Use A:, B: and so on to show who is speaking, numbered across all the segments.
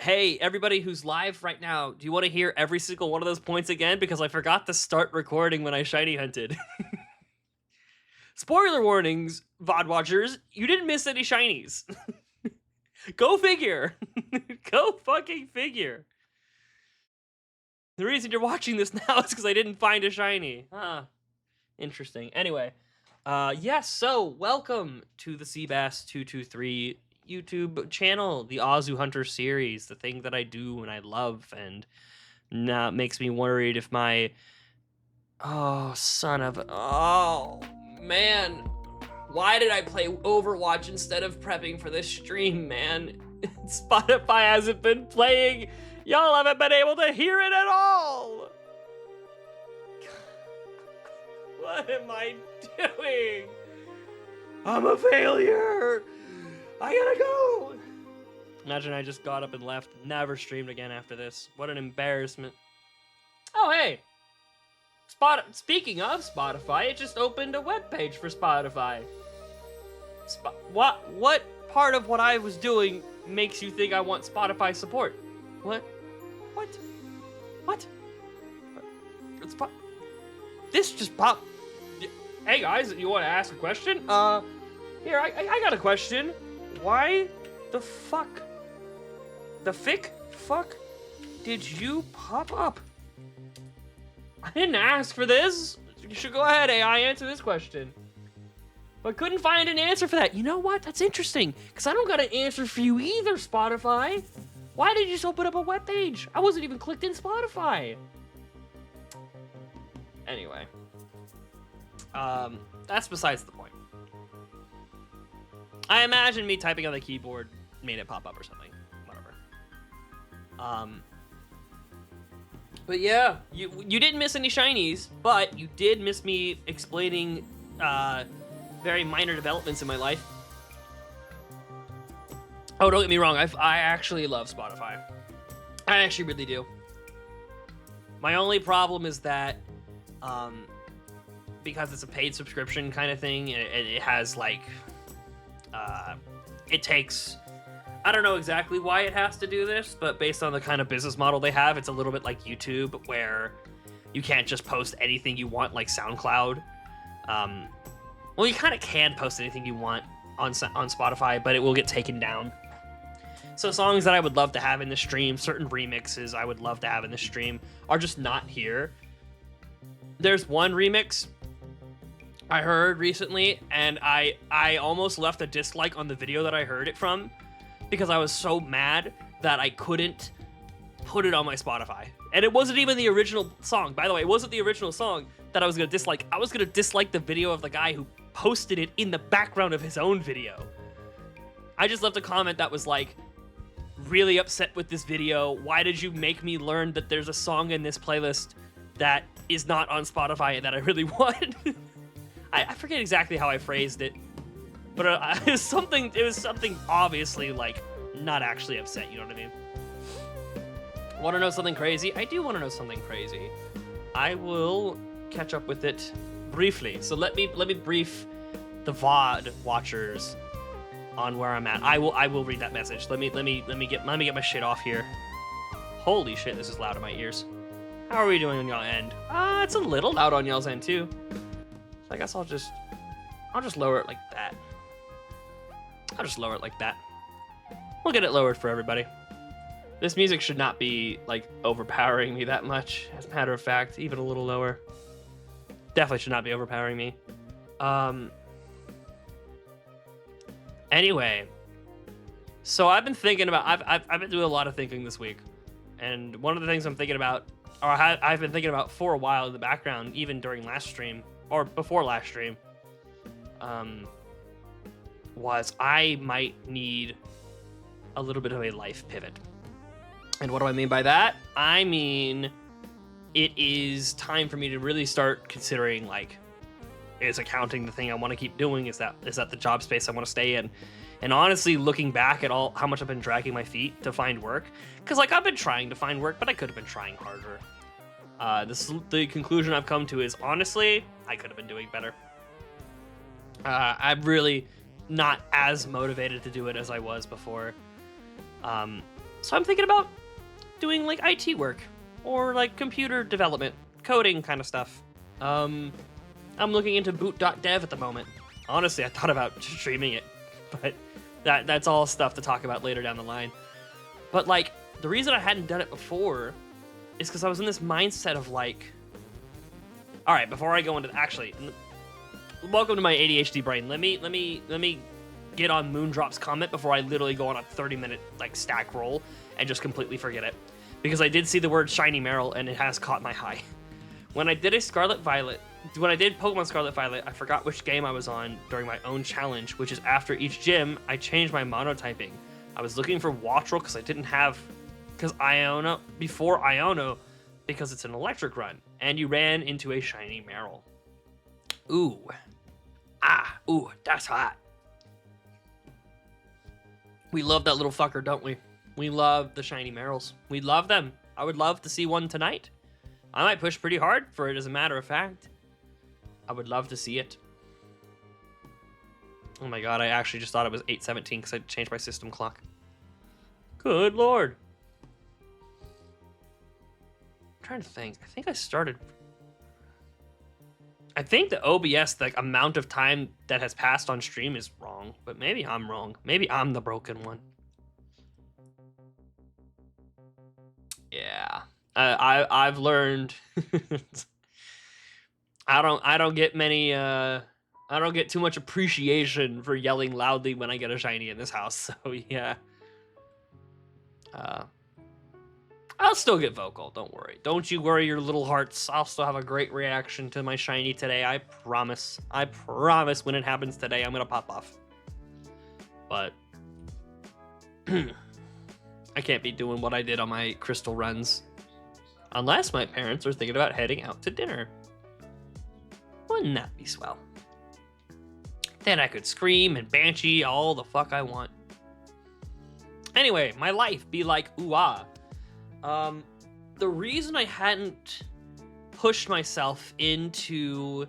A: Hey, everybody who's live right now, do you want to hear every single one of those points again? Because I forgot to start recording when I shiny hunted. Spoiler warnings, VOD watchers, you didn't miss any shinies. Go figure. Go fucking figure. The reason you're watching this now is because I didn't find a shiny. Interesting. Anyway, yes, so welcome to the Seabass223 YouTube channel, the AZU Hunter series, the thing that I do and I love, and now it makes me worried if my... Oh, man. Why did I play Overwatch instead of prepping for this stream, man? Spotify hasn't been playing. Y'all haven't been able to hear it at all. What am I doing? I'm a failure. I gotta go. Imagine I just got up and left, never streamed again after this. What an embarrassment. Oh, hey. Speaking of Spotify, it just opened a webpage for Spotify. What part of what I was doing makes you think I want Spotify support? What? This just popped. Hey guys, you want to ask a question? Here, I got a question. Why the fuck? The fuck did you pop up? I didn't ask for this. You should go ahead, AI, answer this question. But couldn't find an answer for that. You know what? That's interesting, because I don't got an answer for you either, Spotify. Why did you just open up a webpage? I wasn't even clicked in Spotify. Anyway. That's besides the point. I imagine me typing on the keyboard made it pop up or something. Whatever. But yeah, you didn't miss any shinies, but you did miss me explaining very minor developments in my life. Oh, don't get me wrong, I actually love Spotify. I actually really do. My only problem is that because it's a paid subscription kind of thing, it has like it takes, I don't know exactly why it has to do this, but based on the kind of business model they have, it's a little bit like YouTube, where you can't just post anything you want like SoundCloud. Well, you kind of can post anything you want on Spotify, but it will get taken down. So songs that I would love to have in the stream, certain remixes I would love to have in the stream, are just not here. There's one remix I heard recently, and I almost left a dislike on the video that I heard it from, because I was so mad that I couldn't put it on my Spotify. And it wasn't even the original song. By the way, it wasn't the original song that I was gonna dislike. I was gonna dislike the video of the guy who posted it in the background of his own video. I just left a comment that was like, really upset with this video. Why did you make me learn that there's a song in this playlist that is not on Spotify and that I really want? I forget exactly how I phrased it, but it was something obviously like not actually upset, you know what I mean? Want to know something crazy? I do want to know something crazy. I will catch up with it briefly. So let me brief the VOD watchers on where I'm at. I will read that message. Let me get my shit off here. Holy shit, this is loud in my ears. How are we doing on y'all end? It's a little loud on y'all's end too. So I guess I'll just lower it like that. We'll get it lowered for everybody. This music should not be like overpowering me that much. As a matter of fact, even a little lower. Definitely should not be overpowering me. Anyway, so I've been thinking about, I've been doing a lot of thinking this week, and one of the things I'm thinking about, or I've been thinking about for a while in the background, even during last stream or before last stream, was I might need a little bit of a life pivot. And what do I mean by that? I mean, it is time for me to really start considering, like, is accounting the thing I want to keep doing? Is that the job space I want to stay in? And honestly, looking back at how much I've been dragging my feet to find work, because like I've been trying to find work, but I could have been trying harder. The conclusion I've come to is, honestly, I could have been doing better. I'm really not as motivated to do it as I was before. So I'm thinking about doing like IT work or like computer development, coding kind of stuff. I'm looking into boot.dev at the moment. Honestly, I thought about streaming it, but that's all stuff to talk about later down the line. But like, the reason I hadn't done it before is because I was in this mindset of like, all right, before I go into welcome to my ADHD brain. Let me get on Moondrop's comment before I literally go on a 30-minute like stack roll and just completely forget it, because I did see the word shiny Marill and it has caught my eye. When I did Pokemon Scarlet Violet, I forgot which game I was on during my own challenge, which is after each gym, I changed my monotyping. I was looking for Wattrel because I didn't have, before Iono, because it's an electric run, and you ran into a shiny Marill. Ooh, that's hot. We love that little fucker, don't we? We love the shiny Marills. We love them. I would love to see one tonight. I might push pretty hard for it, as a matter of fact. I would love to see it. Oh my god, I actually just thought it was 8:17 because I changed my system clock. Good lord. I'm trying to think. I think the OBS, like, amount of time that has passed on stream is wrong, but maybe I'm wrong. Maybe I'm the broken one. Yeah. I've learned I don't get too much appreciation for yelling loudly when I get a shiny in this house. So yeah. I'll still get vocal, don't worry. Don't you worry your little hearts. I'll still have a great reaction to my shiny today. I promise. I promise when it happens today, I'm gonna pop off. But I can't be doing what I did on my crystal runs. Unless my parents are thinking about heading out to dinner. Wouldn't that be swell? Then I could scream and banshee all the fuck I want. Anyway, my life be like ooh-ah. The reason I hadn't pushed myself into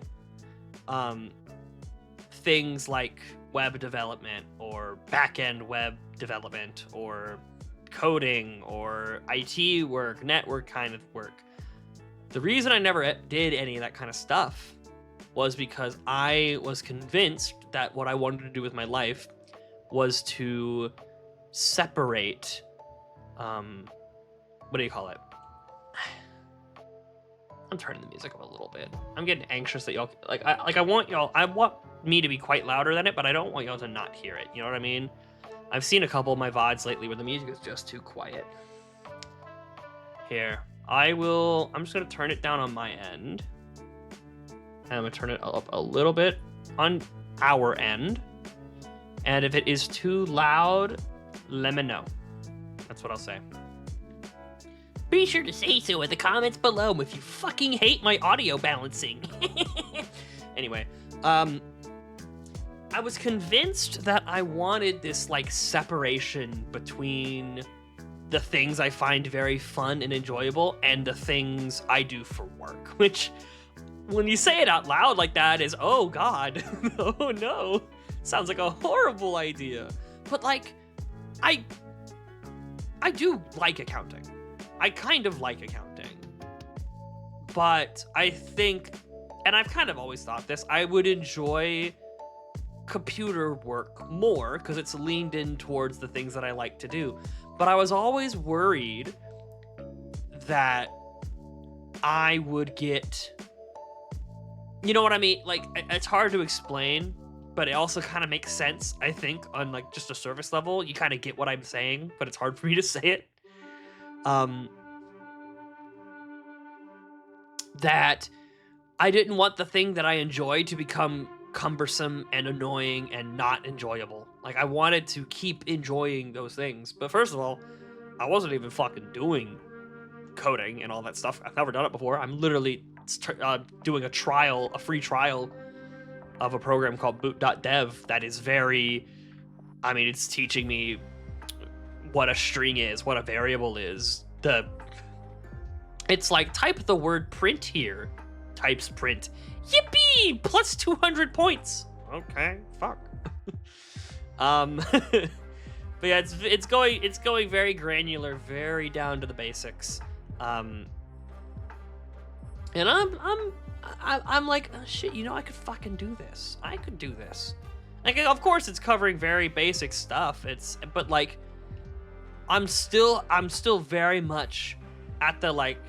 A: things like web development or back-end web development or coding or IT work, network kind of work. The reason I never did any of that kind of stuff was because I was convinced that what I wanted to do with my life was to separate, what do you call it? I'm turning the music up a little bit. I'm getting anxious that y'all, I want me to be quite louder than it, but I don't want y'all to not hear it. You know what I mean? I've seen a couple of my VODs lately where the music is just too quiet. Here, I'm just gonna turn it down on my end. And I'm gonna turn it up a little bit on our end. And if it is too loud, let me know. That's what I'll say. Be sure to say so in the comments below if you fucking hate my audio balancing. Anyway, I was convinced that I wanted this like separation between the things I find very fun and enjoyable and the things I do for work, which when you say it out loud like that is, oh god, oh no, sounds like a horrible idea. But like, I do like accounting. I kind of like accounting. But I think, and I've kind of always thought this, I would enjoy computer work more because it's leaned in towards the things that I like to do. But I was always worried that I would get, you know what I mean? Like, it's hard to explain, but it also kind of makes sense, I think, on like just a surface level. You kind of get what I'm saying, but it's hard for me to say it. That I didn't want the thing that I enjoy to become cumbersome and annoying and not enjoyable. Like, I wanted to keep enjoying those things. But first of all, I wasn't even fucking doing coding and all that stuff. I've never done it before. I'm literally doing a free trial of a program called boot.dev that is very, I mean, it's teaching me what a string is, what a variable is. It's like, type the word print here. Types print. Yippee! Plus 200 points. Okay, fuck. But yeah, it's going very granular, very down to the basics. And I'm like, oh, shit, you know, I could fucking do this. I could do this. Like, of course, it's covering very basic stuff. But like, I'm still very much at the like,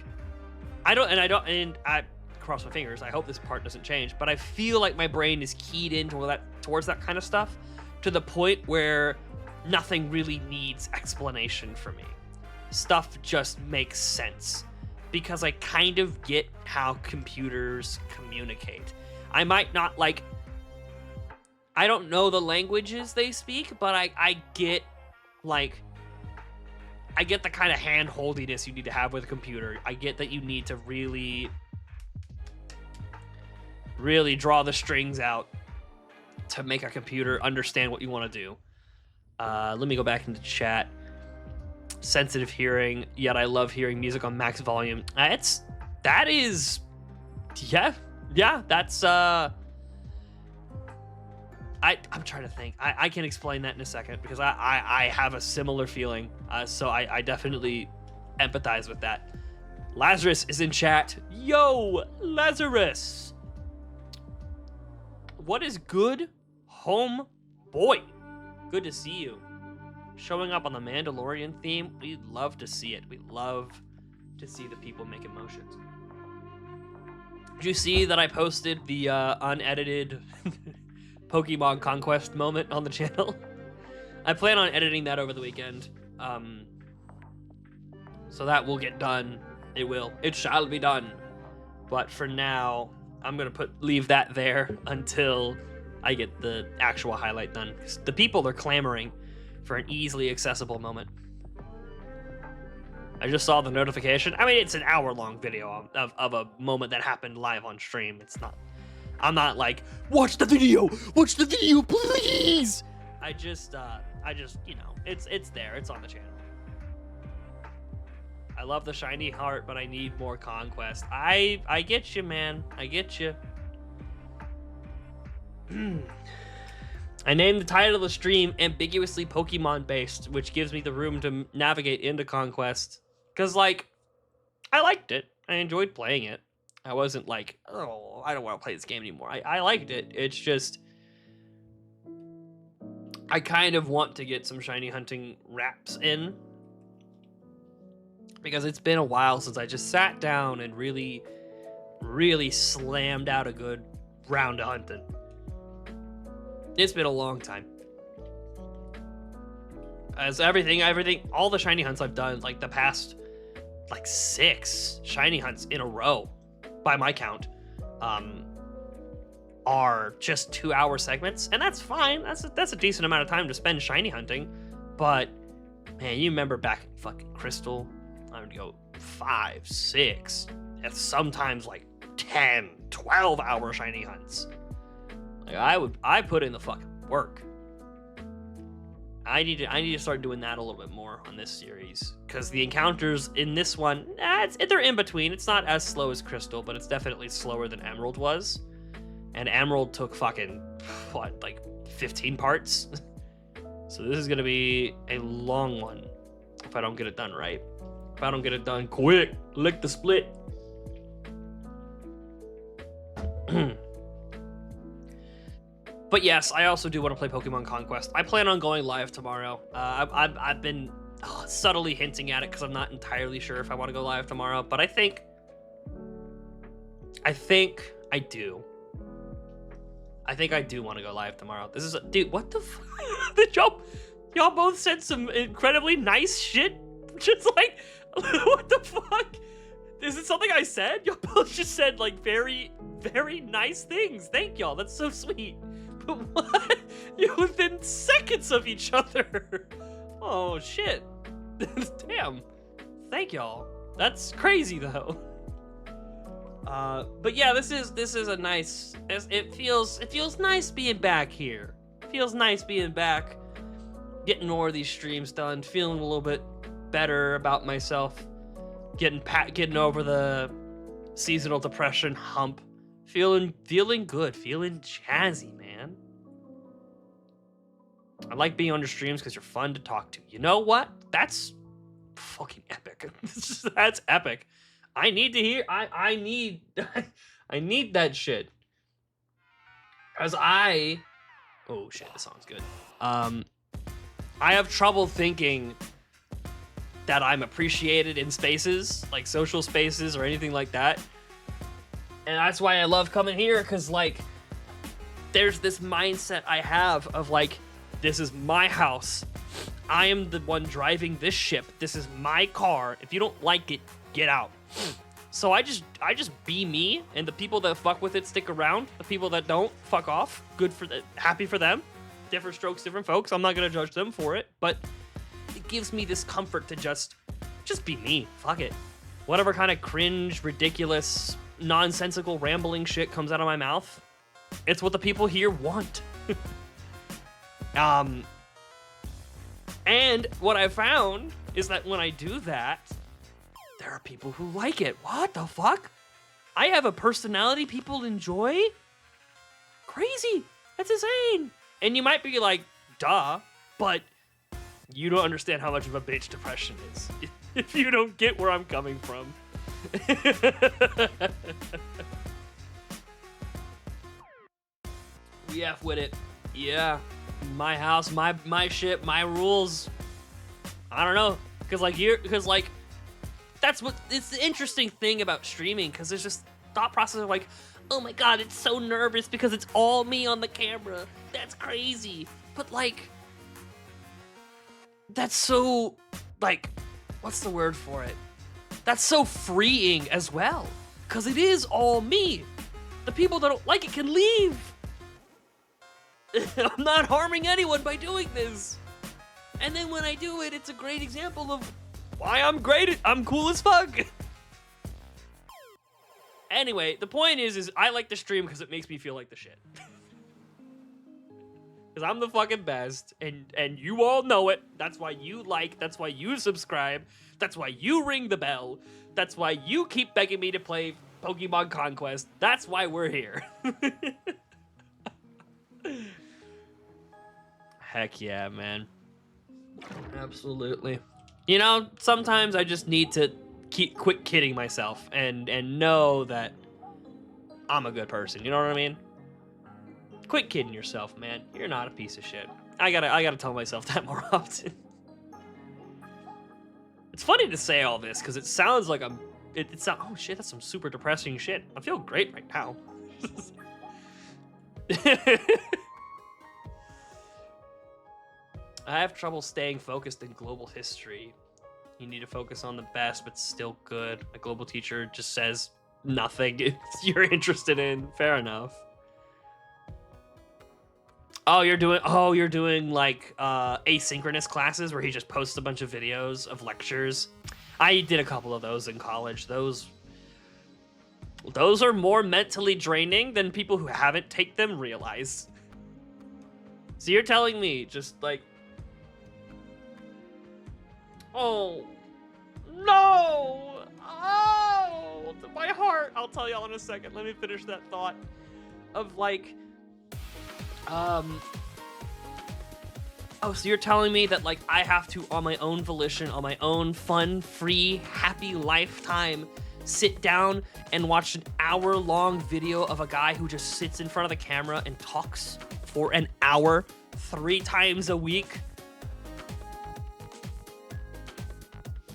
A: and I cross my fingers. I hope this part doesn't change. But I feel like my brain is keyed into towards that kind of stuff, to the point where nothing really needs explanation for me. Stuff just makes sense, because I kind of get how computers communicate. I might not like, I don't know the languages they speak, but I get like, I get the kind of hand-holdiness you need to have with a computer. I get that you need to really draw the strings out to make a computer understand what you want to do. Let me go back into chat. Sensitive hearing, yet I love hearing music on max volume. That's that's I'm trying to think. I can explain that in a second, because I have a similar feeling. So I definitely empathize with that. Lazarus is in chat. Yo, Lazarus. What is good, home boy? Good to see you. Showing up on the Mandalorian theme. We'd love to see it. We love to see the people making motions. Did you see that I posted the unedited Pokemon Conquest moment on the channel? I plan on editing that over the weekend. So that will get done. It shall be done. But for now, I'm gonna leave that there until I get the actual highlight done. 'Cause the people are clamoring for an easily accessible moment. I just saw the notification. I mean, it's an hour-long video of a moment that happened live on stream. It's not. I'm not like, watch the video, please. I just, you know, it's there. It's on the channel. I love the shiny heart, but I need more conquest. I get you, man. I get you. I named the title of the stream ambiguously Pokemon based, which gives me the room to navigate into conquest. Cause like, I liked it. I enjoyed playing it. I wasn't like, oh, I don't want to play this game anymore. I liked it. It's just, I kind of want to get some shiny hunting wraps in, because it's been a while since I just sat down and really slammed out a good round of hunting. It's been a long time. As everything, all the shiny hunts I've done, like the past, like 6 shiny hunts in a row, by my count, are just 2-hour segments, and that's fine. That's a decent amount of time to spend shiny hunting. But man, you remember back in fucking Crystal, I would go 5, 6, and sometimes like 10, 12-hour shiny hunts. Like I put in the fucking work. I need to start doing that a little bit more on this series, because the encounters in this one, they're in between. It's not as slow as Crystal, but it's definitely slower than Emerald was. And Emerald took fucking, what, like 15 parts? So this is gonna be a long one if I don't get it done right. If I don't get it done quick, lick the split. But yes, I also do want to play Pokemon Conquest. I plan on going live tomorrow. I've been subtly hinting at it, because I'm not entirely sure if I want to go live tomorrow. But I think I do. I think I do want to go live tomorrow. This is dude. What the fuck? Did y'all both said some incredibly nice shit. Just like, what the fuck? Is it something I said? Y'all both just said like very, very nice things. Thank y'all. That's so sweet. But what? You're within seconds of each other. Oh shit. Damn. Thank y'all. That's crazy though. But yeah, this is a nice. It feels nice being back here. It feels nice being back, getting more of these streams done, feeling a little bit better about myself, getting over the seasonal depression hump, feeling good, feeling jazzy, man. I like being on your streams because you're fun to talk to. You know what? That's fucking epic. That's epic. I need to hear. I need. I need that shit. Cause oh shit, this song's good. I have trouble thinking that I'm appreciated in spaces like social spaces or anything like that, and that's why I love coming here. Cause like, there's this mindset I have of like, this is my house. I am the one driving this ship. This is my car. If you don't like it, get out. So I just be me, and the people that fuck with it stick around. The people that don't, fuck off. Good for happy for them. Different strokes, different folks. I'm not gonna judge them for it, but it gives me this comfort to just be me. Fuck it. Whatever kind of cringe, ridiculous, nonsensical, rambling shit comes out of my mouth, it's what the people here want. And what I found is that when I do that, there are people who like it. What the fuck? I have a personality people enjoy? Crazy. That's insane. And you might be like, duh, but you don't understand how much of a bitch depression is if you don't get where I'm coming from. We F with it. Yeah. My house, my shit, my rules. I don't know. Cause like that's what it's the interesting thing about streaming, because there's just thought process of like, oh my god, it's so nervous because it's all me on the camera. That's crazy. But like, that's so, like, what's the word for it? That's so freeing as well, because it is all me. The people that don't like it can leave. I'm not harming anyone by doing this. And then when I do it, it's a great example of why I'm great. I'm cool as fuck. Anyway, the point is I like the stream because it makes me feel like the shit. Because I'm the fucking best, and you all know it. That's why you like, that's why you subscribe, that's why you ring the bell, that's why you keep begging me to play Pokemon Conquest. That's why we're here. Heck yeah, man. Absolutely. You know, sometimes I just need to quit kidding myself and know that I'm a good person. You know what I mean? Quit kidding yourself, man. You're not a piece of shit. I gotta tell myself that more often. It's funny to say all this because it sounds like oh shit, that's some super depressing shit. I feel great right now. I have trouble staying focused in global history. You need to focus on the best, but still good. A global teacher just says nothing you're interested in. Fair enough. Oh, you're doing like asynchronous classes where he just posts a bunch of videos of lectures. I did a couple of those in college. Those are more mentally draining than people who haven't taken them realize. So you're telling me just like, oh, no! Oh, my heart! I'll tell y'all in a second. Let me finish that thought. Of like, oh, so you're telling me that like I have to, on my own volition, on my own fun, free, happy lifetime, sit down and watch an hour-long video of a guy who just sits in front of the camera and talks for an hour 3 times a week?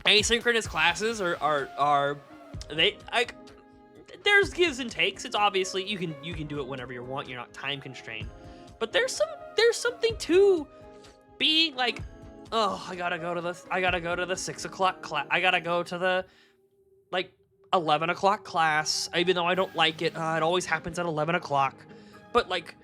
A: Asynchronous classes are they like, there's gives and takes. It's obviously you can do it whenever you want. You're not time constrained, but there's something to being like, oh, I gotta go to the 6 o'clock class. I gotta go to the like 11 o'clock class, even though I don't like it. It always happens at 11 o'clock. But like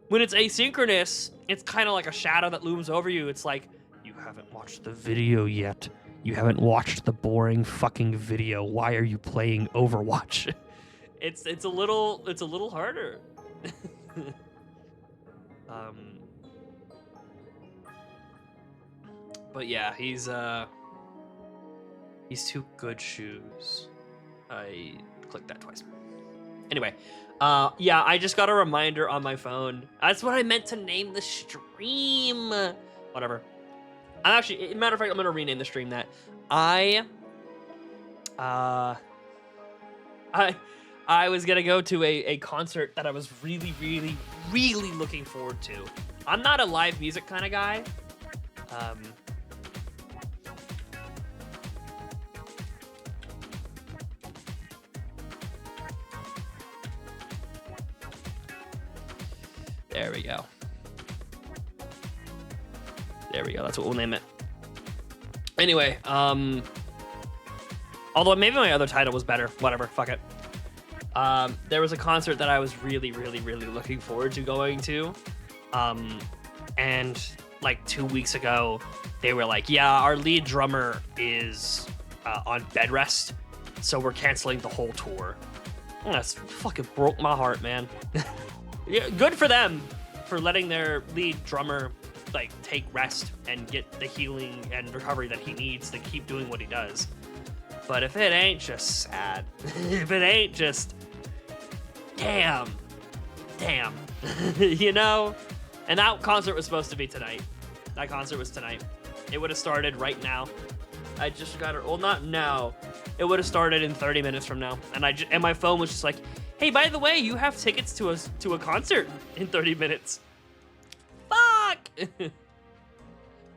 A: when it's asynchronous, it's kind of like a shadow that looms over you. It's like, you haven't watched the video yet. You haven't watched the boring fucking video. Why are you playing Overwatch? It's a little harder. But yeah, he's two good shoes. I clicked that twice. Anyway, yeah, I just got a reminder on my phone. That's what I meant to name the stream. Whatever. I'm actually, matter of fact, I'm gonna rename the stream that. I was gonna go to a concert that I was really, really, really looking forward to. I'm not a live music kind of guy. There we go. There we go. That's what we'll name it. Anyway, although maybe my other title was better. Whatever. Fuck it. There was a concert that I was really, really, really looking forward to going to. And like 2 weeks ago, they were like, yeah, our lead drummer is on bed rest, so we're canceling the whole tour. That's fucking broke my heart, man. Yeah, good for them for letting their lead drummer like take rest and get the healing and recovery that he needs to keep doing what he does. But if it ain't just sad, if it ain't just damn, you know? And that concert was supposed to be tonight. That concert was tonight. It would have started right now. I just got it. Well, not now. It would have started in 30 minutes from now. And my phone was just like, hey, by the way, you have tickets to a concert in 30 minutes. Fuck!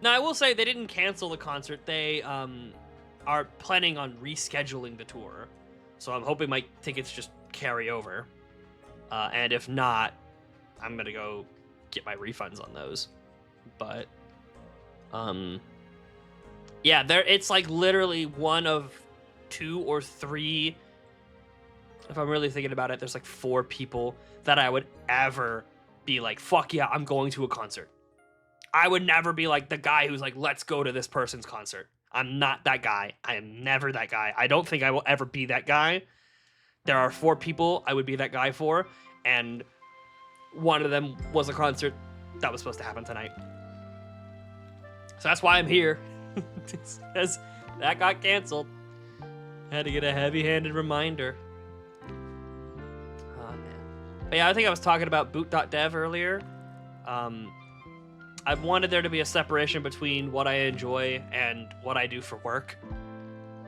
A: Now, I will say they didn't cancel the concert. They are planning on rescheduling the tour. So I'm hoping my tickets just carry over. And if not, I'm going to go get my refunds on those. But, yeah, it's like literally one of 2 or 3. If I'm really thinking about it, there's like 4 people that I would ever be like, fuck yeah, I'm going to a concert. I would never be like the guy who's like, let's go to this person's concert. I'm not that guy. I am never that guy. I don't think I will ever be that guy. There are 4 people I would be that guy for, and one of them was a concert that was supposed to happen tonight. So that's why I'm here. Because that got canceled. I had to get a heavy-handed reminder. But yeah, I think I was talking about boot.dev earlier. I wanted there to be a separation between what I enjoy and what I do for work,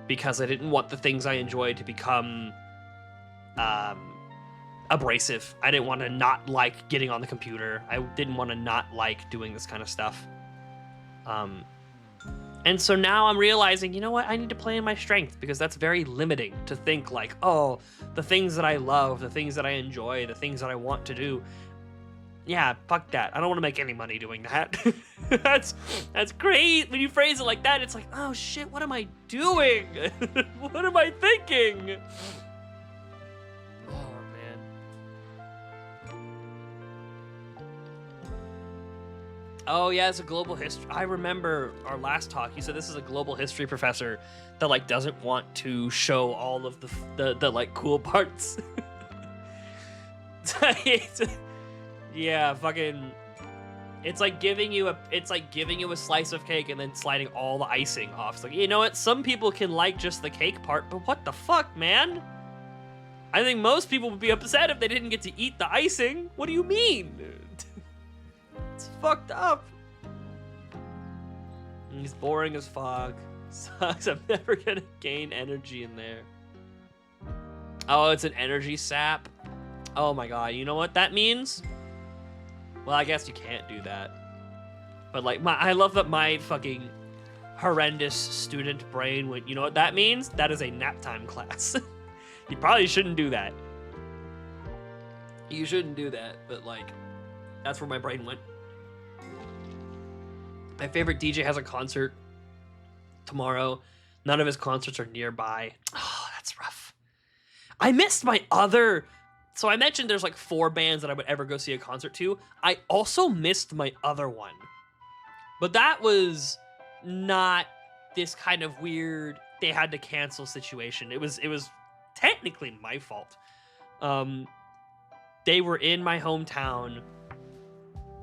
A: because I didn't want the things I enjoy to become abrasive. I didn't want to not like getting on the computer. I didn't want to not like doing this kind of stuff. And so now I'm realizing, you know what? I need to play in my strength, because that's very limiting to think like, oh, the things that I love, the things that I enjoy, the things that I want to do. Yeah, fuck that. I don't want to make any money doing that. That's great. When you phrase it like that, it's like, oh shit, what am I doing? What am I thinking? Oh, man. Oh yeah, it's a global history. I remember our last talk. You said this is a global history professor that like doesn't want to show all of the like cool parts. Yeah, fucking. It's like giving you a slice of cake and then sliding all the icing off. It's like, you know what? Some people can like just the cake part, but what the fuck, man? I think most people would be upset if they didn't get to eat the icing. What do you mean? It's fucked up. He's boring as fuck. Sucks. I'm never gonna gain energy in there. Oh, it's an energy sap. Oh my god. You know what that means? Well, I guess you can't do that. But like, I love that my fucking horrendous student brain went, you know what that means? That is a nap time class. You probably shouldn't do that. You shouldn't do that, but like, that's where my brain went. My favorite DJ has a concert tomorrow. None of his concerts are nearby. Oh, that's rough. I missed my other... So I mentioned there's like 4 bands that I would ever go see a concert to. I also missed my other one. But that was not this kind of weird, they had to cancel situation. It was technically my fault. They were in my hometown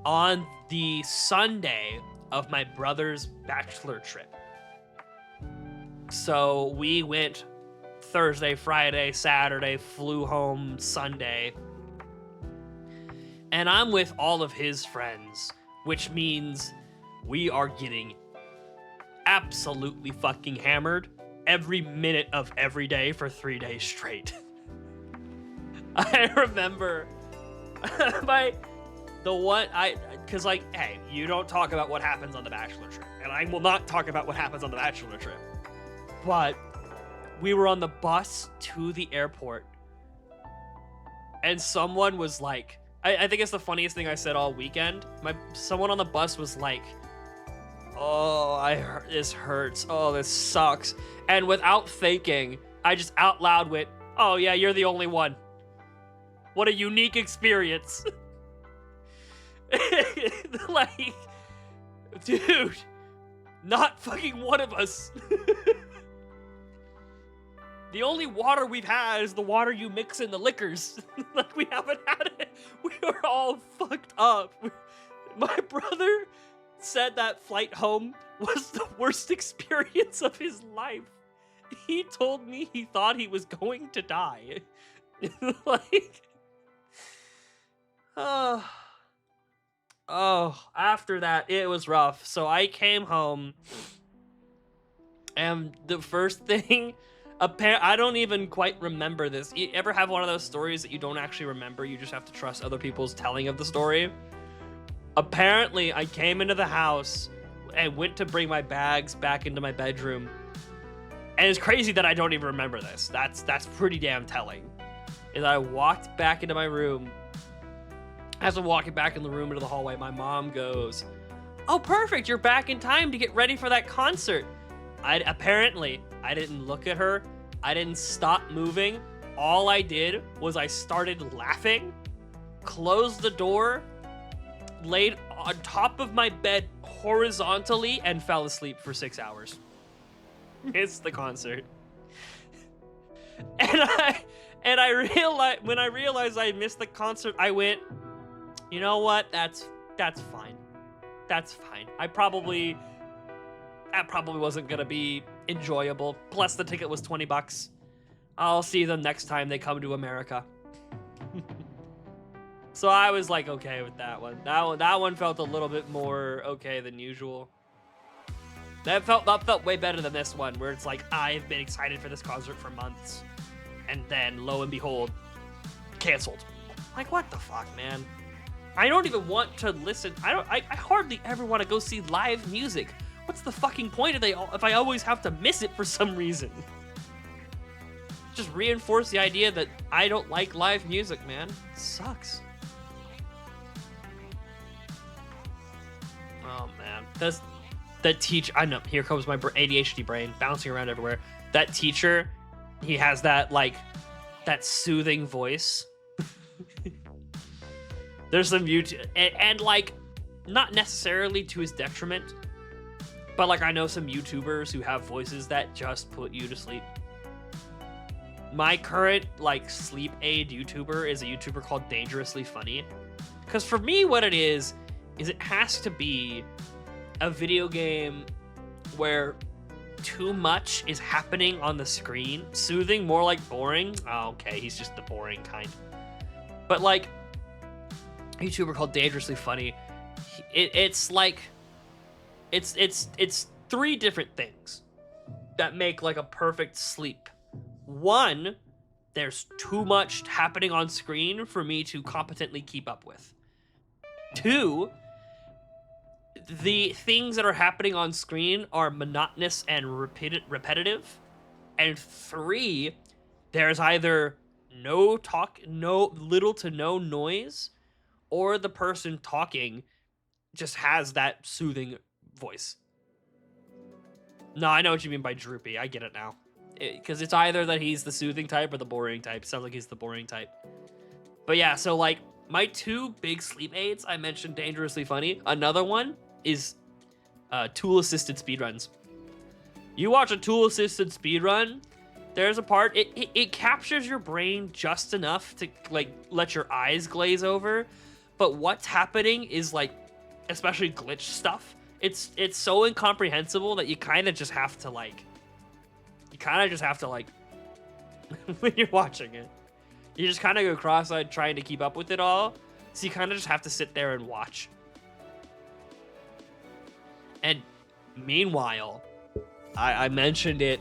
A: on the Sunday of my brother's bachelor trip. So we went Thursday, Friday, Saturday, flew home Sunday. And I'm with all of his friends, which means we are getting absolutely fucking hammered every minute of every day for 3 days straight. I remember because like, hey, you don't talk about what happens on the bachelor trip, and I will not talk about what happens on the bachelor trip. But we were on the bus to the airport, and someone was like, I think it's the funniest thing I said all weekend. Someone on the bus was like, "Oh, this hurts. Oh, this sucks." And without thinking, I just out loud went, "Oh yeah, you're the only one. What a unique experience." Like, dude, not fucking one of us. The only water we've had is the water you mix in the liquors. Like, we haven't had it. We are all fucked up. My brother said that flight home was the worst experience of his life. He told me he thought he was going to die. Like, after that, it was rough. So I came home, and the first thing, I don't even quite remember this. You ever have one of those stories that you don't actually remember? You just have to trust other people's telling of the story? Apparently, I came into the house and went to bring my bags back into my bedroom. And it's crazy that I don't even remember this. That's pretty damn telling. Is I walked back into my room. As I'm walking back in the room into the hallway, my mom goes, "Oh, perfect, you're back in time to get ready for that concert." Apparently, I didn't look at her. I didn't stop moving. All I did was I started laughing, closed the door, laid on top of my bed horizontally, and fell asleep for 6 hours. It's the concert. And I realized, when I realized I missed the concert, I went, "You know what? That's fine. That's fine. That probably wasn't gonna be enjoyable. Plus the ticket was $20. I'll see them next time they come to America." So I was like, okay with that one. That one felt a little bit more okay than usual. That felt way better than this one, where it's like, I've been excited for this concert for months, and then lo and behold, canceled. Like, what the fuck, man? I don't even want to listen. I hardly ever want to go see live music. What's the fucking point if I always have to miss it for some reason? Just reinforce the idea that I don't like live music, man. It sucks. Oh man, that teacher. I know. Here comes my ADHD brain bouncing around everywhere. That teacher, he has that soothing voice. There's some YouTube and like, not necessarily to his detriment, but like I know some YouTubers who have voices that just put you to sleep. My current like sleep aid YouTuber is a YouTuber called Dangerously Funny. Because for me, what it is it has to be a video game where too much is happening on the screen. Soothing, more like boring. Oh, okay, he's just the boring kind. But like, a YouTuber called Dangerously Funny, it's like, it's three different things that make like a perfect sleep. One, there's too much happening on screen for me to competently keep up with. Two, the things that are happening on screen are monotonous and repetitive. And three, there's either no little to no noise, or the person talking just has that soothing voice. No, I know what you mean by droopy. I get it now. Because it's either that he's the soothing type or the boring type. Sounds like he's the boring type. But yeah, so like, my two big sleep aids, I mentioned Dangerously Funny. Another one is tool-assisted speedruns. You watch a tool-assisted speedrun, there's a part, it captures your brain just enough to like let your eyes glaze over, but what's happening is like, especially glitch stuff, it's so incomprehensible that you kind of just have to like when you're watching it. You just kind of go cross-eyed trying to keep up with it all. So you kind of just have to sit there and watch. And meanwhile, I mentioned it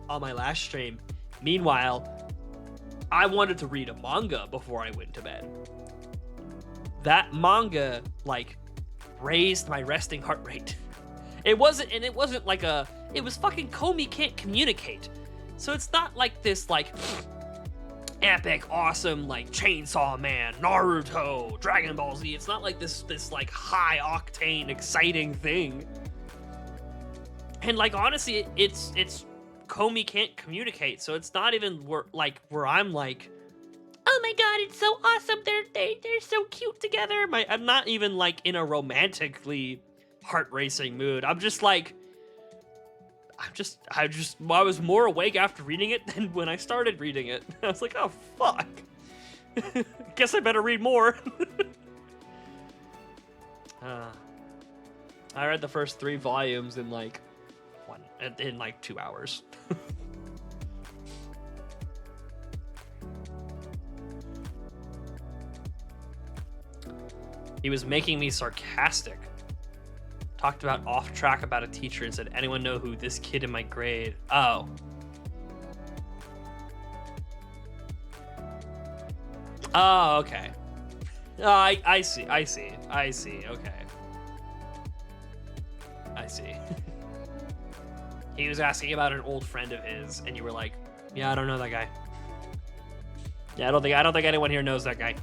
A: on my last stream. Meanwhile, I wanted to read a manga before I went to bed. That manga, like, raised my resting heart rate. It wasn't like it was fucking Komi Can't Communicate. So it's not like this, like, epic, awesome, like, Chainsaw Man, Naruto, Dragon Ball Z. It's not like this like, high-octane, exciting thing. And, like, honestly, it's Komi Can't Communicate, so it's not even where I'm like, oh my god, it's so awesome, they're so cute together. I'm not even, like, in a romantically heart-racing mood. I'm just like, I was more awake after reading it than when I started reading it. I was like, oh fuck. Guess I better read more. I read the first 3 volumes in like 2 hours. He was making me sarcastic. Talked about off track about a teacher and said, anyone know who this kid in my grade? Oh. Oh, okay. Oh, I see. Okay. I see. He was asking about an old friend of his, and you were like, yeah, I don't know that guy. Yeah, I don't think anyone here knows that guy.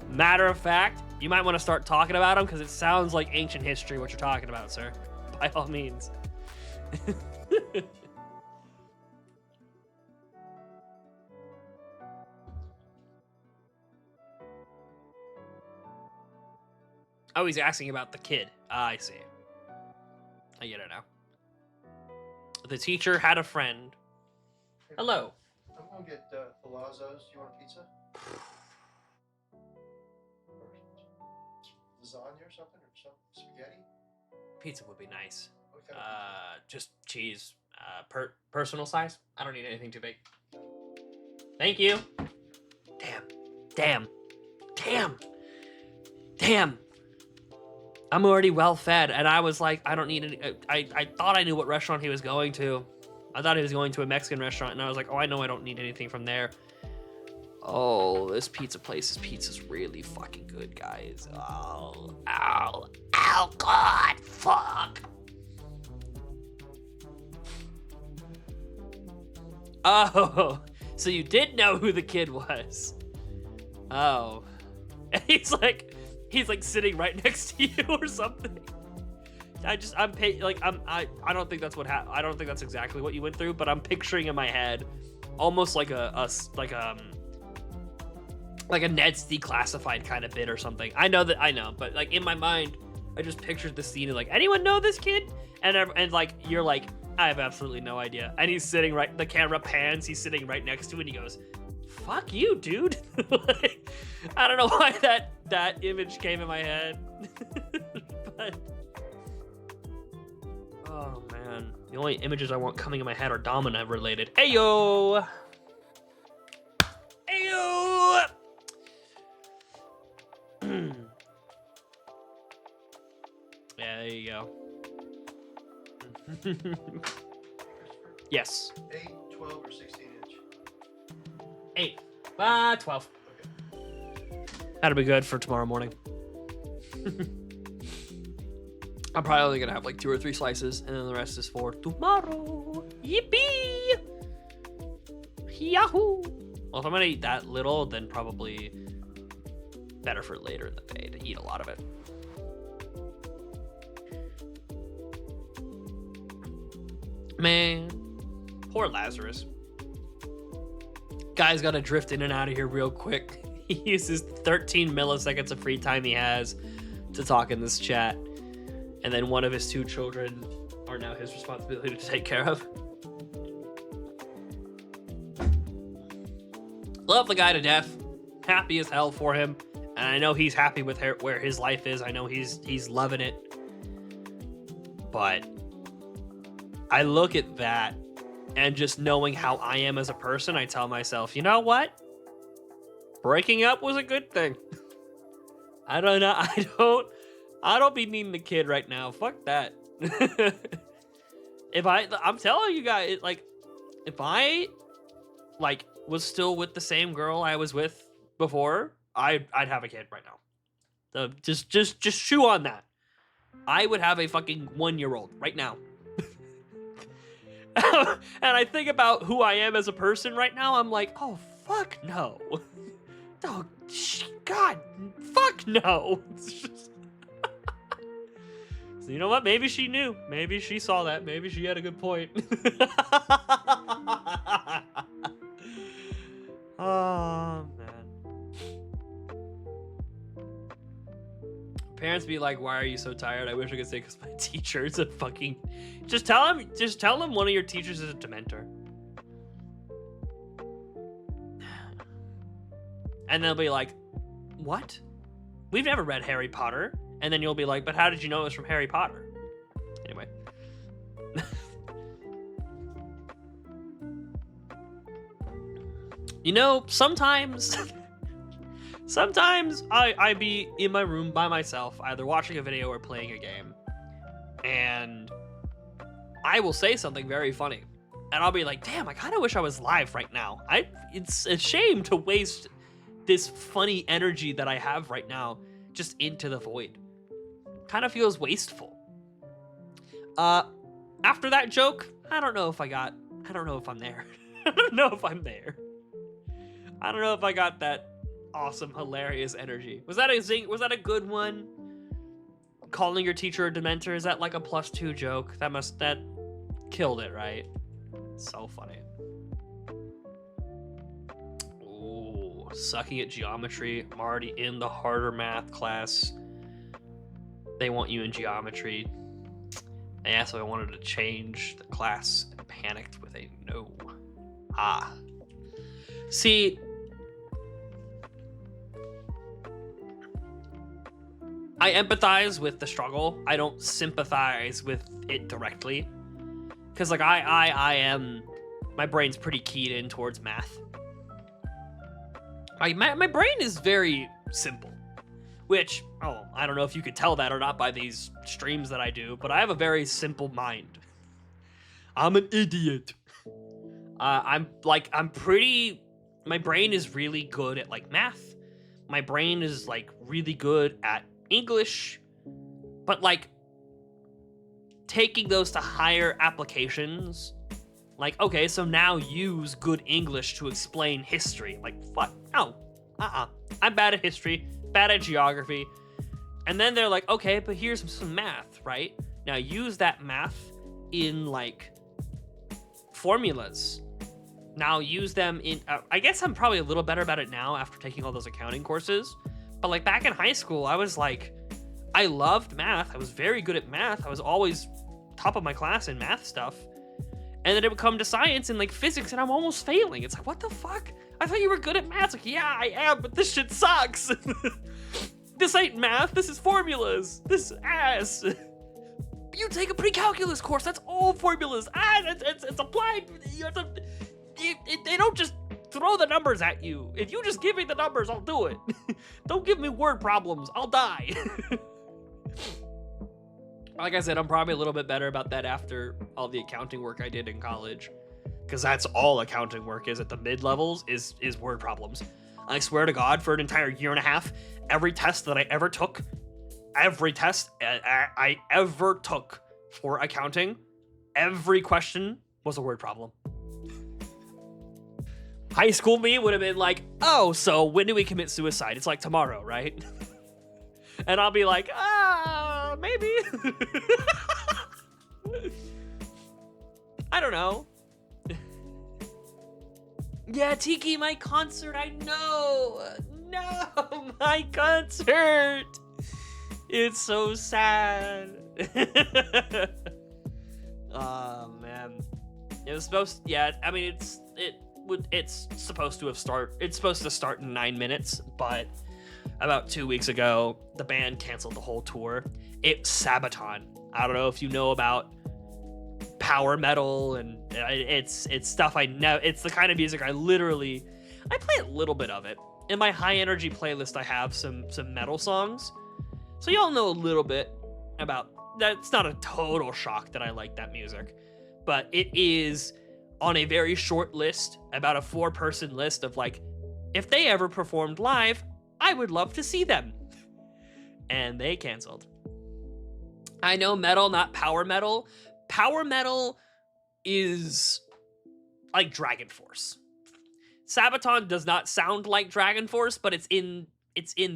A: Matter of fact, you might want to start talking about him because it sounds like ancient history what you're talking about, sir. By all means. Oh, he's asking about the kid. I see. I get it now. The teacher had a friend. Hello.
B: I'm gonna get Palazzo's. You want a pizza? Lasagna or something, or some spaghetti?
A: Pizza would be nice.
B: What kind of pizza?
A: Just cheese. Personal size. I don't need anything too big. Thank you. Damn. I'm already well fed, and I was like, I don't need any. I thought I knew what restaurant he was going to. I thought he was going to a Mexican restaurant, and I was like, oh, I know I don't need anything from there. Oh, this pizza's really fucking good, guys. Oh, God, fuck. Oh, so you did know who the kid was. Oh, and he's like sitting right next to you or something. I don't think that's what happened. I don't think that's exactly what you went through, but I'm picturing in my head almost like a Ned's Declassified kind of bit or something. I know, but like in my mind, I just pictured the scene of like, anyone know this kid? And like you're like, I have absolutely no idea. And he's sitting right. The camera pans. He's sitting right next to it. And he goes, "Fuck you, dude." Like, I don't know why that image came in my head. But oh man, the only images I want coming in my head are Domina related. Ayo. Yeah, there you go. Yes.
B: 8, 12, or 16 inch?
A: 8. 12.
B: Okay.
A: That'll be good for tomorrow morning. I'm probably only gonna have like 2 or 3 slices, and then the rest is for tomorrow. Yippee! Yahoo! Well, if I'm gonna eat that little, then probably better for later in the day to eat a lot of it. Man, poor Lazarus. Guy's gotta drift in and out of here real quick. He uses 13 milliseconds of free time he has to talk in this chat. And then one of his 2 children are now his responsibility to take care of. Love the guy to death. Happy as hell for him. And I know he's happy with where his life is. I know he's loving it. But I look at that And just knowing how I am as a person, I tell myself, you know what? Breaking up was a good thing. I don't know. I don't be needing a kid right now. Fuck that. I'm telling you guys, like, if I like was still with the same girl I was with before, I'd have a kid right now. Just chew on that. I would have a fucking 1-year-old right now. And I think about who I am as a person right now. I'm like, oh fuck no. Oh God, fuck no. So you know what? Maybe she knew. Maybe she saw that. Maybe she had a good point. Oh man. Parents be like, "Why are you so tired?" I wish I could say because my teacher is a fucking. Just tell them one of your teachers is a Dementor. And they'll be like, "What? We've never read Harry Potter." And then you'll be like, "But how did you know it was from Harry Potter?" Anyway. You know, sometimes I be in my room by myself, either watching a video or playing a game. And I will say something very funny. And I'll be like, damn, I kind of wish I was live right now. It's a shame to waste this funny energy that I have right now just into the void. Kind of feels wasteful. After that joke, I don't know if I'm there. I don't know if I'm there. I don't know if I got that awesome, hilarious energy. Was that a good one? Calling your teacher a Dementor, is that like a +2 joke? That killed it, right? So funny. Ooh, sucking at geometry. I'm already in the harder math class. They want you in geometry. They asked if I wanted to change the class and panicked with a no. See, I empathize with the struggle. I don't sympathize with it directly. Because, like, I am... My brain's pretty keyed in towards math. My brain is very simple. Which, I don't know if you could tell that or not by these streams that I do, but I have a very simple mind. I'm an idiot. My brain is really good at, like, math. My brain is, like, really good at English. But, like, taking those to higher applications, like, okay, so now use good English to explain history. Like, fuck, no. I'm bad at history, bad at geography. And then they're like, okay, but here's some math, right? Now use that math in, like, formulas. Now use them in, I guess I'm probably a little better about it now after taking all those accounting courses. But, like, back in high school, I was like, I loved math. I was very good at math. I was always top of my class in math stuff. And then it would come to science and, like, physics, and I'm almost failing. It's like, what the fuck? I thought you were good at math. It's like, yeah, I am, but this shit sucks. This ain't math. This is formulas. This is ass. You take a pre-calculus course. That's all formulas. It's applied. You have to, they don't just throw the numbers at you. If you just give me the numbers, I'll do it. Don't give me word problems. I'll die. Like I said, I'm probably a little bit better about that after all the accounting work I did in college. Because that's all accounting work is at the mid-levels is word problems. I swear to God, for an entire year and a half, every test that I ever took, every test I ever took for accounting, every question was a word problem. High school me would have been like, oh, so when do we commit suicide? It's like tomorrow, right? And I'll be like, maybe. I don't know. Yeah, Tiki, my concert, I know. No, my concert. It's so sad. Oh, man. It was supposed, yeah, I mean, it's supposed to start in 9 minutes, but about 2 weeks ago, the band canceled the whole tour. It's Sabaton. I don't know if you know about power metal, and it's stuff I know. It's the kind of music I play a little bit of it. In my high energy playlist, I have some metal songs, so y'all know a little bit about that. It's not a total shock that I like that music, but it is on a very short list, about a 4-person list of like, if they ever performed live, I would love to see them. And they canceled. I know metal, not power metal. Power metal is like Dragon Force. Sabaton does not sound like Dragon Force, but it's in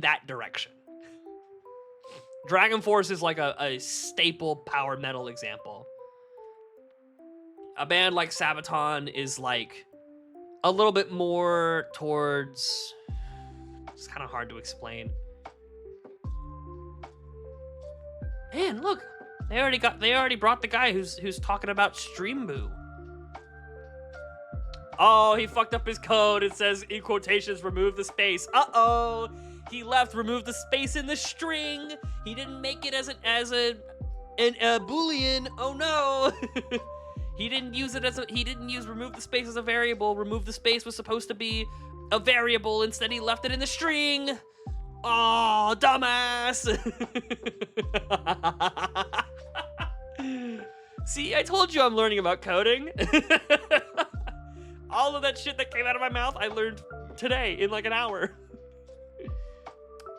A: that direction. Dragon Force is like a staple power metal example. A band like Sabaton is like a little bit more towards... It's kind of hard to explain. Man, look, they already brought the guy who's talking about Stream Boo. Oh, he fucked up his code. It says in quotations, remove the space. Uh-oh. He left remove the space in the string. He didn't make it as a boolean. Oh no. He didn't use remove the space as a variable. Remove the space was supposed to be a variable. Instead, he left it in the string. Oh, dumbass. See, I told you I'm learning about coding. All of that shit that came out of my mouth, I learned today in like an hour.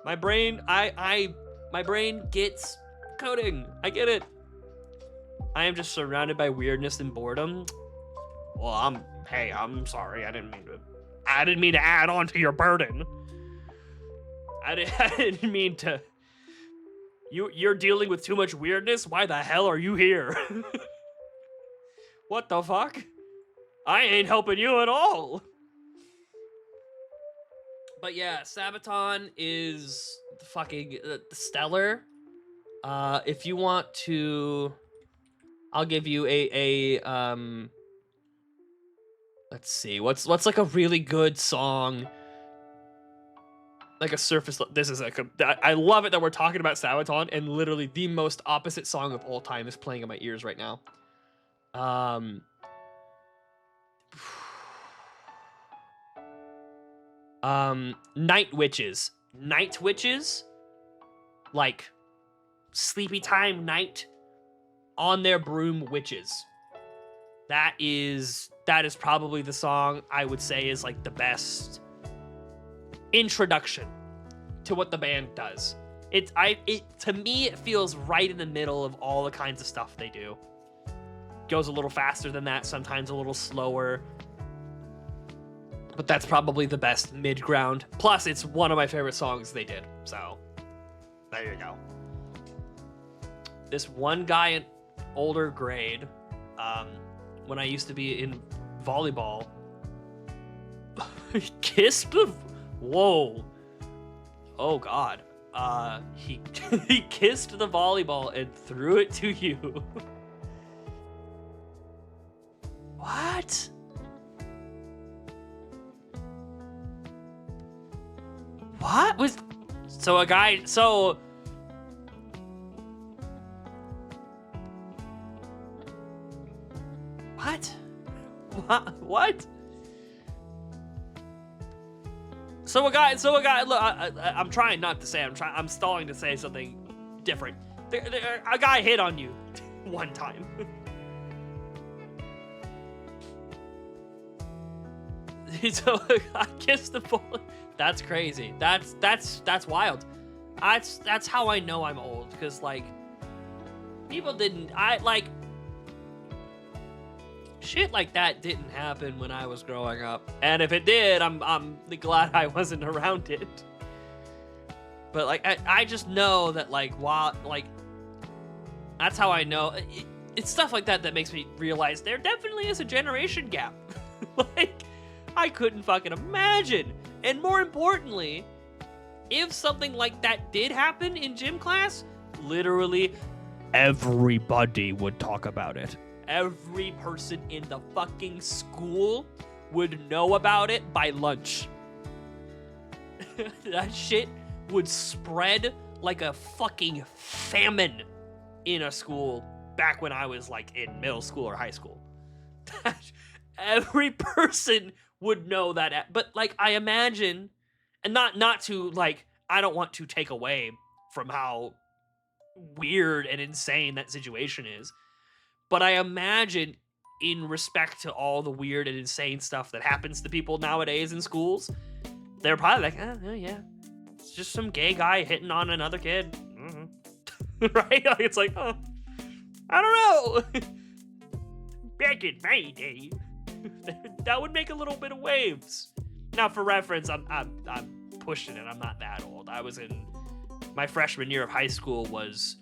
A: My brain, my brain gets coding. I get it. I am just surrounded by weirdness and boredom. Well, I'm sorry. I didn't mean to add on to your burden. I didn't mean to. You're dealing with too much weirdness? Why the hell are you here? What the fuck? I ain't helping you at all. But yeah, Sabaton is fucking stellar. If you want to, I'll give you a let's see, what's like a really good song, like a surface. This is I love it that we're talking about Sabaton, and literally the most opposite song of all time is playing in my ears right now. Night Witches, like sleepy time night on their broom witches. That is probably the song I would say is like the best introduction to what the band does. To me, it feels right in the middle of all the kinds of stuff they do. Goes a little faster than that, sometimes a little slower. But that's probably the best mid-ground. Plus, it's one of my favorite songs they did. So, there you go. This one guy in older grade, when I used to be in volleyball, kissed the... Whoa. Oh, God. He kissed the volleyball and threw it to you. What? What was... So a guy... So... What? What? So a guy, look, I'm trying not to say, I'm stalling to say something different. A guy hit on you one time. So I kissed the ball. That's crazy. That's wild. That's how I know I'm old, because like people didn't. Shit like that didn't happen when I was growing up, and if it did, I'm glad I wasn't around it. But like I just know that like while like that's how I know it's stuff like that that makes me realize there definitely is a generation gap. Like I couldn't fucking imagine. And more importantly, if something like that did happen in gym class, literally everybody would talk about it. Every person in the fucking school would know about it by lunch. That shit would spread like a fucking famine in a school back when I was like in middle school or high school. Every person would know that, but like I imagine, and not to like, I don't want to take away from how weird and insane that situation is, but I imagine in respect to all the weird and insane stuff that happens to people nowadays in schools, they're probably like, oh yeah, it's just some gay guy hitting on another kid. Right? Like, it's like, oh, I don't know. Back in my day, that would make a little bit of waves. Now, for reference, I'm pushing it. I'm not that old. I was in my freshman year of high school was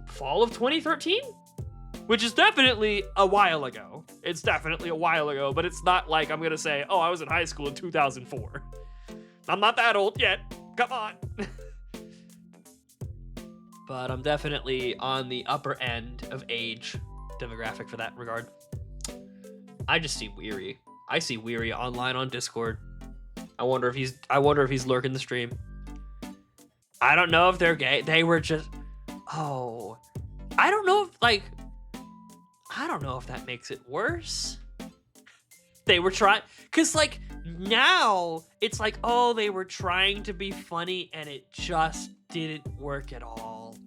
A: fall of 2013, which is definitely a while ago. It's definitely a while ago, but it's not like I'm gonna say, oh, I was in high school in 2004. I'm not that old yet. Come on. But I'm definitely on the upper end of age demographic for that regard. I just see Weary. I see Weary online on Discord. I wonder if he's lurking the stream. I don't know if they're gay. They were just, oh, I don't know if that makes it worse. They were trying, cause like now it's like, oh, they were trying to be funny and it just didn't work at all.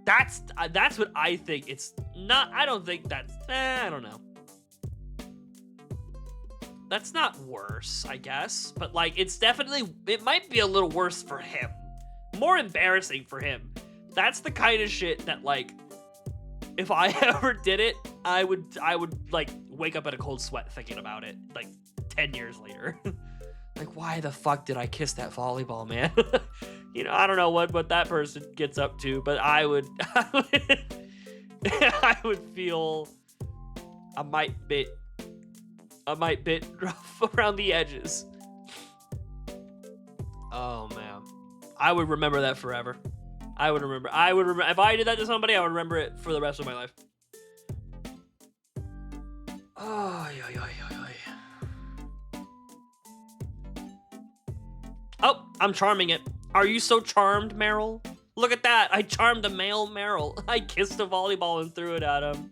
A: That's what I think. It's not, I don't think that's, I don't know. That's not worse, I guess, but like it's definitely, it might be a little worse for him. More embarrassing for him. That's the kind of shit that like, if I ever did it, I would like wake up in a cold sweat thinking about it like 10 years later. Like, why the fuck did I kiss that volleyball, man? You know, I don't know what that person gets up to, but I would I would feel I might bit rough around the edges. Oh man, I would remember that forever. I would remember if I did that to somebody, I would remember it for the rest of my life. Oh, oh, I'm charming it. Are you so charmed, Marill? Look at that. I charmed a male Marill. I kissed a volleyball and threw it at him.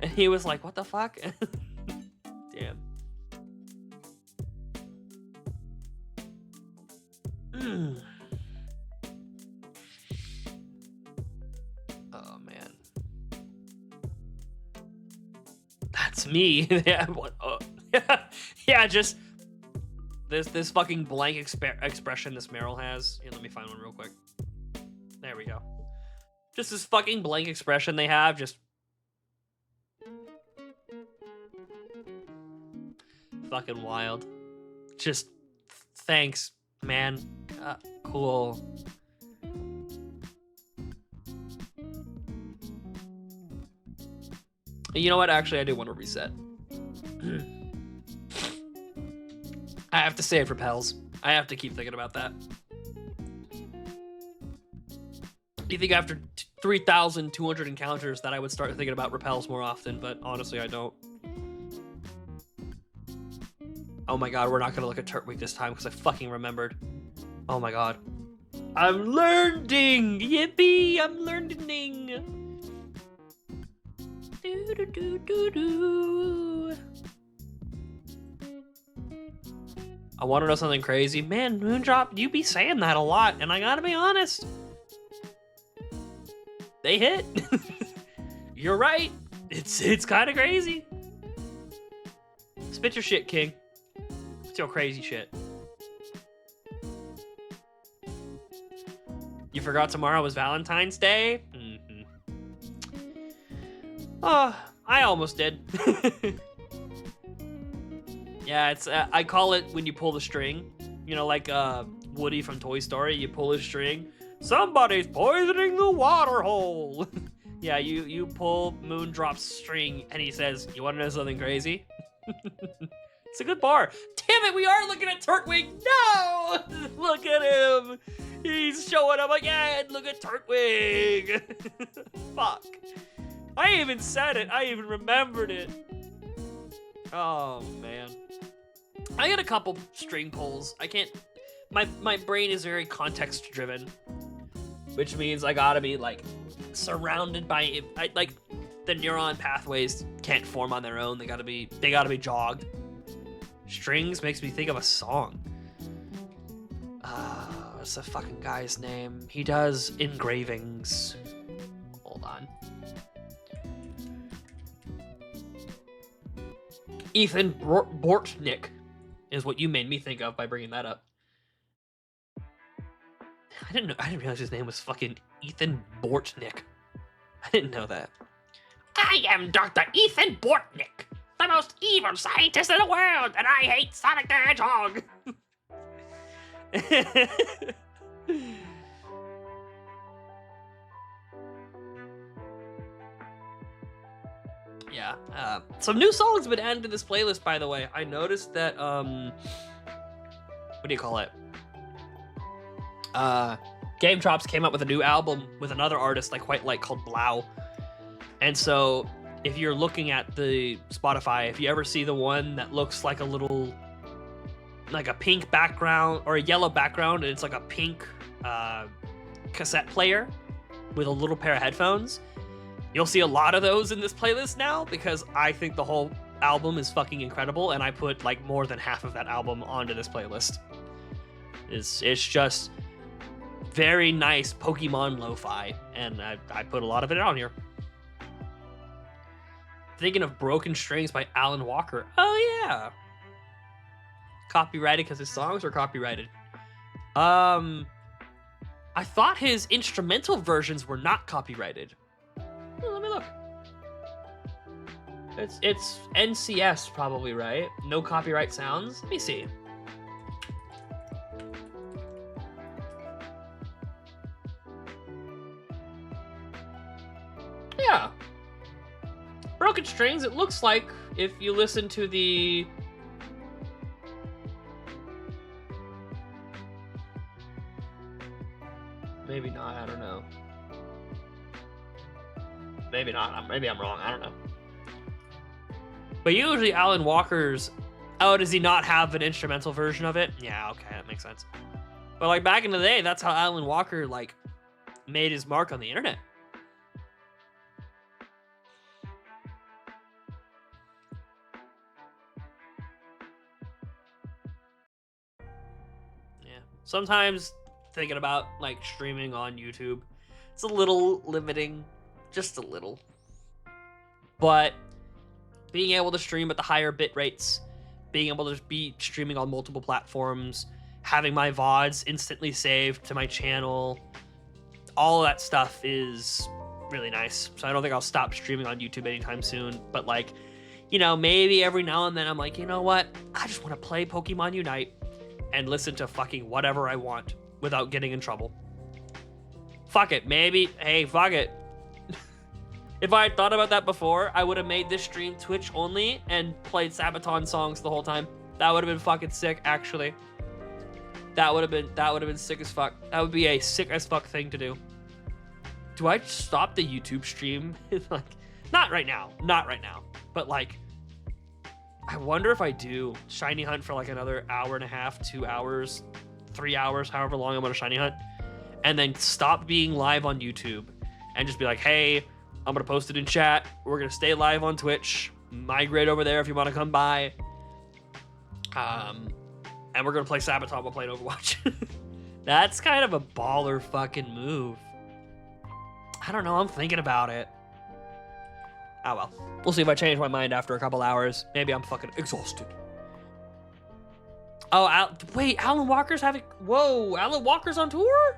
A: And he was like, what the fuck? Damn. Oh, man. That's me. Yeah, what? Oh. Yeah, just this fucking blank expression this Marill has. Here, let me find one real quick. There we go. Just this fucking blank expression they have, just fucking wild. Just thanks, man. Cool. You know what? Actually, I do want to reset. I have to say it repels. I have to keep thinking about that. Do you think after 3,200 encounters that I would start thinking about repels more often? But honestly, I don't. Oh my god, we're not gonna look at Turk Week this time because I fucking remembered. Oh my god. I'm learning! Yippee! I'm learning! Do do do do do. I want to know something crazy. Man, Moondrop, you be saying that a lot, and I gotta be honest. They hit. You're right. It's kind of crazy. Spit your shit, King. It's your crazy shit. You forgot tomorrow was Valentine's Day? Mm-hmm. Oh, I almost did. Yeah, it's I call it when you pull the string. You know, like Woody from Toy Story, you pull his string. Somebody's poisoning the water hole. Yeah, you pull Moondrop's string and he says, you want to know something crazy? It's a good bar. Damn it, we are looking at Turtwig. No! Look at him. He's showing up again. Look at Turtwig. Fuck. I even said it. I even remembered it. Oh, man. I got a couple string pulls. I can't... My brain is very context-driven. which means I gotta be like surrounded by like the neuron pathways can't form on their own. They gotta be jogged. Strings makes me think of a song. What's the fucking guy's name? He does engravings. Hold on. Ethan Bortnick is what you made me think of by bringing that up. I didn't realize his name was fucking Ethan Bortnick. I didn't know that. I am Dr. Ethan Bortnick, the most evil scientist in the world, and I hate Sonic the Hedgehog. Yeah. Some new songs have been added to this playlist, by the way. I noticed that, what do you call it? Game Drops came out with a new album with another artist I quite like called Blau. And so if you're looking at the Spotify, if you ever see the one that looks like a little, like a pink background or a yellow background, and it's like a pink cassette player with a little pair of headphones, you'll see a lot of those in this playlist now because I think the whole album is fucking incredible, and I put like more than half of that album onto this playlist. It's just very nice Pokemon lo-fi, and I put a lot of it on here. Thinking of Broken Strings by Alan Walker. Oh yeah. Copyrighted because his songs are copyrighted. I thought his instrumental versions were not copyrighted. Oh, let me look. It's NCS probably, right? No copyright sounds. Let me see. Yeah. Broken Strings, it looks like if you listen to the... Maybe not, I don't know. Maybe not, maybe I'm wrong, I don't know. But usually Alan Walker's... Oh, does he not have an instrumental version of it? Yeah, okay, that makes sense. But like back in the day, that's how Alan Walker like made his mark on the internet. Yeah. Sometimes thinking about like streaming on YouTube, it's a little limiting, just a little. But being able to stream at the higher bit rates, being able to be streaming on multiple platforms, having my VODs instantly saved to my channel, all of that stuff is really nice. So I don't think I'll stop streaming on YouTube anytime soon. But like, you know, maybe every now and then I'm like, you know what? I just want to play Pokemon Unite and listen to fucking whatever I want without getting in trouble. Fuck it. Maybe, hey, fuck it. If I had thought about that before, I would have made this stream Twitch only and played Sabaton songs the whole time. That would have been fucking sick, actually. That would have been sick as fuck. That would be a sick as fuck thing to do. Do I stop the YouTube stream? Like, not right now. But like, I wonder if I do shiny hunt for like another hour and a half, 2 hours, 3 hours, however long I'm gonna shiny hunt, and then stop being live on YouTube and just be like, hey, I'm gonna post it in chat. We're gonna stay live on Twitch. Migrate over there if you want to come by. And we're gonna play Sabaton while playing Overwatch. That's kind of a baller fucking move. I don't know. I'm thinking about it. Oh well. We'll see if I change my mind after a couple hours. Maybe I'm fucking exhausted. Oh, wait. Alan Walker's having... Whoa. Alan Walker's on tour?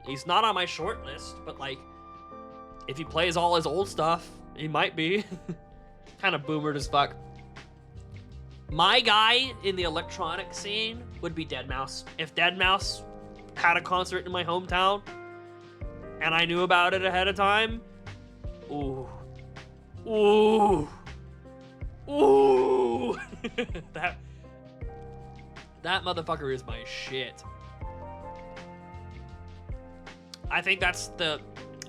A: He's not on my short list, but like, if he plays all his old stuff, he might be. Kind of boomered as fuck. My guy in the electronic scene would be Deadmau5. If Deadmau5 had a concert in my hometown and I knew about it ahead of time, ooh. that motherfucker is my shit. I think that's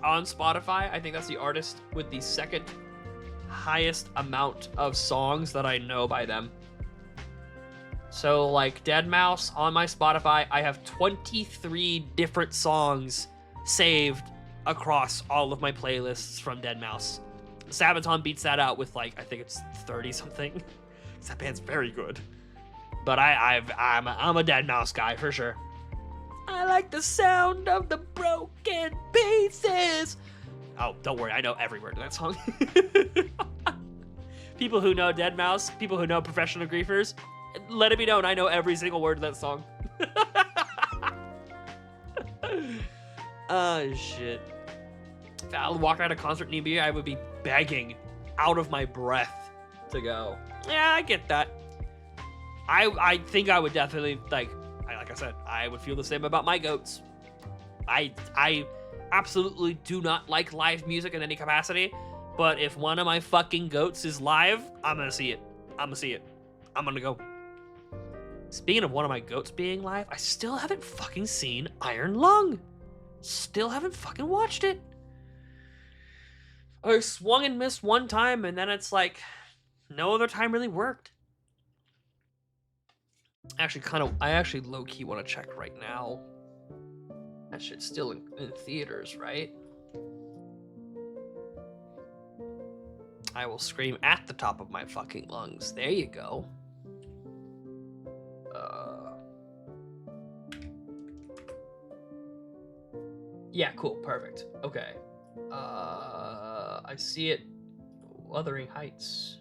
A: on Spotify, I think that's the artist with the second highest amount of songs that I know by them. So, like, Deadmau5 on my Spotify, I have 23 different songs saved across all of my playlists from Deadmau5. Sabaton beats that out with, like, I think it's 30 something. That band's very good. But I'm a Deadmau5 guy for sure. I like the sound of the broken pieces. Oh, don't worry, I know every word of that song. People who know Deadmau5, people who know Professional Griefers, let it be known I know every single word of that song. Oh, shit. If I walked out of concert near me, I would be begging out of my breath to go. Yeah, I get that. I think I would definitely, like I said, I would feel the same about my goats. I absolutely do not like live music in any capacity, but if one of my fucking goats is live, I'm gonna see it. I'm gonna go. Speaking of one of my goats being live, I still haven't fucking seen Iron Lung. Still haven't fucking watched it. I swung and missed one time, and then it's like, no other time really worked. I actually low-key want to check right now. That shit's still in theaters, right? I will scream at the top of my fucking lungs. There you go. Yeah, cool, perfect. Okay. I see it. Wuthering Heights.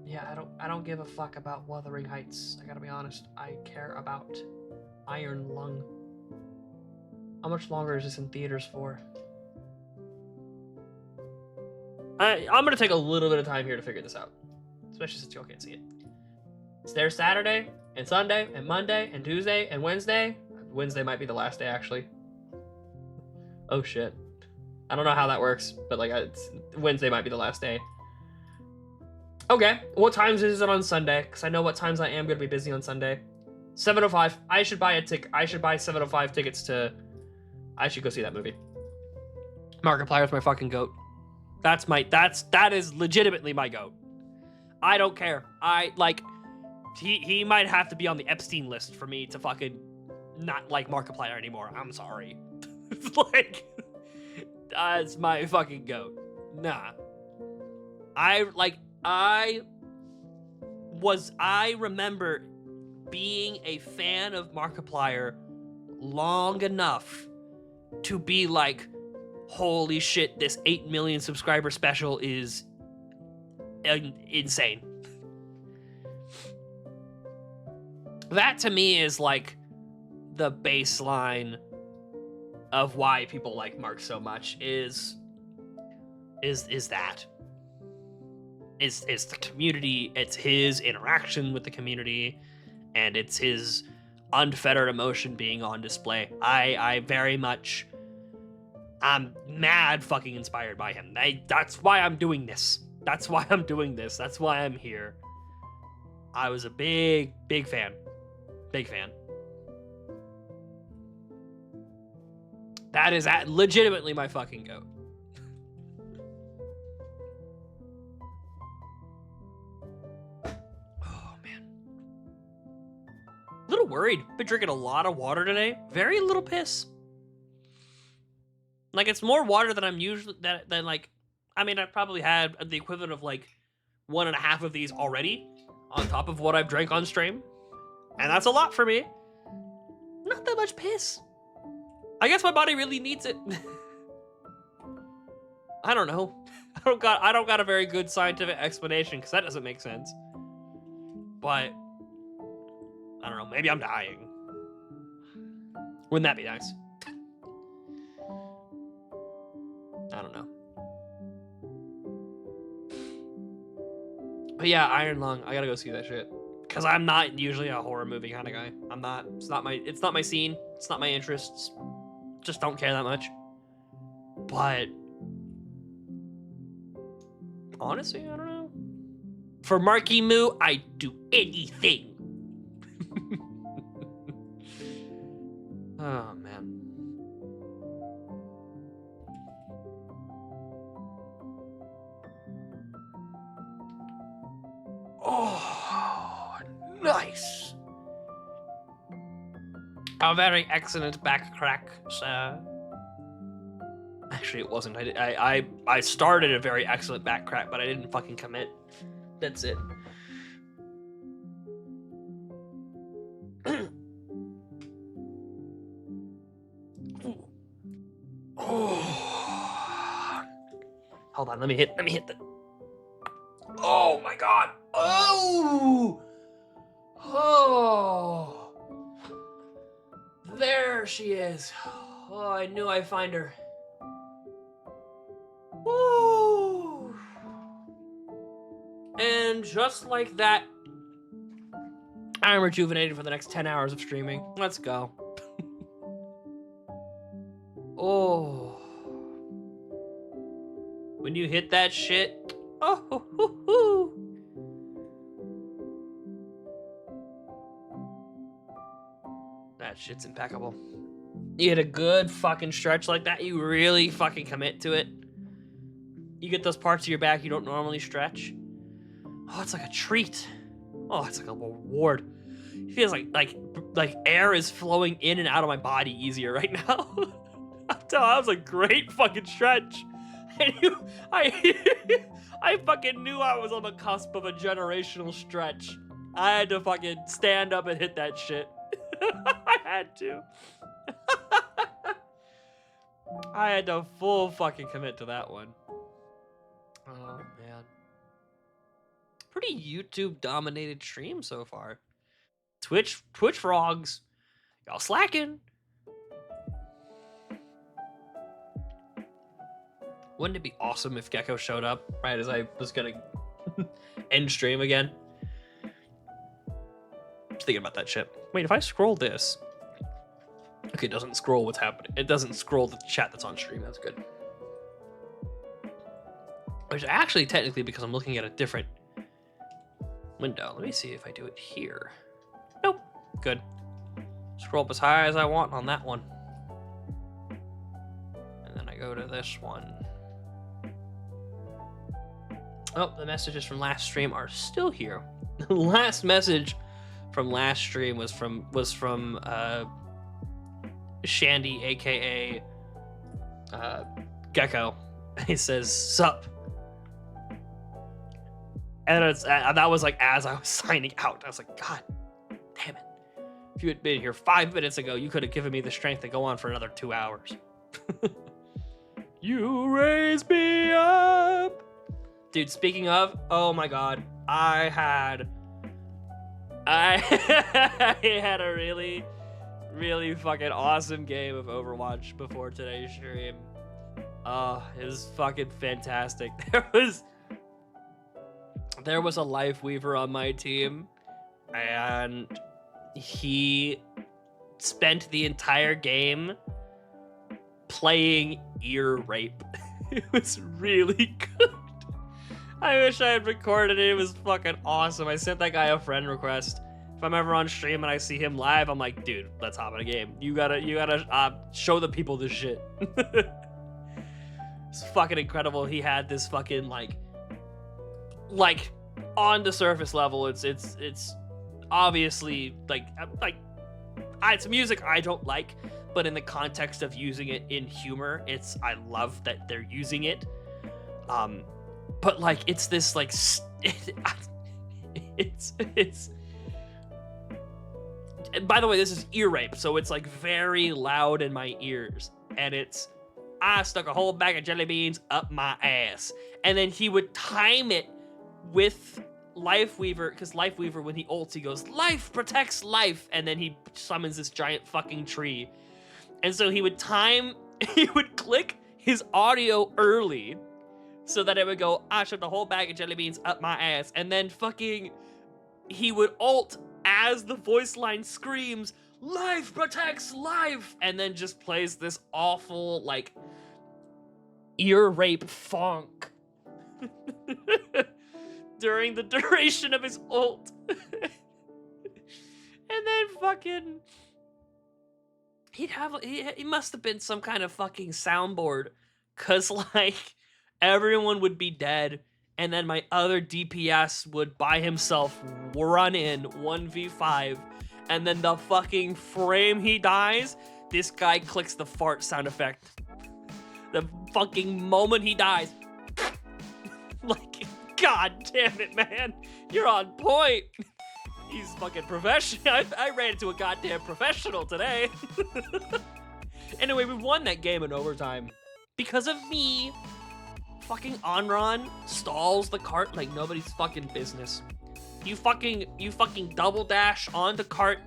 A: Yeah, I don't give a fuck about Wuthering Heights. I gotta be honest. I care about Iron Lung. How much longer is this in theaters for? I'm gonna take a little bit of time here to figure this out. Especially since y'all can't see it. It's there Saturday, and Sunday, and Monday, and Tuesday, and Wednesday. Wednesday might be the last day, actually. Oh, shit. I don't know how that works, but, like, Wednesday might be the last day. Okay, what times is it on Sunday? Because I know what times I am going to be busy on Sunday. 7:05. I should buy 7:05 tickets to... I should go see that movie. Markiplier's my fucking goat. That is legitimately my goat. I don't care. He might have to be on the Epstein list for me to fucking not like Markiplier anymore. I'm sorry. Like, that's my fucking goat. Nah. I remember being a fan of Markiplier long enough to be like, holy shit, this 8 million subscriber special is insane. That to me is like the baseline of why people like Mark so much is that. It's the community, it's his interaction with the community, and it's his unfettered emotion being on display. I'm mad fucking inspired by him. That's why I'm doing this. That's why I'm here. I was a big fan. Big fan. That is legitimately my fucking goat. Oh, man. A little worried. Been drinking a lot of water today. Very little piss. Like, it's more water than I'm usually... than like... I mean, I've probably had the equivalent of, like, 1.5 of these already on top of what I've drank on stream. And that's a lot for me. Not that much piss. I guess my body really needs it. I don't know. I don't got a very good scientific explanation because that doesn't make sense. But I don't know. Maybe I'm dying. Wouldn't that be nice? I don't know. But yeah, Iron Lung. I gotta go see that shit. Because I'm not usually a horror movie kind of guy. I'm not. It's not my scene. It's not my interests. Just don't care that much. But honestly, I don't know. For Marky Moo, I'd do anything. Oh, man. A very excellent back crack, sir. Actually, it wasn't. I started a very excellent back crack, but I didn't fucking commit. That's it. Oh. Hold on, let me hit the. Oh my god. Oh. Oh. There she is. Oh, I knew I'd find her. Woo. And just like that, I'm rejuvenated for the next 10 hours of streaming. Let's go. Oh. When you hit that shit, oh, hoo, hoo, hoo. That shit's impeccable. You hit a good fucking stretch like that, you really fucking commit to it. You get those parts of your back you don't normally stretch. Oh, it's like a treat. Oh, it's like a reward. It feels like air is flowing in and out of my body easier right now. That was a great fucking stretch. I fucking knew I was on the cusp of a generational stretch. I had to fucking stand up and hit that shit. I had to. I had to full fucking commit to that one. Oh, man. Pretty YouTube-dominated stream so far. Twitch frogs, y'all slacking. Wouldn't it be awesome if Gecko showed up right as I was gonna end stream again? Just thinking about that shit. Wait, if I scroll this... Okay, it doesn't scroll what's happening. It doesn't scroll the chat that's on stream. That's good. Which actually, technically, because I'm looking at a different window. Let me see if I do it here. Nope. Good. Scroll up as high as I want on that one. And then I go to this one. Oh, the messages from last stream are still here. The last message from last stream was from Shandy, aka Gecko. He says, "Sup." And that was like as I was signing out. I was like, God damn it. If you had been here 5 minutes ago, you could have given me the strength to go on for another 2 hours. You raise me up. Dude, speaking of, oh my God, I had a really, really fucking awesome game of Overwatch before today's stream. Oh, it was fucking fantastic. There was a Life Weaver on my team, and he spent the entire game playing ear rape. It was really good. I wish I had recorded it. It was fucking awesome. I sent that guy a friend request. If I'm ever on stream and I see him live, I'm like, dude, let's hop in a game. You gotta show the people this shit. It's fucking incredible. He had this fucking like on the surface level, it's obviously it's music I don't like, but in the context of using it in humor, I love that they're using it. But like it's this like it's and by the way, this is ear rape, so it's like very loud in my ears, and it's I stuck a whole bag of jelly beans up my ass, and then he would time it with Life Weaver, because Life Weaver, when he ults, he goes, life protects life, and then he summons this giant fucking tree. And so he would click his audio early so that it would go, I shoved a whole bag of jelly beans up my ass, and then fucking he would ult as the voice line screams, life protects life, and then just plays this awful like ear rape funk during the duration of his ult. And then fucking he must have been some kind of fucking soundboard, cause like everyone would be dead, and then my other DPS would by himself run in 1v5 and then the fucking frame he dies, this guy clicks the fart sound effect. The fucking moment he dies. Like, god damn it, man. You're on point. He's fucking professional. I ran into a goddamn professional today. Anyway, we won that game in overtime. Because of me. Fucking Onron stalls the cart like nobody's fucking business. You fucking double dash on the cart.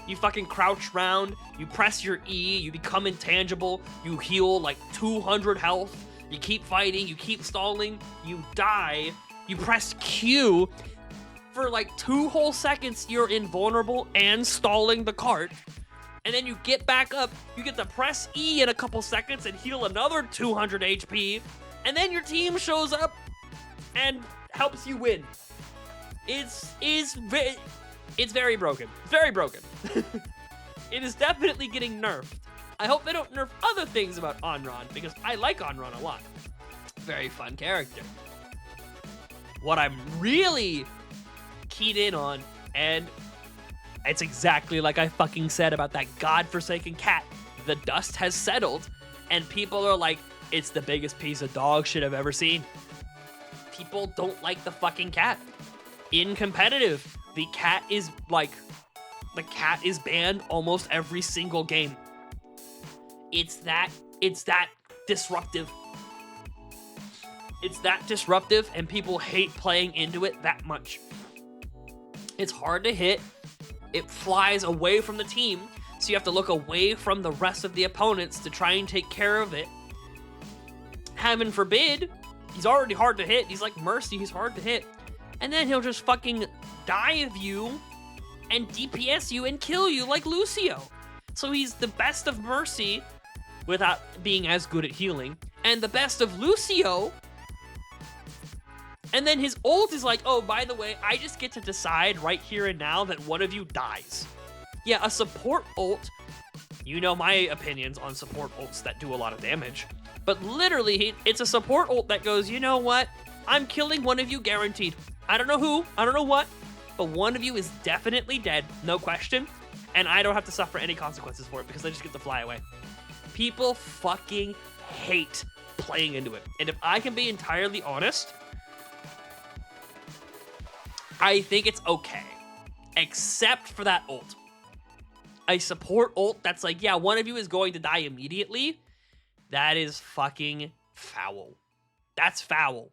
A: You fucking crouch round. You press your E. You become intangible. You heal like 200 health. You keep fighting. You keep stalling. You die. You press Q. For like 2 whole seconds, you're invulnerable and stalling the cart. And then you get back up. You get to press E in a couple seconds and heal another 200 HP. And then your team shows up and helps you win. It's very broken. Very broken. It is definitely getting nerfed. I hope they don't nerf other things about Onron, because I like Onron a lot. Very fun character. What I'm really keyed in on, and it's exactly like I fucking said about that godforsaken cat. The dust has settled, and people are like, it's the biggest piece of dog shit I've ever seen. People don't like the fucking cat. In competitive, the cat is banned almost every single game. It's that disruptive. It's that disruptive, and people hate playing into it that much. It's hard to hit. It flies away from the team, so you have to look away from the rest of the opponents to try and take care of it. Heaven forbid, he's already hard to hit. He's like Mercy, he's hard to hit. And then he'll just fucking dive you and DPS you and kill you like Lucio. So he's the best of Mercy without being as good at healing, and the best of Lucio. And then his ult is like, oh, by the way, I just get to decide right here and now that one of you dies. Yeah, a support ult, you know my opinions on support ults that do a lot of damage. But literally, it's a support ult that goes, you know what? I'm killing one of you guaranteed. I don't know who, I don't know what, but one of you is definitely dead, no question. And I don't have to suffer any consequences for it because I just get to fly away. People fucking hate playing into it. And if I can be entirely honest, I think it's okay, except for that ult. A support ult that's like, yeah, one of you is going to die immediately. That is fucking foul. That's foul.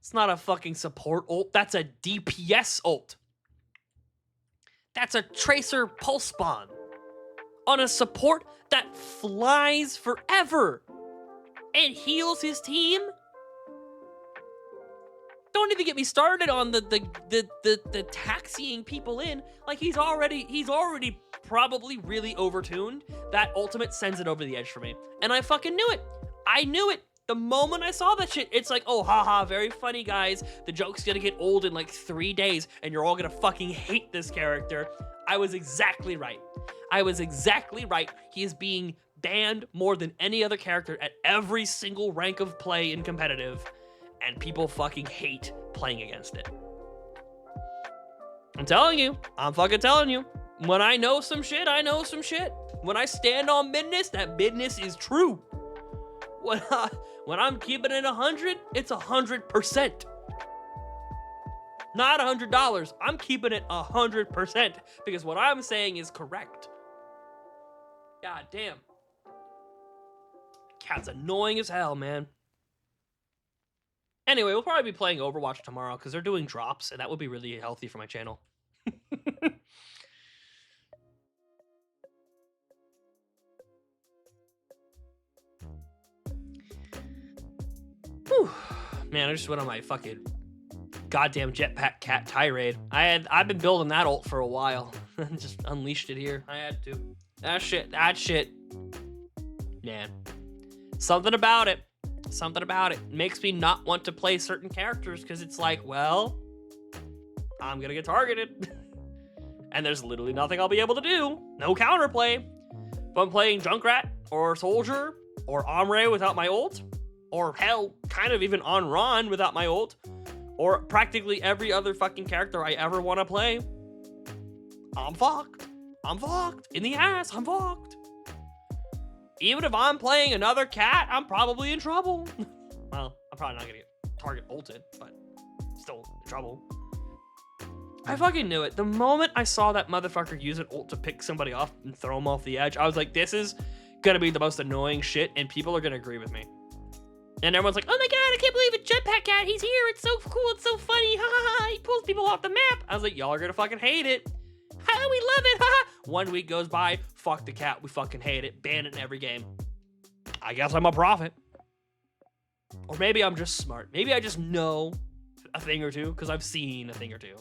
A: It's not a fucking support ult. That's a DPS ult. That's a tracer pulse spawn on a support that flies forever and heals his team. Don't even get me started on the taxiing people in. Like, he's already probably really overtuned. That ultimate sends it over the edge for me. And I fucking knew it. I knew it. The moment I saw that shit, it's like, oh, haha, very funny, guys. The joke's gonna get old in like 3 days, and you're all gonna fucking hate this character. I was exactly right. I was exactly right. He is being banned more than any other character at every single rank of play in competitive. And people fucking hate playing against it. I'm telling you. I'm fucking telling you. When I know some shit, I know some shit. When I stand on business, that business is true. When I'm keeping it 100, it's 100%. Not $100. I'm keeping it 100% because what I'm saying is correct. God damn. Cat's annoying as hell, man. Anyway, we'll probably be playing Overwatch tomorrow because they're doing drops, and that would be really healthy for my channel. Whew. Man, I just went on my fucking goddamn jetpack cat tirade. I've been building that ult for a while. Just unleashed it here. I had to. That shit. Man. Something about it makes me not want to play certain characters because it's like, well, I'm gonna get targeted. And there's literally nothing I'll be able to do. No counterplay. If I'm playing Junkrat or Soldier or Omre without my ult, or hell, kind of even on Ron without my ult, or practically every other fucking character I ever want to play, I'm fucked. I'm fucked. In the ass, I'm fucked. Even if I'm playing another cat, I'm probably in trouble. Well, I'm probably not gonna get target ulted, but still in trouble. I fucking knew it. The moment I saw that motherfucker use an ult to pick somebody off and throw him off the edge, I was like, this is gonna be the most annoying shit, and people are gonna agree with me. And everyone's like, oh my god, I can't believe it, Jetpack Cat, he's here, it's so cool, it's so funny, ha ha ha, he pulls people off the map. I was like, y'all are gonna fucking hate it. Ha, we love it, ha ha. 1 week goes by, fuck the cat, we fucking hate it, ban it in every game. I guess I'm a prophet. Or maybe I'm just smart. Maybe I just know a thing or two, because I've seen a thing or two.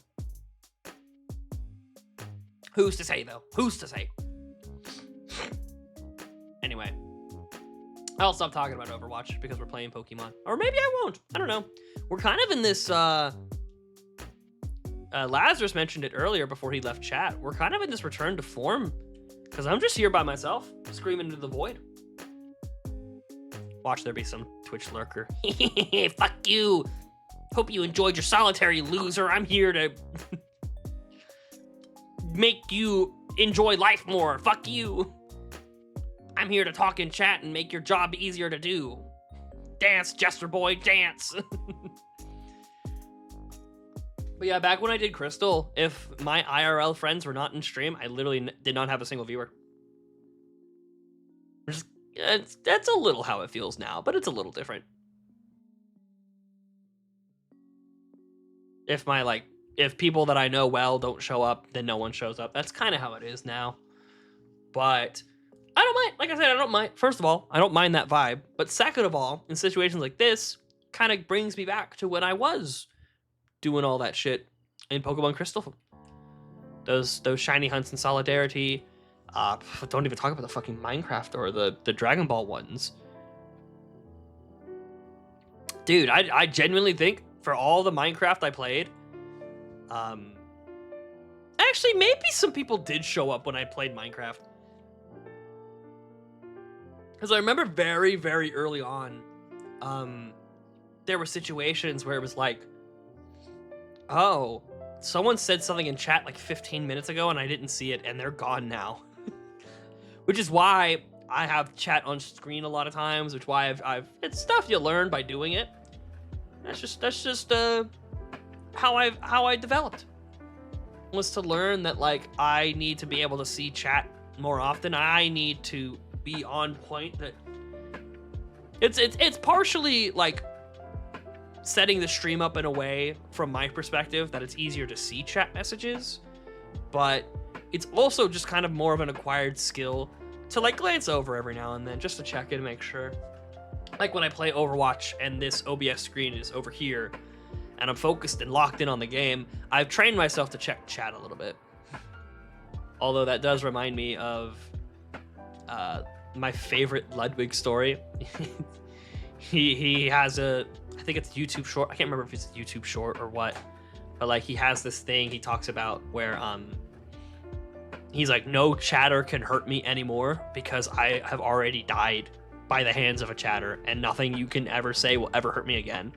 A: Who's to say, though? Who's to say? Anyway. I'll stop talking about Overwatch because we're playing Pokemon. Or maybe I won't. I don't know. We're kind of in this, Lazarus mentioned it earlier before he left chat. We're kind of in this return to form because I'm just here by myself, screaming into the void. Watch there be some Twitch lurker. Fuck you. Hope you enjoyed your solitary, loser. I'm here to make you enjoy life more. Fuck you. I'm here to talk in chat and make your job easier to do. Dance, Jester Boy, dance. But yeah, back when I did Crystal, if my IRL friends were not in stream, I literally did not have a single viewer. That's a little how it feels now, but it's a little different. If people that I know well don't show up, then no one shows up. That's kind of how it is now. But I don't mind. Like I said, I don't mind. First of all, I don't mind that vibe. But second of all, in situations like this, kind of brings me back to when I was doing all that shit in Pokemon Crystal. Those shiny hunts in Solidarity. Don't even talk about the fucking Minecraft or the Dragon Ball ones. Dude, I genuinely think for all the Minecraft I played, actually maybe some people did show up when I played Minecraft. Because I remember very, very early on, there were situations where it was like, oh, someone said something in chat like 15 minutes ago and I didn't see it and they're gone now. Which is why I have chat on screen a lot of times, which why it's stuff you learn by doing it. That's just how I developed. Was to learn that like I need to be able to see chat more often. I need to be on point. That it's partially like setting the stream up in a way from my perspective that it's easier to see chat messages, but it's also just kind of more of an acquired skill to like glance over every now and then just to check in and make sure. Like when I play Overwatch and this OBS screen is over here and I'm focused and locked in on the game, I've trained myself to check chat a little bit. Although that does remind me of my favorite Ludwig story. he has I think it's YouTube short. I can't remember if it's a YouTube short or what, but like he has this thing he talks about where he's like, no chatter can hurt me anymore because I have already died by the hands of a chatter and nothing you can ever say will ever hurt me again.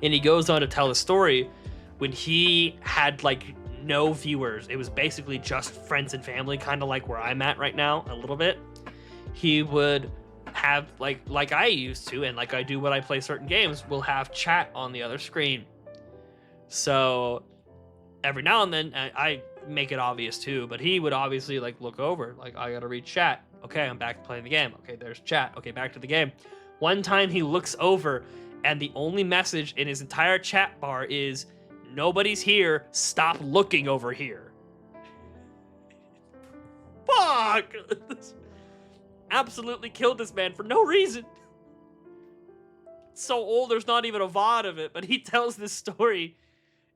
A: And he goes on to tell the story when he had like no viewers. It was basically just friends and family, kind of like where I'm at right now a little bit. He would have like I used to, and like I do when I play certain games, we'll have chat on the other screen. So every now and then I make it obvious too, but he would obviously like look over, like I gotta read chat. Okay, I'm back to playing the game. Okay, there's chat. Okay, back to the game. One time he looks over and the only message in his entire chat bar is, nobody's here, stop looking over here. Fuck! Absolutely killed this man for no reason. It's so old there's not even a VOD of it, but he tells this story.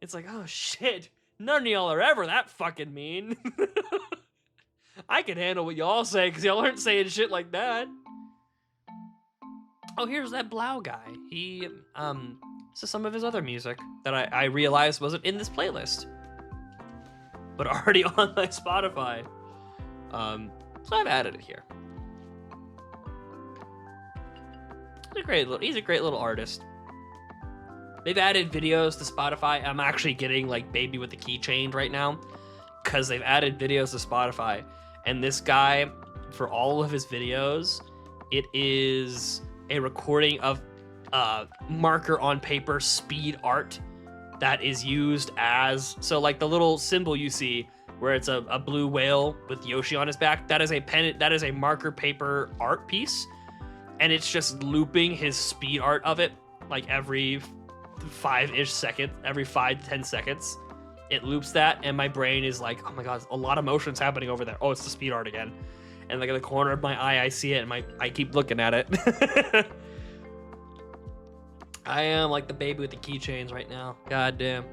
A: It's like, oh shit, none of y'all are ever that fucking mean. I can handle what y'all say because y'all aren't saying shit like that. Oh, here's that Blau guy. He, this is some of his other music that I realized wasn't in this playlist, but already on my Spotify. So I've added it here. He's a great little artist. They've added videos to Spotify. I'm actually getting like Baby with the Keychain right now because they've added videos to Spotify, and this guy, for all of his videos, it is a recording of marker on paper speed art that is used as, so like the little symbol you see where it's a blue whale with Yoshi on his back, that is a marker paper art piece, and it's just looping his speed art of it like every 5-ish seconds, every 5-10 seconds. It loops that, and my brain is like, oh my god, a lot of motion's happening over there. Oh, it's the speed art again. And like in the corner of my eye, I see it, and I keep looking at it. I am like the baby with the keychains right now. God damn.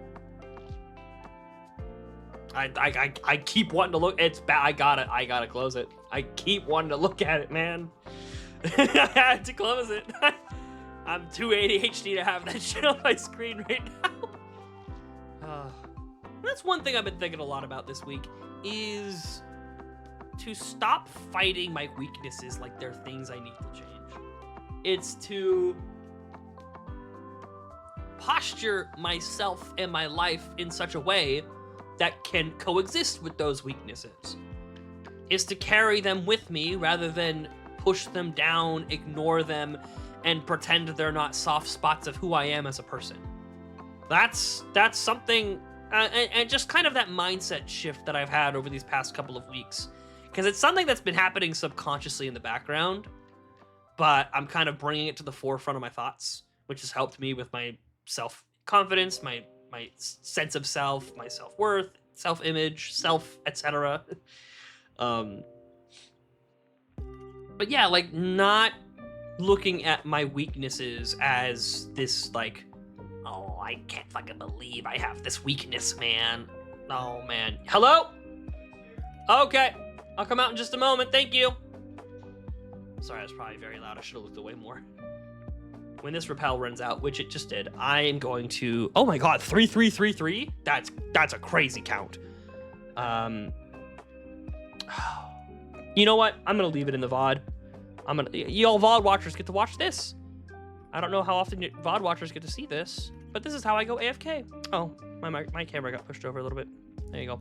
A: I keep wanting to look. It's bad. I gotta close it. I keep wanting to look at it, man. I had to close it. I'm too ADHD to have that shit on my screen right now. That's one thing I've been thinking a lot about this week, is to stop fighting my weaknesses like they're things I need to change. It's to posture myself and my life in such a way that can coexist with those weaknesses. Is to carry them with me rather than push them down, ignore them, and pretend they're not soft spots of who I am as a person. That's something, and just kind of that mindset shift that I've had over these past couple of weeks. Because it's something that's been happening subconsciously in the background, but I'm kind of bringing it to the forefront of my thoughts, which has helped me with my self-confidence, my sense of self, my self-worth, self-image, etc. But yeah, like not looking at my weaknesses as this like, oh, I can't fucking believe I have this weakness, man. Oh man. Hello? Okay. I'll come out in just a moment. Thank you. Sorry, that's probably very loud. I should have looked away more. When this rappel runs out, which it just did, I am going to... Oh my god, 3333? That's a crazy count. You know what? I'm gonna leave it in the VOD. Y'all VOD watchers get to watch this. I don't know how often VOD watchers get to see this, but this is how I go AFK. Oh, my camera got pushed over a little bit. There you go.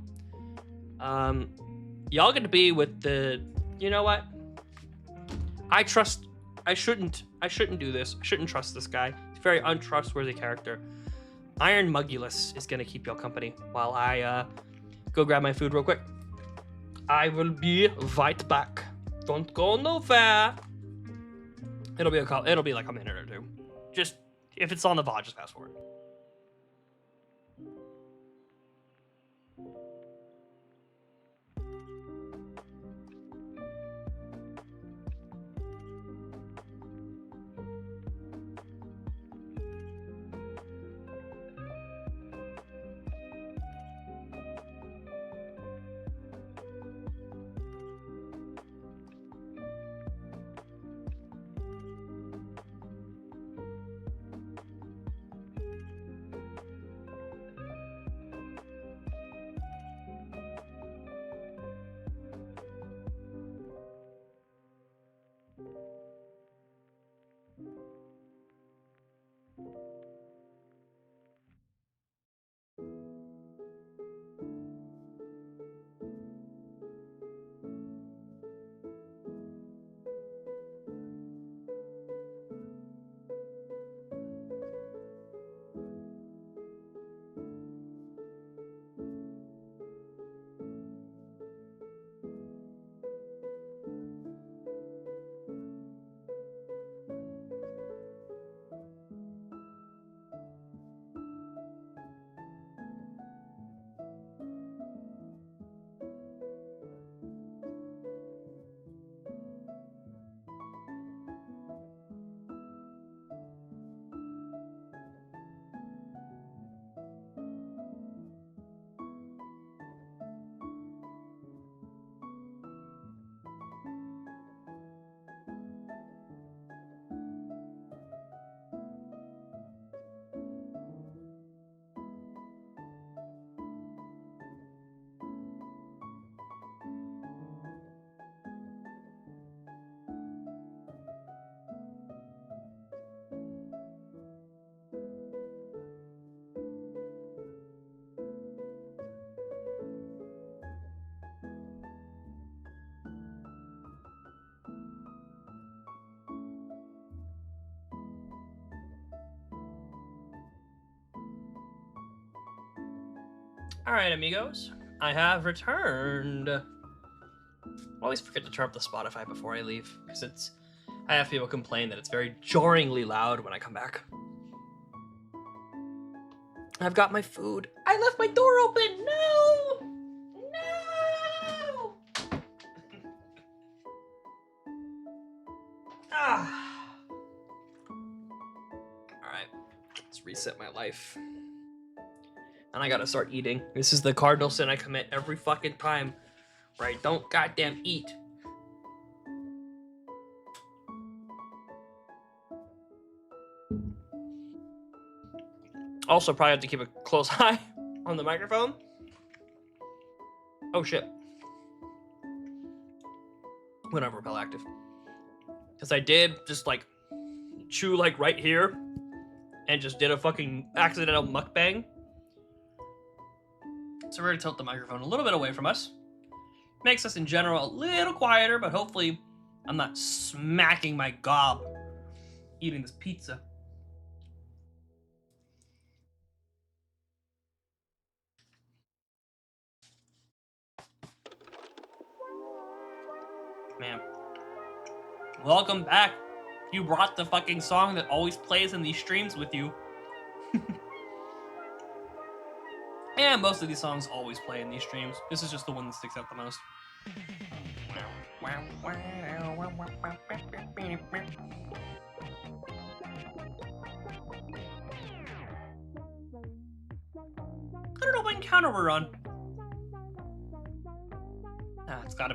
A: Y'all get to be with the... You know what? I shouldn't do this. I shouldn't trust this guy. He's a very untrustworthy character. Iron Mugulus is gonna keep y'all company while I go grab my food real quick. I will be right back. Don't go nowhere. It'll be like a minute or two. Just if it's on the VOD, just fast forward. Alright, amigos. I have returned. I always forget to turn up the Spotify before I leave, because I have people complain that it's very jarringly loud when I come back. I've got my food. I left my door open! No! No! Ah. Alright, let's reset my life. And I gotta start eating. This is the cardinal sin I commit every fucking time, where I don't goddamn eat. Also, probably have to keep a close eye on the microphone. Oh shit. Went over repel active. Because I did just like chew like right here and just did a fucking accidental mukbang. So we're gonna tilt the microphone a little bit away from us. Makes us in general a little quieter, but hopefully I'm not smacking my gob eating this pizza. Man. Welcome back. You brought the fucking song that always plays in these streams with you. And most of these songs always play in these streams. This is just the one that sticks out the most. I don't know what encounter we're on. That's gotta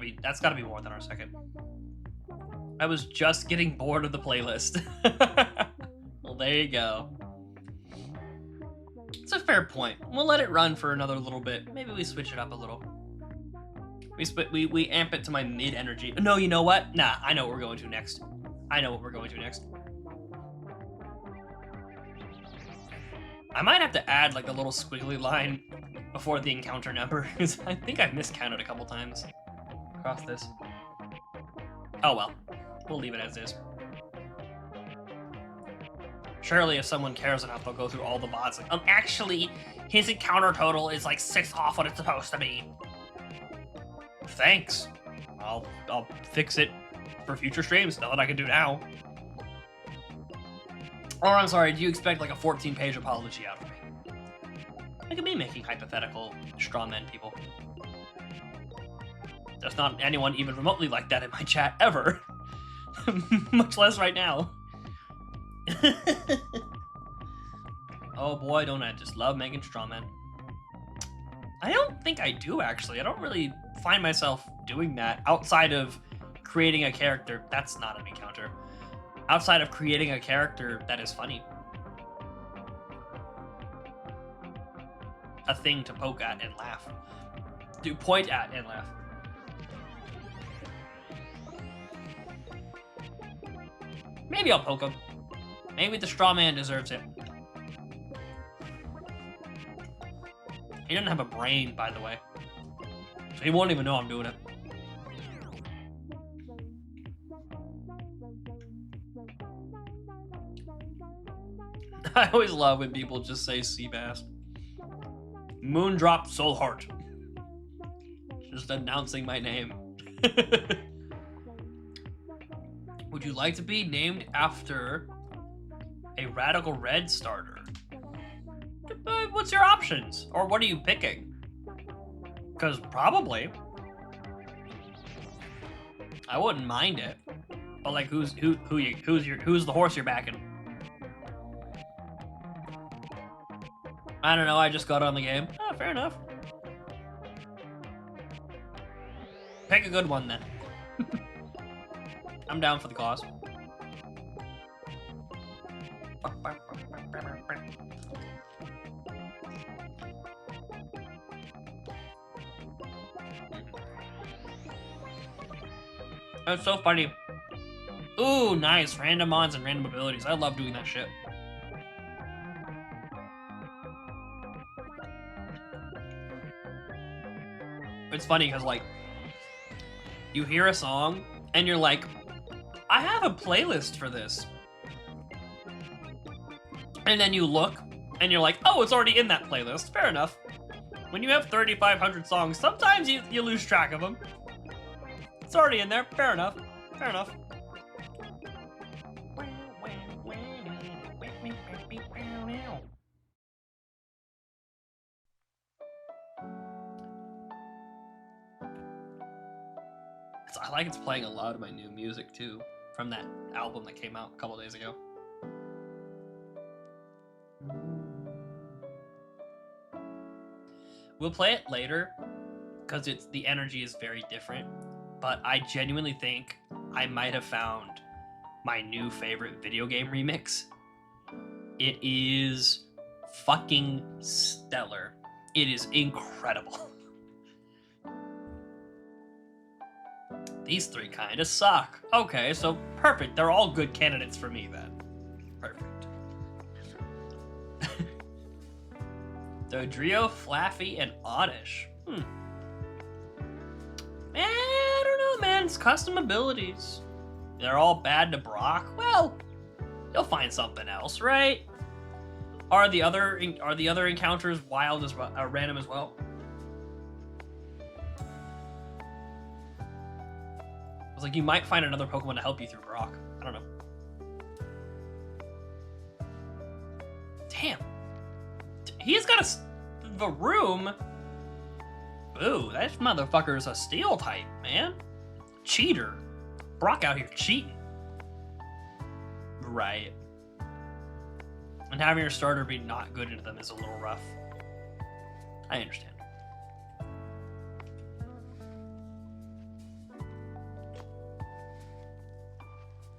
A: be more than our second. I was just getting bored of the playlist. Well, there you go. It's a fair point. We'll let it run for another little bit. Maybe we switch it up a little. We amp it to my mid energy. No, you know what? Nah, I know what we're going to next. I might have to add like a little squiggly line before the encounter number, because I think I've miscounted a couple times across this. Oh well, we'll leave it as is. Surely if someone cares enough, they'll go through all the bots. Like, actually, his encounter total is like 6 off what it's supposed to be. Thanks. I'll fix it for future streams. Not that I can do now. Or I'm sorry, do you expect like a 14-page apology out of me? Look at me making hypothetical strawmen people. There's not anyone even remotely like that in my chat ever. Much less right now. Oh boy, don't I just love making strawmen. I don't think I do, actually. I don't really find myself doing that outside of creating a character. That's not an encounter. Outside of creating a character that is funny. A thing to poke at and laugh. To point at and laugh. Maybe I'll poke him. Maybe the straw man deserves it. He doesn't have a brain, by the way. So he won't even know I'm doing it. I always love when people just say Seabass. Moondrop Soulheart. Just announcing my name. Would you like to be named after a Radical Red starter? What's your options? Or what are you picking? Because probably. I wouldn't mind it. But like who's the horse you're backing? I don't know, I just got on the game. Oh, fair enough. Pick a good one then. I'm down for the cause. That's so funny. Ooh, nice. Random mods and random abilities. I love doing that shit. It's funny because, like, you hear a song and you're like, I have a playlist for this. And then you look and you're like, oh, it's already in that playlist. Fair enough. When you have 3,500 songs, sometimes you lose track of them. It's already in there. Fair enough. Fair enough. I like it's playing a lot of my new music too, from that album that came out a couple days ago. We'll play it later, because the energy is very different, but I genuinely think I might have found my new favorite video game remix. It is fucking stellar. It is incredible. These three kind of suck. Okay, so perfect. They're all good candidates for me then. Perfect. Dodrio, Flaffy, and Oddish. Man, I don't know, man. It's custom abilities. They're all bad to Brock. Well, you'll find something else, right? Are the other encounters wild as well, random as well? I was like, you might find another Pokemon to help you through Brock. I don't know. Damn. He's got the room. Ooh, that motherfucker is a steel type, man. Cheater. Brock out here cheating. Right. And having your starter be not good into them is a little rough. I understand.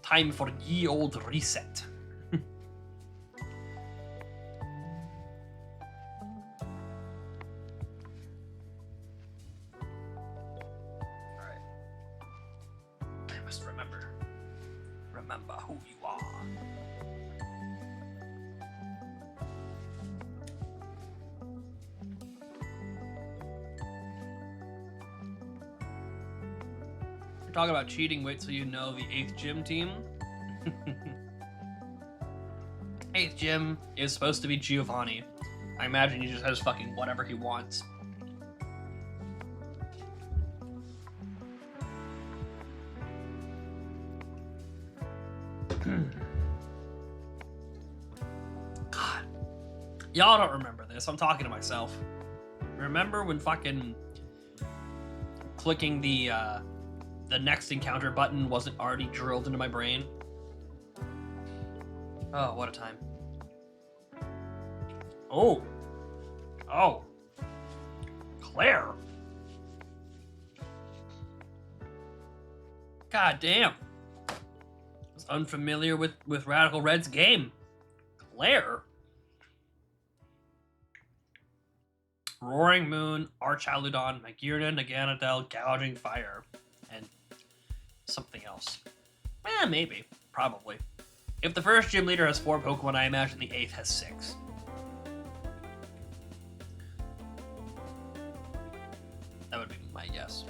A: Time for ye old reset. Alright. I must remember who you are. We're talking about cheating, wait till you know the 8th gym team. 8th gym is supposed to be Giovanni. I imagine he just has fucking whatever he wants. God. Y'all don't remember this. I'm talking to myself. Remember when fucking clicking the next encounter button wasn't already drilled into my brain? Oh, what a time. Oh. Oh. Claire. God damn. I was unfamiliar with Radical Red's game. Claire. Roaring Moon, Archaludon, Magirna, Naganadel, Gouging Fire, and something else. Maybe. Probably. If the first gym leader has 4 Pokemon, I imagine the 8th has 6. That would be my guess.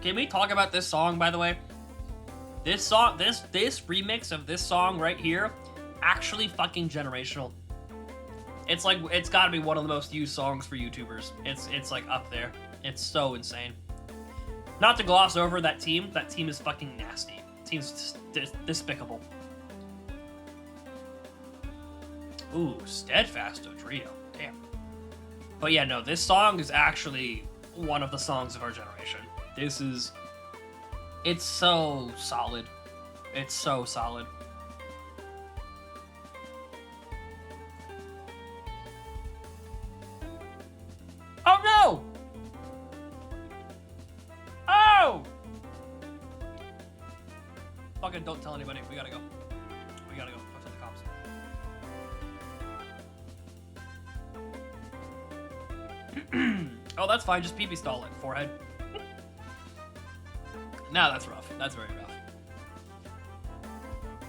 A: Can we talk about this song, by the way? This song, this remix of this song right here, actually fucking generational. It's like, it's gotta be one of the most used songs for YouTubers. It's like up there. It's so insane. Not to gloss over that team is fucking nasty. Team's despicable. Ooh, Steadfast Dodrio. Damn. But yeah, no, this song is actually one of the songs of our generation. It's so solid. It's so solid. Oh no! Oh! Fucking don't tell anybody. We gotta go. We gotta go. Go tell the cops. Oh, that's fine. Just pee-pee stall it. Forehead. Nah, that's rough. That's very rough.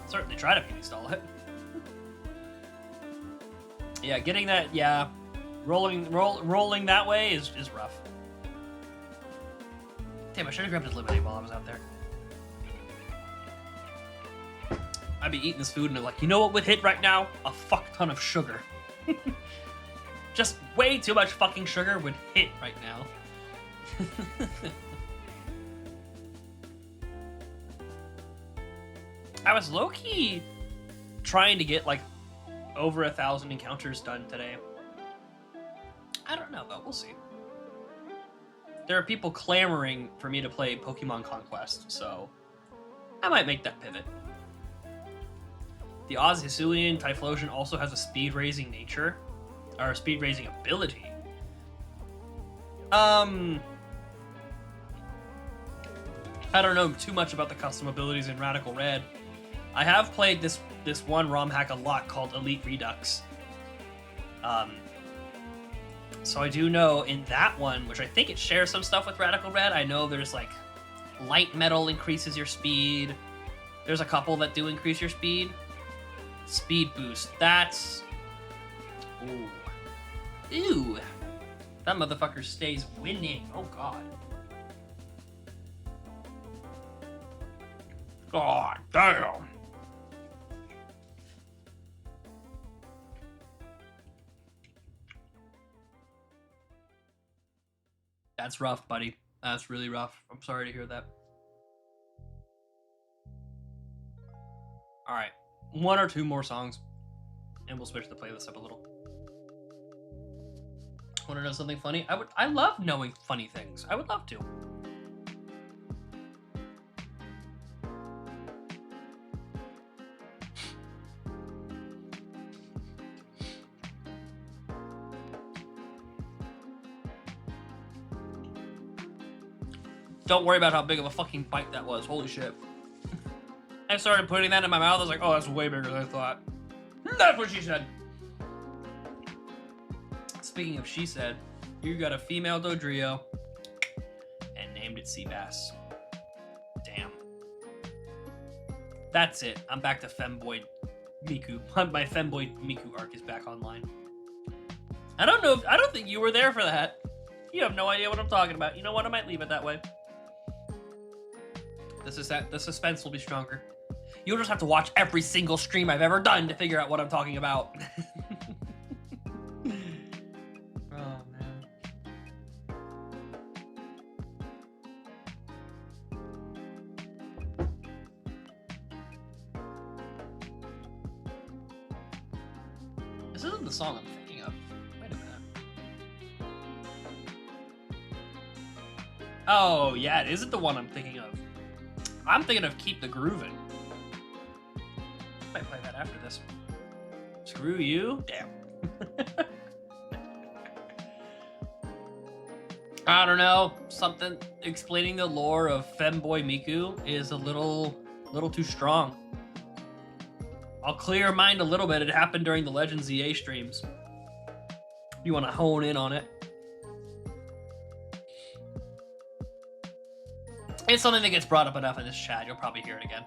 A: Certainly try to pee-pee stall it. Yeah, getting that, yeah. Rolling that way is rough. Damn, I should have grabbed his lemonade while I was out there. I'd be eating this food and I'm like, you know what would hit right now? A fuck ton of sugar. Just way too much fucking sugar would hit right now. I was low-key trying to get like over 1,000 encounters done today. I don't know though, we'll see. There are people clamoring for me to play Pokemon Conquest, so I might make that pivot. The AZU Typhlosion also has a speed-raising nature, or a speed-raising ability. I don't know too much about the custom abilities in Radical Red. I have played this one ROM hack a lot called Elite Redux. So I do know in that one, which I think it shares some stuff with Radical Red, I know there's like light metal increases your speed. There's a couple that do increase your speed. Speed boost, that's... Ooh. Ew. That motherfucker stays winning. Oh god. God damn. That's rough, buddy. That's really rough. I'm sorry to hear that. Alright. One or two more songs, and we'll switch the playlist up a little. Want to know something funny? I love knowing funny things. I would love to. Don't worry about how big of a fucking bite that was. Holy shit. I started putting that in my mouth. I was like, oh, that's way bigger than I thought. That's what she said. Speaking of she said, you got a female Dodrio and named it Seabass. Damn. That's it. I'm back to Femboy Miku. My Femboy Miku arc is back online. I don't think you were there for that. You have no idea what I'm talking about. You know what? I might leave it that way. The suspense will be stronger. You'll just have to watch every single stream I've ever done to figure out what I'm talking about. Oh, man. This isn't the song I'm thinking of. Wait a minute. Oh, yeah, it isn't the one I'm thinking of. I'm thinking of Keep the Groovin'. Might play that after this. Screw you? Damn. I don't know. Something explaining the lore of Femboy Miku is a little too strong. I'll clear your mind a little bit. It happened during the Legends ZA streams. You want to hone in on it. It's something that gets brought up enough in this chat. You'll probably hear it again.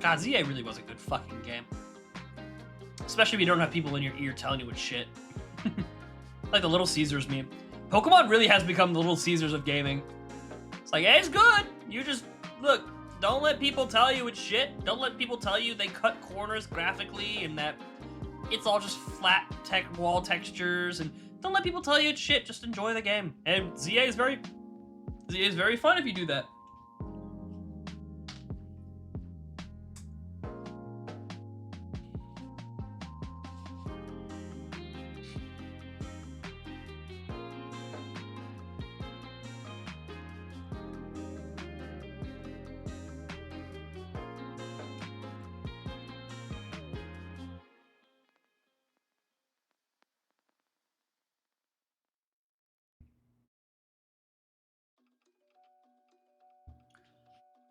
A: God, ZA really was a good fucking game. Especially if you don't have people in your ear telling you it's shit. Like the Little Caesars meme. Pokemon really has become the Little Caesars of gaming. It's like, hey, it's good. You just, look, don't let people tell you it's shit. Don't let people tell you they cut corners graphically and that it's all just flat wall textures. And don't let people tell you it's shit. Just enjoy the game. And ZA is very fun if you do that.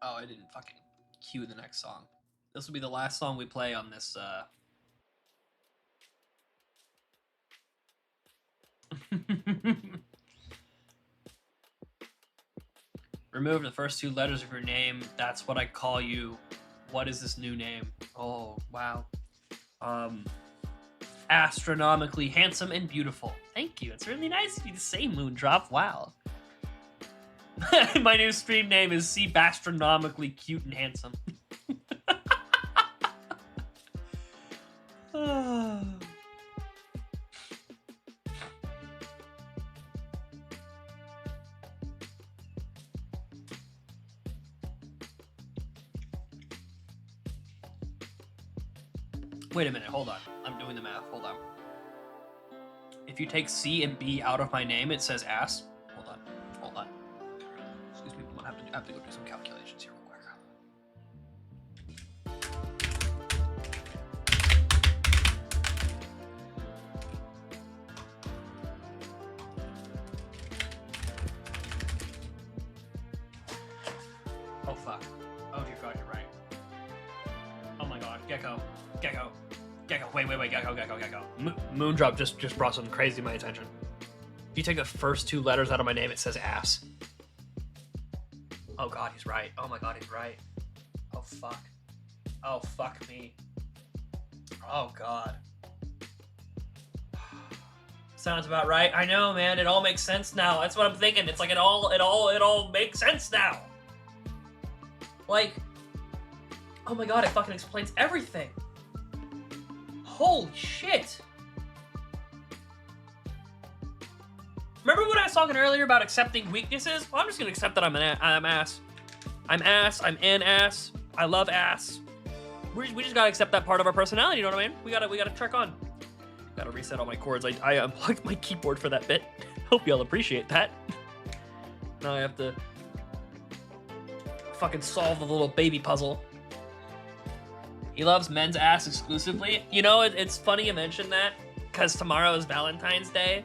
A: Oh, I didn't fucking cue the next song. This will be the last song we play on this, Remove the first two letters of your name. That's what I call you. What is this new name? Oh, wow. Astronomically handsome and beautiful. Thank you. It's really nice of you to say, Moondrop. Wow. My new stream name is Sebastronomically Cute and Handsome. Wait a minute, hold on. I'm doing the math, hold on. If you take C and B out of my name, it says ass. Hold on, hold on. Excuse me, I have to go do some calculations here real quick. Oh fuck. Oh dear god, you're right. Oh my god, Gecko. Gecko. Gecko. Wait, Gecko. Moondrop just brought something crazy to my attention. If you take the first two letters out of my name, it says ass. Oh god, he's right. Oh my god, he's right. Oh fuck. Oh fuck me. Oh god. Sounds about right. I know, man. It all makes sense now. That's what I'm thinking. It's like it all makes sense now. Like, oh my god, it fucking explains everything. Holy shit. Remember when I was talking earlier about accepting weaknesses? Well, I'm just gonna accept that I'm ass. I'm ass, I'm an ass, I love ass. We just gotta accept that part of our personality, you know what I mean? We gotta trek on. Gotta reset all my cords. I unplugged my keyboard for that bit. Hope y'all appreciate that. Now I have to fucking solve the little baby puzzle. He loves men's ass exclusively. You know, it's funny you mentioned that, because tomorrow is Valentine's Day,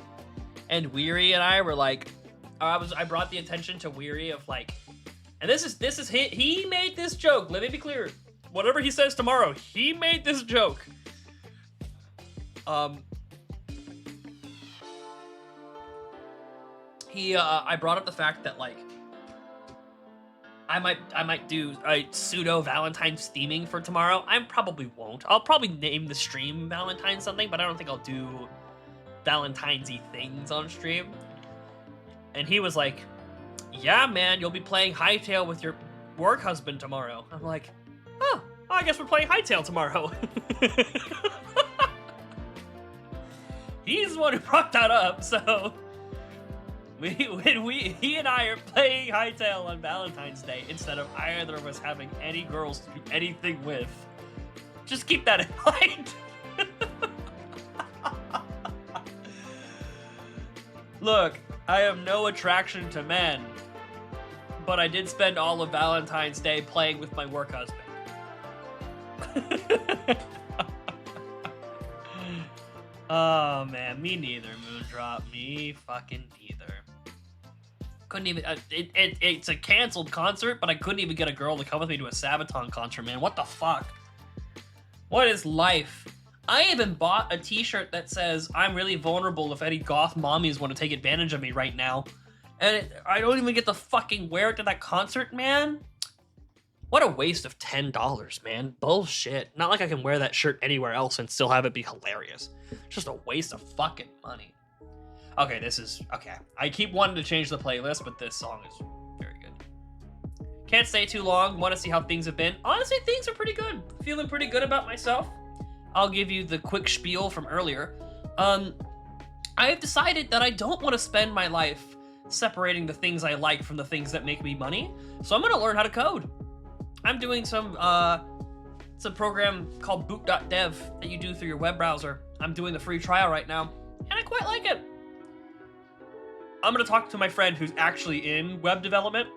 A: and Weary and I were like, I brought the attention to Weary of like, and this is he made this joke. Let me be clear. Whatever he says tomorrow, he made this joke. I brought up the fact that like, I might do a pseudo Valentine's theming for tomorrow. I probably won't. I'll probably name the stream Valentine's something, but I don't think I'll do Valentine's-y things on stream. And he was like, yeah, man, you'll be playing Hightail with your work husband tomorrow. I'm like, oh, I guess we're playing Hightail tomorrow. He's the one who brought that up, so he and I are playing Hightail on Valentine's Day instead of either of us having any girls to do anything with. Just keep that in mind. Look, I have no attraction to men, but I did spend all of Valentine's Day playing with my work husband. Oh man, me neither, Moondrop. Me fucking neither. Couldn't even. It's a canceled concert, but I couldn't even get a girl to come with me to a Sabaton concert, man. What the fuck? What is life? I even bought a t-shirt that says, I'm really vulnerable if any goth mommies want to take advantage of me right now. And I don't even get to fucking wear it to that concert, man. What a waste of $10, man. Bullshit. Not like I can wear that shirt anywhere else and still have it be hilarious. Just a waste of fucking money. Okay, this is... Okay. I keep wanting to change the playlist, but this song is very good. Can't stay too long. Want to see how things have been. Honestly, things are pretty good. Feeling pretty good about myself. I'll give you the quick spiel from earlier. I have decided that I don't want to spend my life separating the things I like from the things that make me money. So I'm going to learn how to code. I'm doing some program called boot.dev that you do through your web browser. I'm doing the free trial right now, and I quite like it. I'm going to talk to my friend who's actually in web development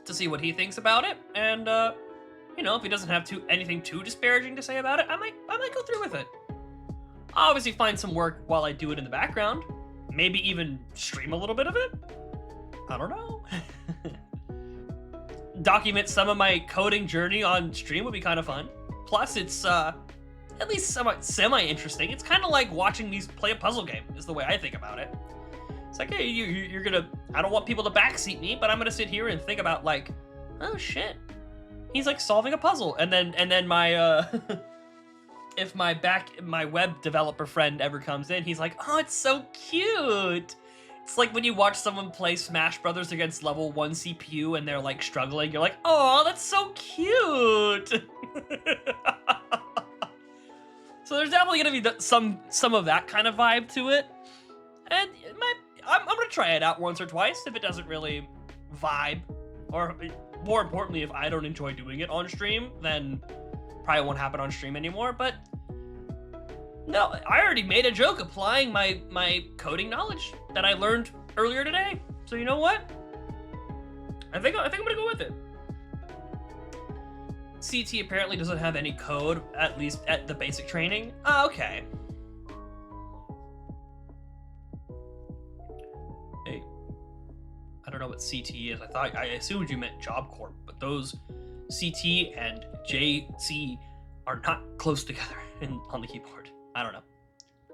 A: to see what he thinks about it, and you know, if he doesn't have anything too disparaging to say about it, I might go through with it. I'll obviously find some work while I do it in the background. Maybe even stream a little bit of it. I don't know. Document some of my coding journey on stream would be kind of fun. Plus, it's at least somewhat semi-interesting. It's kind of like watching me play a puzzle game, is the way I think about it. It's like, hey, you're gonna... I don't want people to backseat me, but I'm gonna sit here and think about, like, oh shit, he's like solving a puzzle, and then my if my web developer friend ever comes in, he's like, oh, it's so cute. It's like when you watch someone play Smash Brothers against level 1 CPU and they're like struggling, you're like, oh, that's so cute. So there's definitely gonna be some of that kind of vibe to it, and I'm gonna try it out once or twice. If it doesn't really vibe, or more importantly, if I don't enjoy doing it on stream, then probably won't happen on stream anymore. But no, I already made a joke applying my coding knowledge that I learned earlier today. So you know what? I think I'm gonna go with it. CT apparently doesn't have any code, at least at the basic training. Oh, okay. Hey, I don't know what CT is. I assumed you meant Job Corp, but those CT and JC are not close together on the keyboard. I don't know.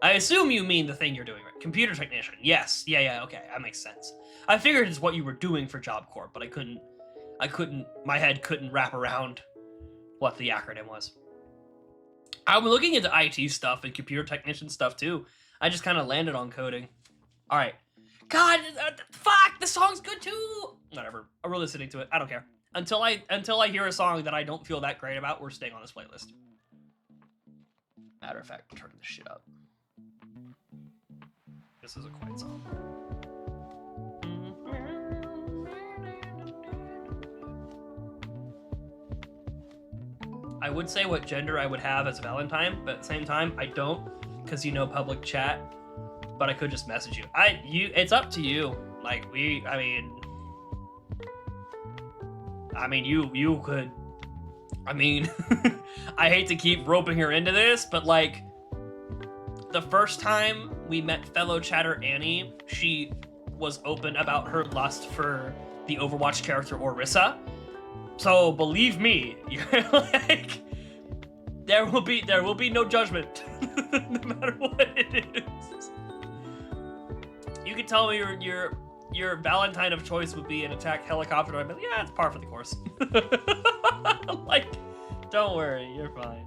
A: I assume you mean the thing you're doing, right? Computer technician. Yes. Yeah. Okay, that makes sense. I figured it's what you were doing for Job Corp, but I couldn't. My head couldn't wrap around what the acronym was. I'm looking into IT stuff and computer technician stuff too. I just kind of landed on coding. All right. God, fuck, the song's good too. Whatever. We're listening to it. I don't care. Until I hear a song that I don't feel that great about, we're staying on this playlist. Matter of fact, turn this shit up. This is a quiet song. I would say what gender I would have as a Valentine, but at the same time, I don't, because you know public chat. But I could just message you. It's up to you. Like you could. I mean, I hate to keep roping her into this, but like, the first time we met fellow chatter Annie, she was open about her lust for the Overwatch character Orisa. So believe me, you're like, there will be no judgment, no matter what it is. You can tell me your Valentine of choice would be an attack helicopter. I'd be like, yeah, it's par for the course. Like, don't worry, you're fine.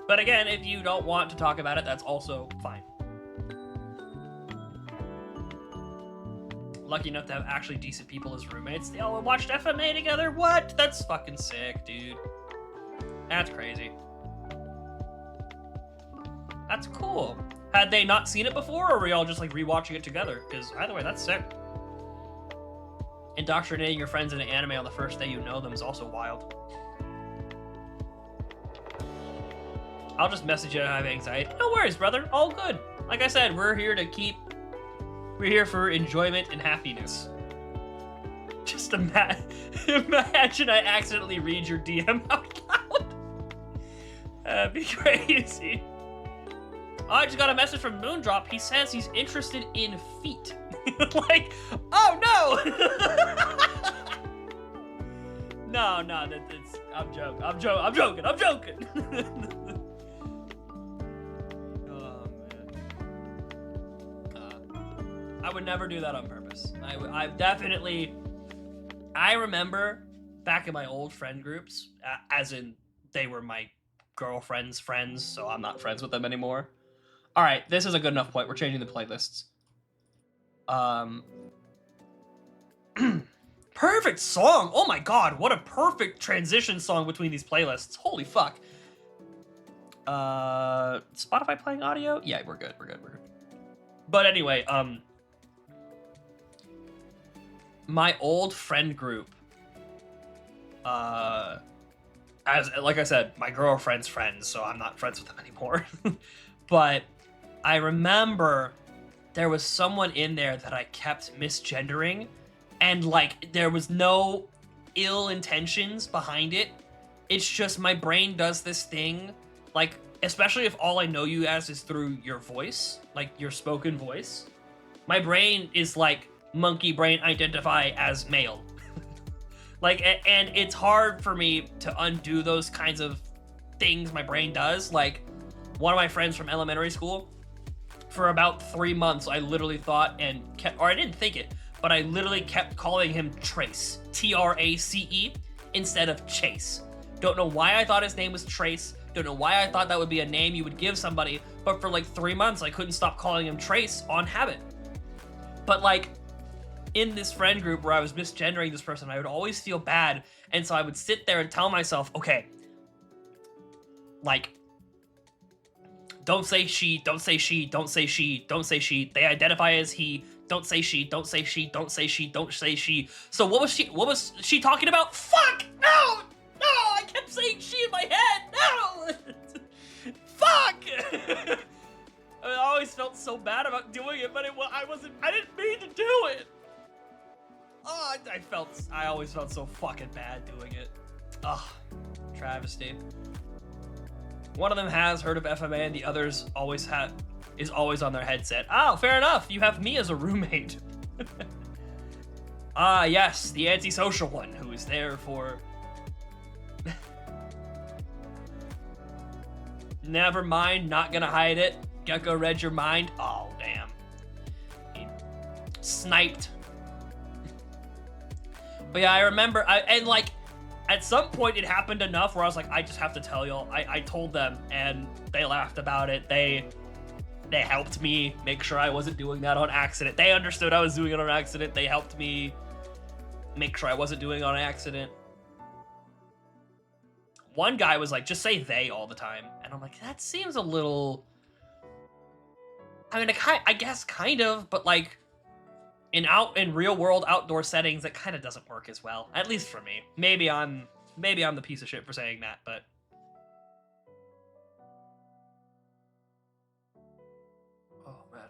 A: But again, if you don't want to talk about it, that's also fine. Lucky enough to have actually decent people as roommates. They all watched FMA together? What? That's fucking sick, dude. That's crazy. That's cool. Had they not seen it before, or were y'all just like rewatching it together? Because either way, that's sick. Indoctrinating your friends into anime on the first day you know them is also wild. I'll just message you if I have anxiety. No worries, brother. All good. Like I said, we're here for enjoyment and happiness. Just imagine I accidentally read your DM out loud. That'd be crazy. Oh, I just got a message from Moondrop. He says he's interested in feet. Like, oh no! No, that's I'm joking. I would never do that on purpose. I remember back in my old friend groups, as in they were my girlfriend's friends, so I'm not friends with them anymore. All right, this is a good enough point. We're changing the playlists. Perfect song. Oh my god, what a perfect transition song between these playlists. Holy fuck. Spotify playing audio? Yeah, we're good. But anyway, my old friend group, like I said, my girlfriend's friends, so I'm not friends with them anymore. But I remember there was someone in there that I kept misgendering, and like there was no ill intentions behind it. It's just my brain does this thing, like, especially if all I know you as is through your voice, like your spoken voice. My brain is like, monkey brain identify as male. Like, and it's hard for me to undo those kinds of things my brain does. Like, one of my friends from elementary school, for about 3 months, I literally thought and kept, or I didn't think it, but I literally kept calling him Trace, Trace, instead of Chase. Don't know why I thought his name was Trace. Don't know why I thought that would be a name you would give somebody, but for like 3 months, I couldn't stop calling him Trace on habit. But like in this friend group where I was misgendering this person, I would always feel bad, and so I would sit there and tell myself, okay, like, don't say she, don't say she, don't say she, don't say she. They identify as he. Don't say she, don't say she, don't say she, don't say she. So what was she talking about? Fuck! No! No! I kept saying she in my head! No! Fuck! I always felt so bad about doing it, but I didn't mean to do it! Oh, I always felt so fucking bad doing it. Ugh. Travesty. One of them has heard of FMA and the others is always on their headset. Oh, fair enough. You have me as a roommate. Ah, yes, the antisocial one who is there for... Never mind, not gonna hide it. Gecko read your mind. Oh, damn. He sniped. But yeah, I remember, and like, at some point it happened enough where I was like, I just have to tell y'all. I told them, and they laughed about it. They helped me make sure I wasn't doing that on accident. They understood I was doing it on accident. They helped me make sure I wasn't doing it on accident. One guy was like, just say they all the time. And I'm like, that seems a little... I mean, I guess kind of, but like, in real world outdoor settings, it kind of doesn't work as well. At least for me. Maybe I'm the piece of shit for saying that, but... Oh, man.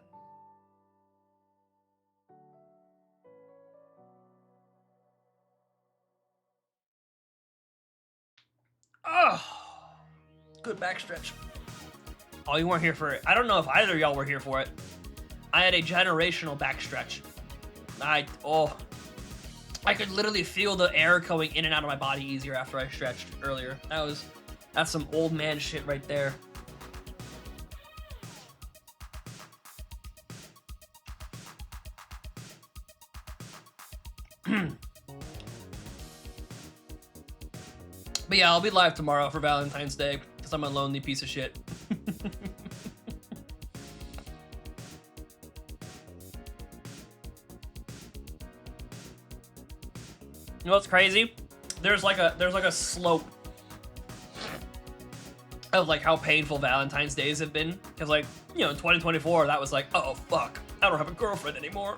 A: Oh, good backstretch. Oh, you weren't here for it. I don't know if either of y'all were here for it. I had a generational backstretch. I could literally feel the air going in and out of my body easier after I stretched earlier. That's some old man shit right there. But yeah, I'll be live tomorrow for Valentine's Day because I'm a lonely piece of shit. You know what's crazy? There's like a slope of like how painful Valentine's Days have been. Cause like, you know, in 2024, that was like, oh fuck, I don't have a girlfriend anymore.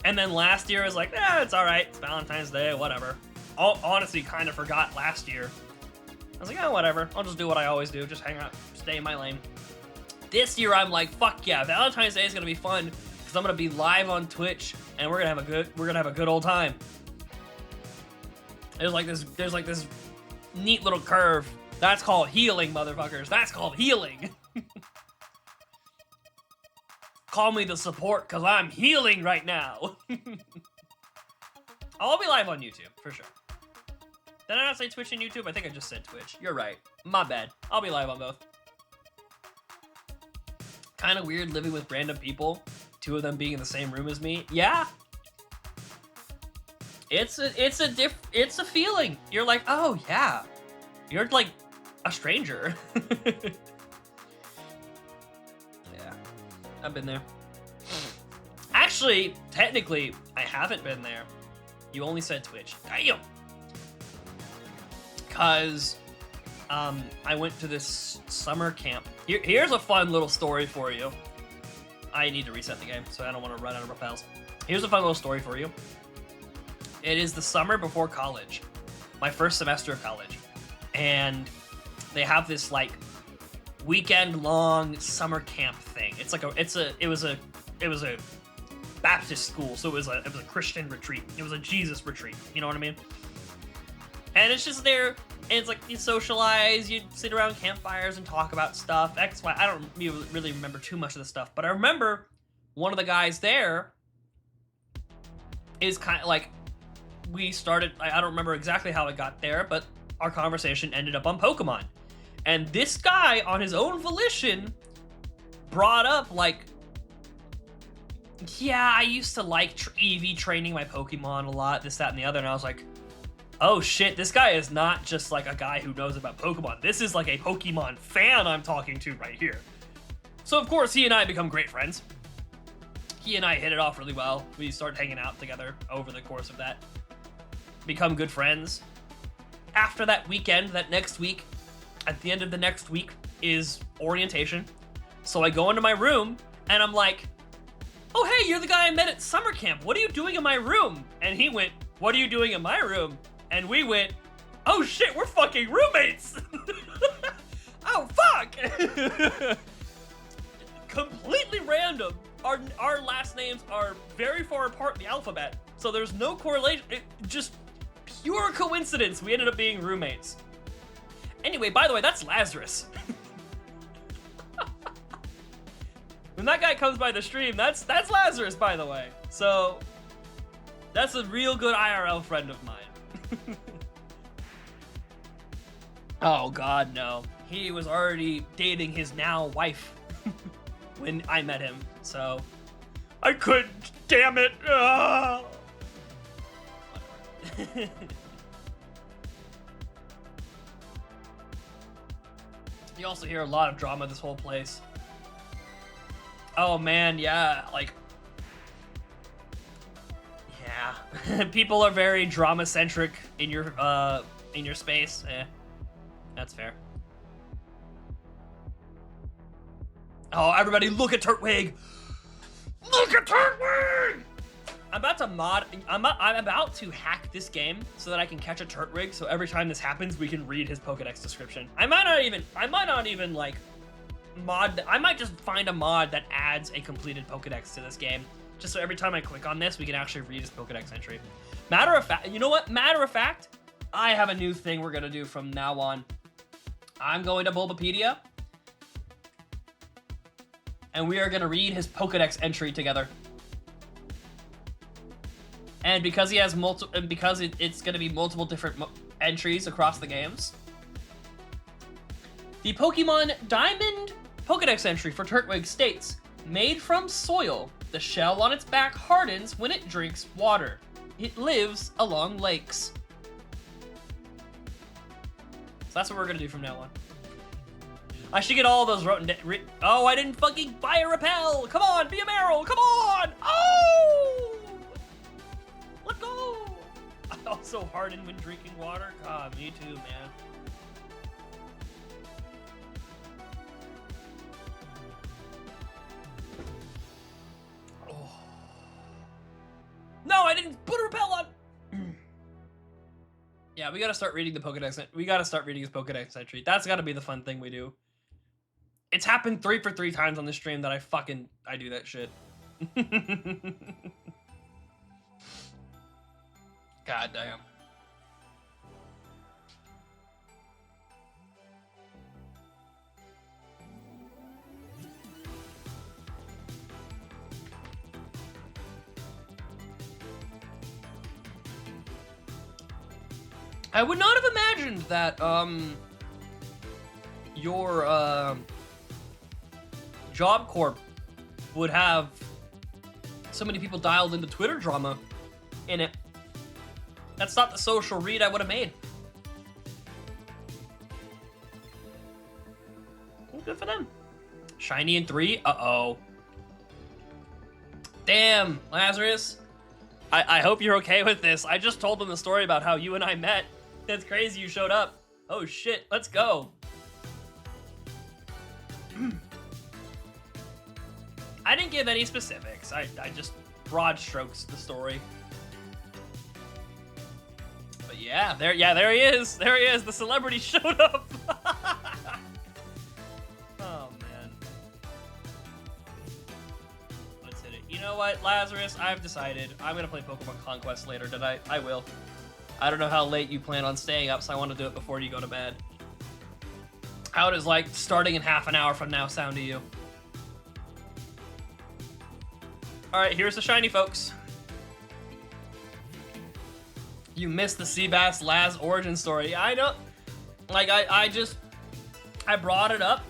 A: And then last year was like, it's all right. It's Valentine's Day, whatever. Honestly, kind of forgot last year. I was like, oh, whatever. I'll just do what I always do. Just hang out, stay in my lane. This year, I'm like, fuck yeah, Valentine's Day is gonna be fun because I'm gonna be live on Twitch and we're gonna have a good old time. There's like this neat little curve. That's called healing, motherfuckers. That's called healing. Call me the support because I'm healing right now. I'll be live on YouTube for sure. Did I not say Twitch and YouTube? I think I just said Twitch. You're right. My bad. I'll be live on both. Kind of weird living with random people, two of them being in the same room as me. Yeah. It's a feeling. You're like, oh yeah. You're like a stranger. Yeah. I've been there. Actually, technically, I haven't been there. You only said Twitch. Damn! Because I went to this summer camp. Here's a fun little story for you. I need to reset the game, so I don't want to run out of repels. Here's a fun little story for you. It is the summer before college. My first semester of college. And they have this, like, weekend-long summer camp thing. It's like it was a Baptist school, so it was a Christian retreat. It was a Jesus retreat. You know what I mean? And it's just there, and it's like you socialize, you sit around campfires and talk about stuff. X, Y. I don't really remember too much of the stuff, but I remember one of the guys there is kind of like we started. I don't remember exactly how it got there, but our conversation ended up on Pokemon. And this guy, on his own volition, brought up like, yeah, I used to like EV training my Pokemon a lot, this, that, and the other. And I was like, oh shit, this guy is not just like a guy who knows about Pokemon. This is like a Pokemon fan I'm talking to right here. So of course, he and I become great friends. he and I hit it off really well. We started hanging out together over the course of that. Become good friends. After that weekend, that next week, at the end of the next week is orientation. So I go into my room and I'm like, oh, hey, you're the guy I met at summer camp. What are you doing in my room? And he went, what are you doing in my room? And we went, oh shit, we're fucking roommates. Oh, fuck. Completely random. Our last names are very far apart in the alphabet, so there's no correlation. Just pure coincidence. We ended up being roommates. Anyway, by the way, that's Lazarus. When that guy comes by the stream, that's Lazarus, by the way. So that's a real good IRL friend of mine. Oh God, no. He was already dating his now wife when I met him, so I couldn't, damn it. Whatever. You also hear a lot of drama this whole place. Oh man, yeah, like, yeah. People are very drama-centric in your space. That's fair. Oh, everybody, look at Turtwig! Look at Turtwig! I'm about to hack this game so that I can catch a Turtwig. So every time this happens, we can read his Pokedex description. I might not even like mod. I might just find a mod that adds a completed Pokedex to this game, just so every time I click on this, we can actually read his Pokedex entry. Matter of fact, you know what? Matter of fact, I have a new thing we're gonna do from now on. I'm going to Bulbapedia, and we are going to read his Pokedex entry together. And because he has it's going to be multiple different entries across the games, the Pokemon Diamond Pokedex entry for Turtwig states, made from soil, the shell on its back hardens when it drinks water. It lives along lakes. So that's what we're gonna do from now on. I should get all those oh, I didn't fucking buy a repel! Come on, be a Marill! Come on! Oh! Let's go! I also harden when drinking water. God, me too, man. Oh. No, I didn't put a repel on! Yeah, we gotta start reading the Pokedex. We gotta start reading his Pokedex entry. That's gotta be the fun thing we do. It's happened 3 for 3 times on this stream that I do that shit. God damn. I would not have imagined that, your, Job Corp would have so many people dialed into Twitter drama in it. That's not the social read I would have made. Well, good for them. Shiny in 3? Uh-oh. Damn, Lazarus. I hope you're okay with this. I just told them the story about how you and I met. That's crazy you showed up. Oh shit, let's go. I didn't give any specifics. I just broad strokes the story. But yeah, there he is. There he is. The celebrity showed up. Oh man. Let's hit it. You know what, Lazarus? I've decided I'm gonna play Pokemon Conquest later tonight. I will. I don't know how late you plan on staying up, so I want to do it before you go to bed. How does like starting in half an hour from now sound to you? Alright, here's the shiny, folks. You missed the Seabass Laz origin story. I know. Like, I brought it up.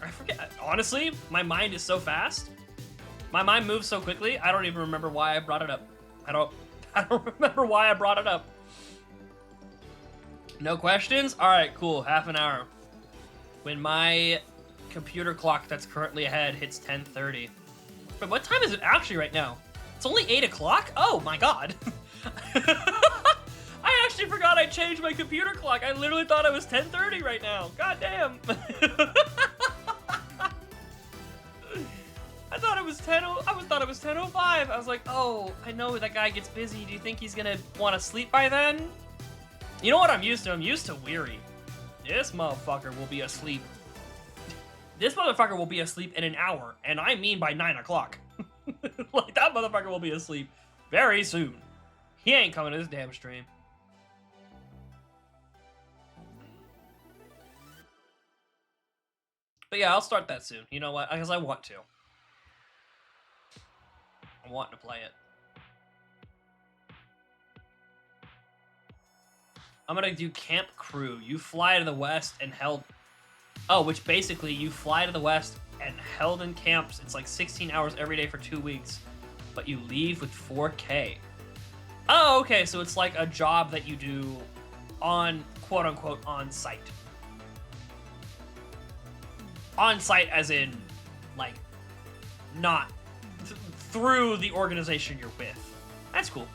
A: I forget. Honestly, my mind is so fast. My mind moves so quickly, I don't even remember why I brought it up. I don't remember why I brought it up. No questions? Alright, cool. Half an hour. When my computer clock that's currently ahead hits 10:30. But what time is it actually right now? It's only 8 o'clock? Oh my god. I actually forgot I changed my computer clock. I literally thought it was 10:30 right now. God damn. I thought it was 10:05. I was like, oh, I know that guy gets busy. Do you think he's gonna want to sleep by then? You know what I'm used to? I'm used to weary. This motherfucker will be asleep. This motherfucker will be asleep in an hour, and I mean by 9 o'clock. Like, that motherfucker will be asleep very soon. He ain't coming to this damn stream. But yeah, I'll start that soon. You know what? Because I want to. I want to play it. I'm gonna do Camp Crew. You fly to the west and held... Oh, which basically you fly to the west and held in camps. It's like 16 hours every day for 2 weeks. But you leave with 4K. Oh, okay, so it's like a job that you do on, quote-unquote, on-site. On-site as in, like, not through the organization you're with. That's cool.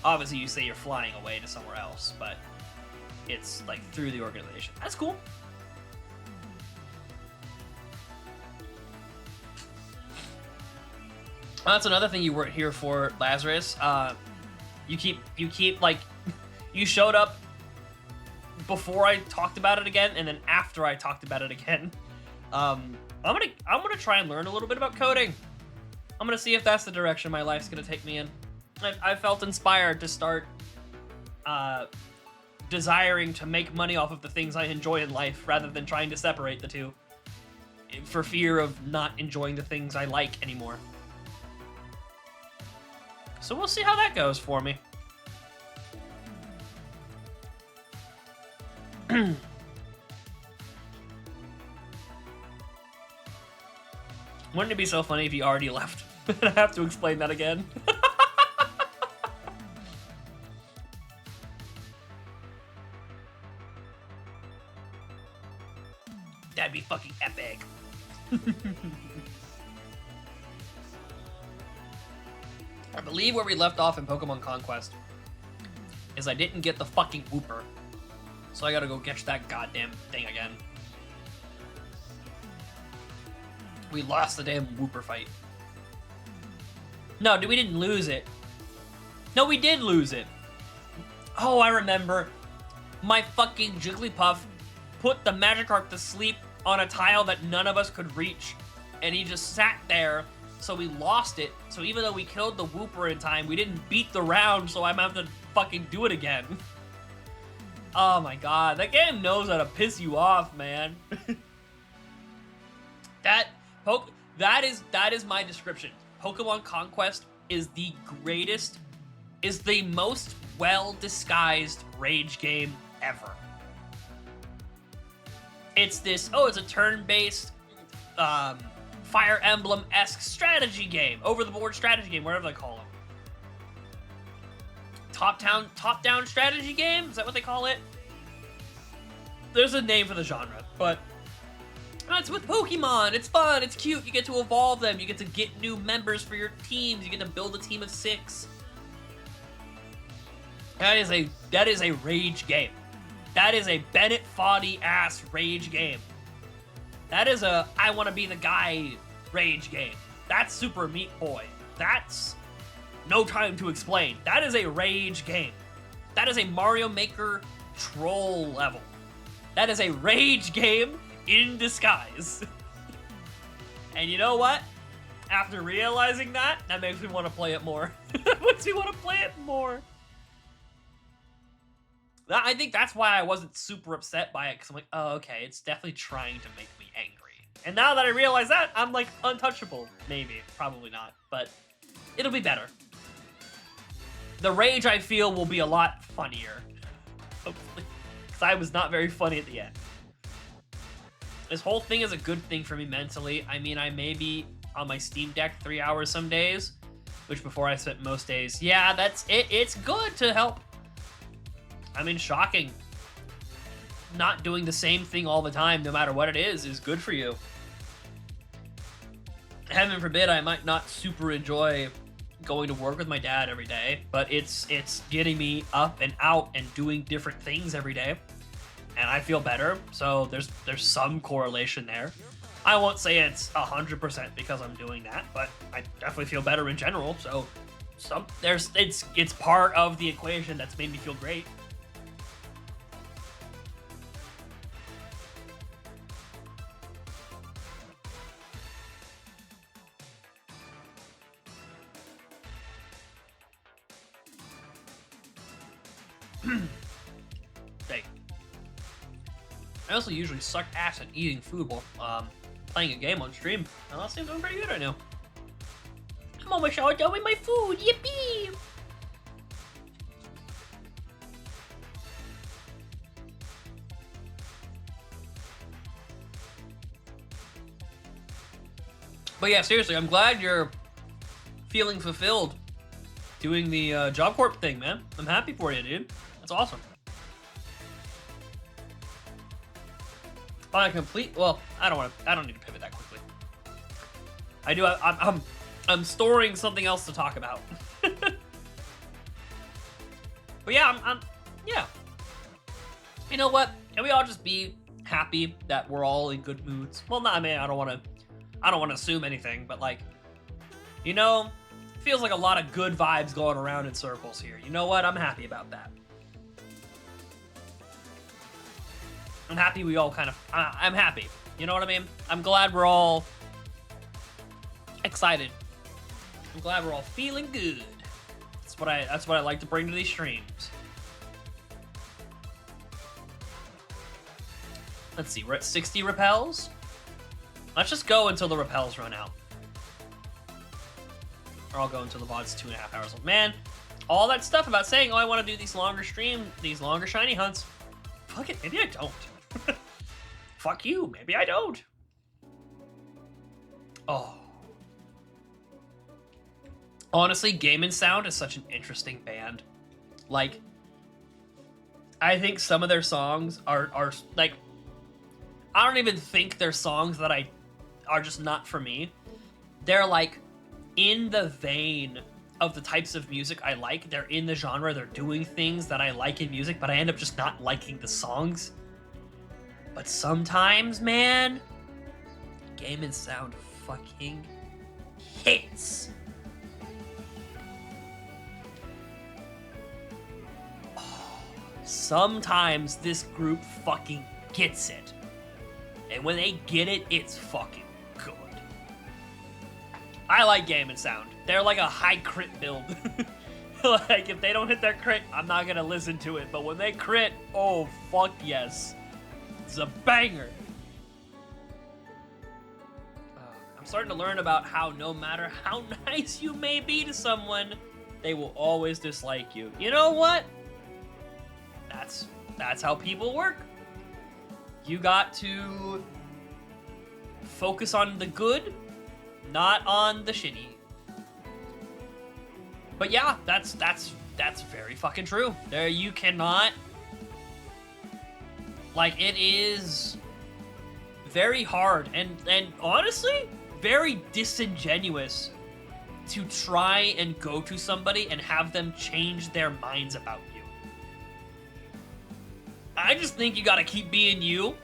A: Obviously, you say you're flying away to somewhere else, but it's, like, through the organization. That's cool. That's another thing you weren't here for, Lazarus. You keep like, you showed up before I talked about it again, and then after I talked about it again. I'm gonna try and learn a little bit about coding. I'm gonna see if that's the direction my life's gonna take me in. I felt inspired to start desiring to make money off of the things I enjoy in life, rather than trying to separate the two, for fear of not enjoying the things I like anymore. So we'll see how that goes for me. Wouldn't it be so funny if he already left? I have to explain that again. That'd be fucking epic. I believe where we left off in Pokemon Conquest is I didn't get the fucking Wooper. So I gotta go catch that goddamn thing again. We lost the damn Wooper fight. No, we didn't lose it. No, we did lose it. Oh, I remember. My fucking Jigglypuff put the Magikarp to sleep on a tile that none of us could reach. And he just sat there. So we lost it. So even though we killed the Wooper in time, we didn't beat the round, so I'm gonna have to fucking do it again. Oh my god, that game knows how to piss you off, man. That is my description. Pokemon Conquest is the greatest, is the most well-disguised rage game ever. It's this, oh, it's a turn-based, Fire Emblem-esque strategy game, over-the-board strategy game, whatever they call them. Top-down strategy game? Is that what they call it? There's a name for the genre, but it's with Pokemon. It's fun. It's cute. You get to evolve them. You get to get new members for your teams. You get to build a team of 6. That is a rage game. That is a Bennett Foddy ass rage game. That is a I want to be the guy rage game. That's Super Meat Boy. That's No Time to Explain. That is a rage game. That is a Mario Maker troll level. That is a rage game in disguise. And you know what? After realizing that makes me want to play it more. That makes me want to play it more. I think that's why I wasn't super upset by it, because I'm like, oh, okay, it's definitely trying to make me angry. And now that I realize that, I'm like untouchable. Maybe, probably not, but it'll be better. The rage I feel will be a lot funnier, hopefully, because I was not very funny at the end. This whole thing is a good thing for me mentally. I mean, I may be on my Steam Deck 3 hours some days, which before I spent most days. Yeah, that's it. It's good to help. I mean, shocking. Not doing the same thing all the time, no matter what it is good for you. heaven forbid, I might not super enjoy going to work with my dad every day, but it's getting me up and out and doing different things every day, and I feel better. So there's some correlation there. I won't say it's 100% because I'm doing that, but I definitely feel better in general. So it's part of the equation that's made me feel great. Hey. I also usually suck ass at eating food while playing a game on stream. And that seems doing pretty good right now. I'm almost all done with my food. Yippee! But yeah, seriously, I'm glad you're feeling fulfilled doing the Job Corp thing, man. I'm happy for you, dude. That's awesome. On a complete, well, I don't need to pivot that quickly. I do. I'm storing something else to talk about. But yeah, yeah. You know what? Can we all just be happy that we're all in good moods? Well, I mean, I don't want to assume anything, but like, you know, feels like a lot of good vibes going around in circles here. You know what? I'm happy about that. I'm happy we all kind of, I'm happy. You know what I mean? I'm glad we're all excited. I'm glad we're all feeling good. That's what I like to bring to these streams. Let's see, we're at 60 repels. Let's just go until the repels run out. Or I'll go until the VOD's 2.5 hours long. Man, all that stuff about saying, oh, I want to do these longer shiny hunts. Fuck it, maybe I don't. Fuck you, maybe I don't. Oh. Honestly, Game & Sound is such an interesting band. Like, I think some of their songs are like, I don't even think they're songs that are just not for me. They're like in the vein of the types of music I like. They're in the genre, they're doing things that I like in music, but I end up just not liking the songs. But sometimes, man, Game & Sound fucking hits. Oh, sometimes this group fucking gets it. And when they get it, it's fucking good. I like Game & Sound. They're like a high crit build. Like, if they don't hit their crit, I'm not gonna listen to it. But when they crit, oh, fuck yes. It's a banger. I'm starting to learn about how no matter how nice you may be to someone, they will always dislike you. You know what? That's how people work. You got to focus on the good, not on the shitty. But yeah, that's very fucking true. There, you cannot, like, it is very hard and honestly very disingenuous to try and go to somebody and have them change their minds about you. I just think you gotta keep being you.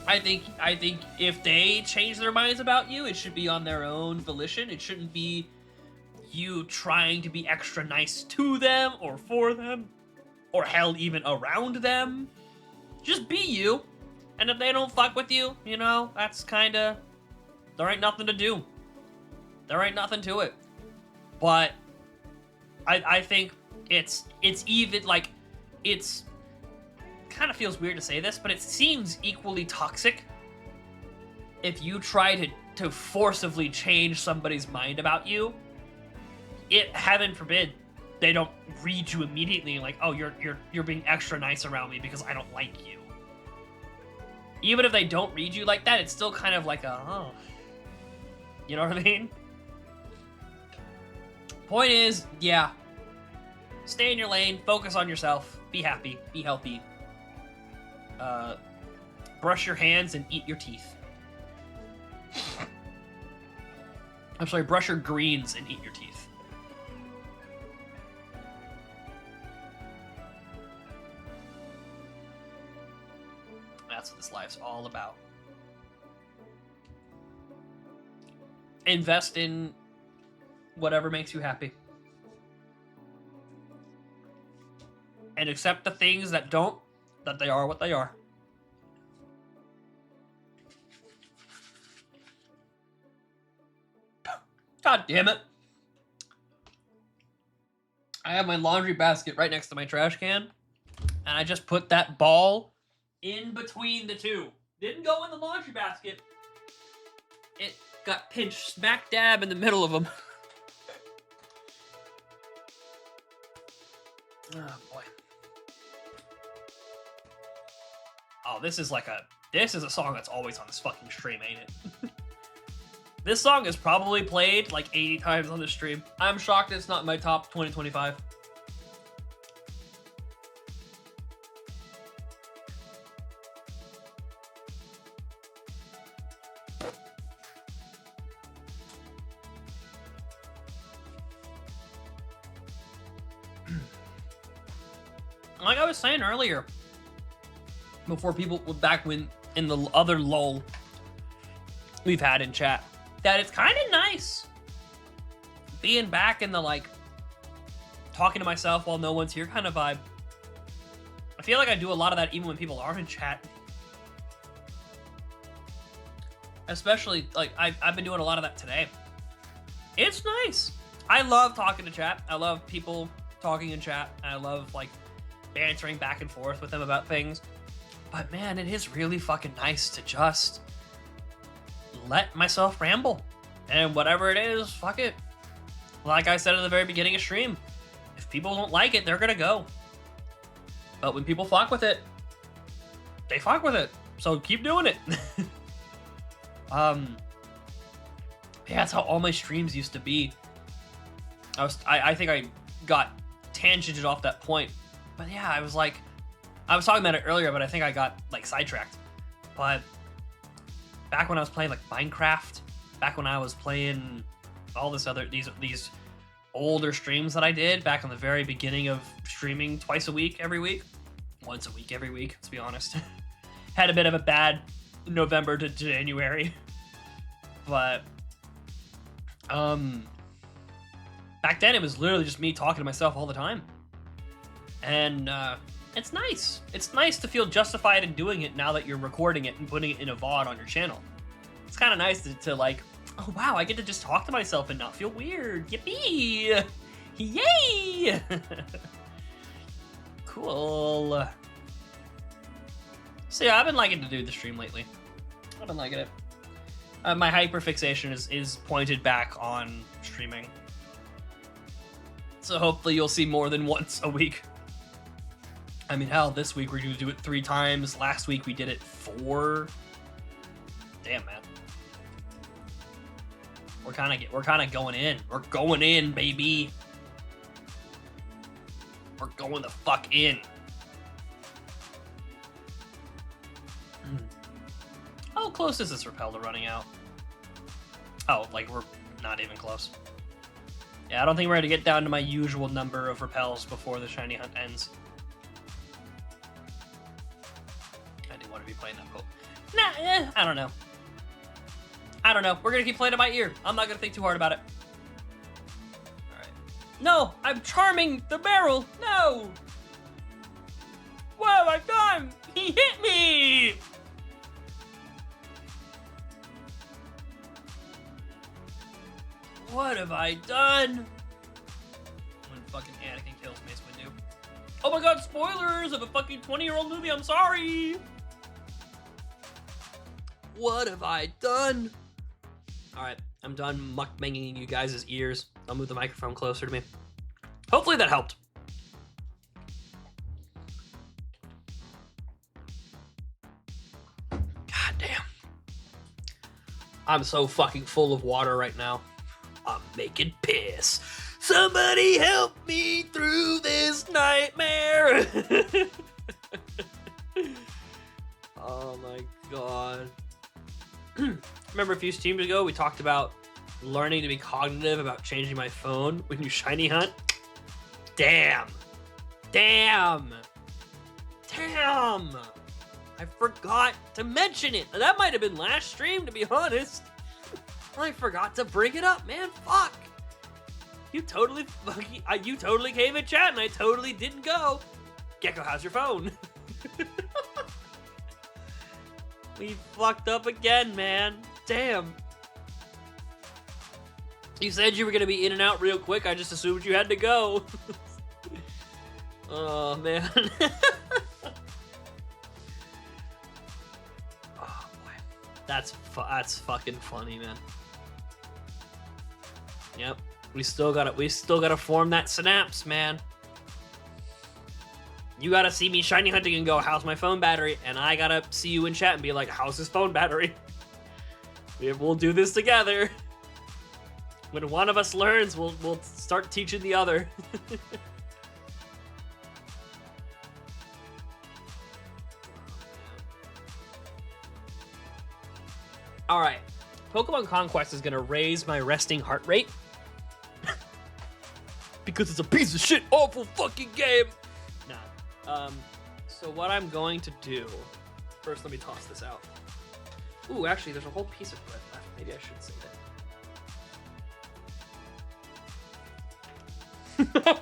A: I think if they change their minds about you, it should be on their own volition. It shouldn't be you trying to be extra nice to them or for them, or hell, even around them. Just be you. And if they don't fuck with you, you know, that's kinda, there ain't nothing to do. There ain't nothing to it. But I think it's even, like, it's kind of feels weird to say this, but it seems equally toxic if you try to forcibly change somebody's mind about you. It, heaven forbid, they don't read you immediately like, oh, you're being extra nice around me because I don't like you. Even if they don't read you like that, it's still kind of like a, oh. You know what I mean? Point is, yeah. Stay in your lane, focus on yourself, be happy, be healthy. Brush your hands and eat your teeth. I'm sorry, brush your greens and eat your teeth. That's what this life's all about. Invest in whatever makes you happy. And accept the things that don't, that they are what they are. God damn it. I have my laundry basket right next to my trash can, and I just put that ball in between the two. Didn't go in the laundry basket. It got pinched smack dab in the middle of them. Oh, boy. Oh, this is a song that's always on this fucking stream, ain't it? This song is probably played like 80 times on the stream. I'm shocked it's not in my top 2025. Like I was saying earlier, before people, back when, in the other lull we've had in chat, that it's kind of nice being back in the, like, talking to myself while no one's here kind of vibe. I feel like I do a lot of that even when people are in chat. Especially, like, I've been doing a lot of that today. It's nice. I love talking to chat. I love people talking in chat. I love, like, bantering back and forth with them about things. But, man, it is really fucking nice to just let myself ramble, and whatever it is, fuck it. Like I said at the very beginning of stream, if people don't like it, they're gonna go. But when people fuck with it, they fuck with it. So keep doing it. Yeah, that's how all my streams used to be. I think I got tangented off that point. But yeah, I was talking about it earlier, but I think I got like sidetracked. But back when I was playing like Minecraft, back when I was playing all this other, these older streams that I did back in the very beginning of streaming twice a week, every week, once a week, every week, let's be honest. Had a bit of a bad November to January, but back then it was literally just me talking to myself all the time, and it's nice. It's nice to feel justified in doing it now that you're recording it and putting it in a VOD on your channel. It's kind of nice to like, oh wow, I get to just talk to myself and not feel weird. Yippee! Yay! Cool. So yeah, I've been liking to do the stream lately. I've been liking it. My hyperfixation is pointed back on streaming. So hopefully you'll see more than once a week. I mean, hell, this week we're going to do it 3 times. Last week we did it 4. Damn, man. We're kind of going in. We're going in, baby. We're going the fuck in. How close is this repel to running out? Oh, like we're not even close. Yeah, I don't think we're going to get down to my usual number of repels before the shiny hunt ends. I do want to be playing that quote. Nah, I don't know. I don't know. We're going to keep playing it by ear. I'm not going to think too hard about it. Alright. No, I'm charming the barrel. No. What have I done? He hit me. What have I done? When fucking Anakin kills Mace Windu. Oh my god, spoilers of a fucking 20-year-old movie, I'm sorry! What have I done? Alright, I'm done mukbanging you guys' ears. I'll move the microphone closer to me. Hopefully that helped. God damn. I'm so fucking full of water right now. I'm making piss. Somebody help me through this nightmare. Oh my god. Remember a few streams ago we talked about learning to be cognitive about changing my phone when you shiny hunt. Damn. Damn. Damn. I forgot to mention it. That might have been last stream, to be honest. I forgot to bring it up, man. Fuck. You totally came in chat and I totally didn't go. Gecko, how's your phone? We fucked up again, man. Damn. You said you were gonna be in and out real quick. I just assumed you had to go. Oh, man. Oh, boy. That's fucking funny, man. Yep. We still gotta form that synapse, man. You gotta see me shiny hunting and go, how's my phone battery? And I gotta see you in chat and be like, how's his phone battery? We'll do this together. When one of us learns, we'll start teaching the other. All right, Pokemon Conquest is gonna raise my resting heart rate because it's a piece of shit, awful fucking game. Nah. So what I'm going to do first, let me toss this out. Ooh, actually, there's a whole piece of bread left. Maybe I should say that.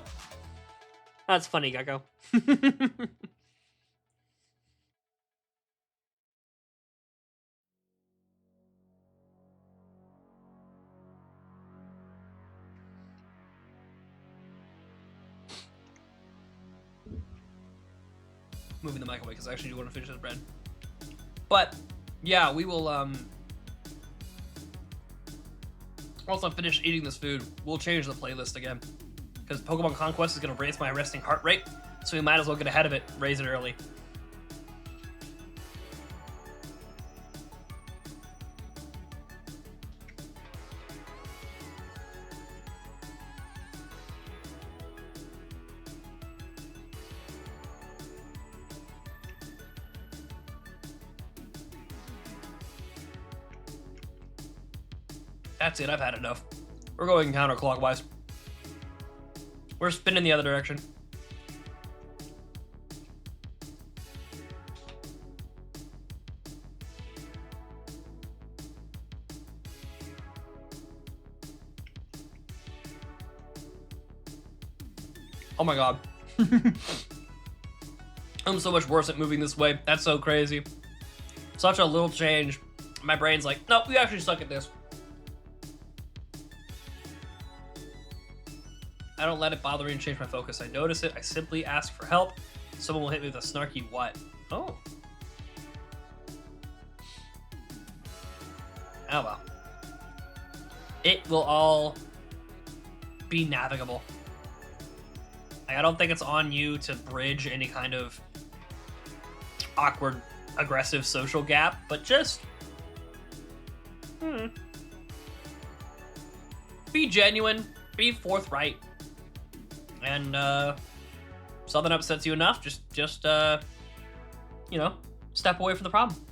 A: That's funny, Gecko. Moving the mic away because I actually do want to finish this bread. But yeah, we will once I'm finished eating this food, we'll change the playlist again. Because Pokemon Conquest is gonna raise my resting heart rate, so we might as well get ahead of it, raise it early. That's it, I've had enough. We're going counterclockwise. We're spinning the other direction. Oh my god. I'm so much worse at moving this way. That's so crazy. Such a little change. My brain's like, nope, we actually suck at this. I don't let it bother me and change my focus. I notice it. I simply ask for help. Someone will hit me with a snarky what? Oh. Oh well. It will all be navigable. Like, I don't think it's on you to bridge any kind of awkward, aggressive social gap, but just be genuine, be forthright. And something upsets you enough, just you know, step away from the problem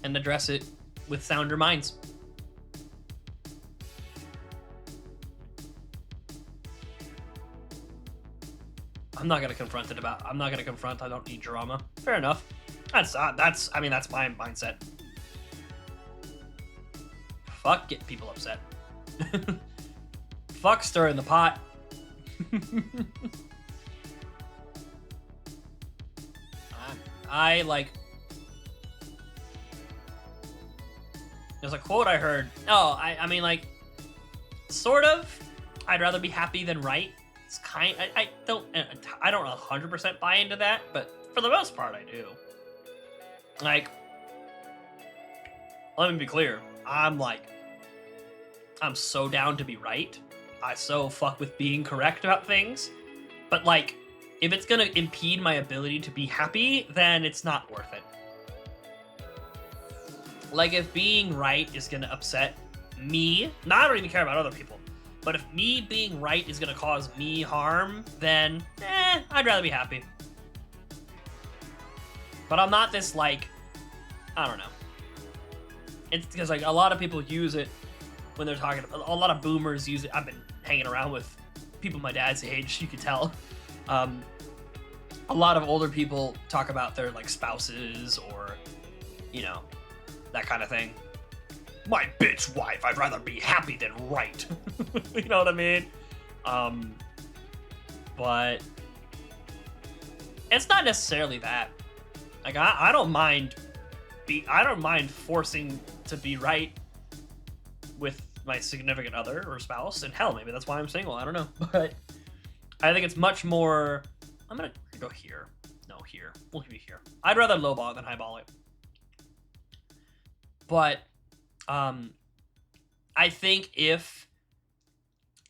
A: and address it with sounder minds. I'm not gonna confront it about. I'm not gonna confront. I don't need drama. Fair enough. That's my mindset. Fuck getting people upset. Fuck stirring the pot. I like. There's a quote I heard. Oh, I mean, like, sort of. I'd rather be happy than right. It's kind. I don't 100% buy into that, but for the most part, I do. Like, let me be clear. I'm so down to be right. I so fuck with being correct about things. But, like, if it's gonna impede my ability to be happy, then it's not worth it. Like, if being right is gonna upset me, I don't even care about other people, but if me being right is gonna cause me harm, then, I'd rather be happy. But I'm not this, like, I don't know. it's because like a lot of people use it when they're talking. A lot of boomers use it. I've been hanging around with people my dad's age. You can tell. A lot of older people talk about their like spouses or, you know, that kind of thing. My bitch wife. I'd rather be happy than right. You know what I mean? But it's not necessarily that. Like I don't mind forcing to be right with my significant other or spouse, and hell, maybe that's why I'm single. I don't know, but I think it's much more. I'm gonna go here. No, here. We'll be here. I'd rather lowball it than highball it. But I think if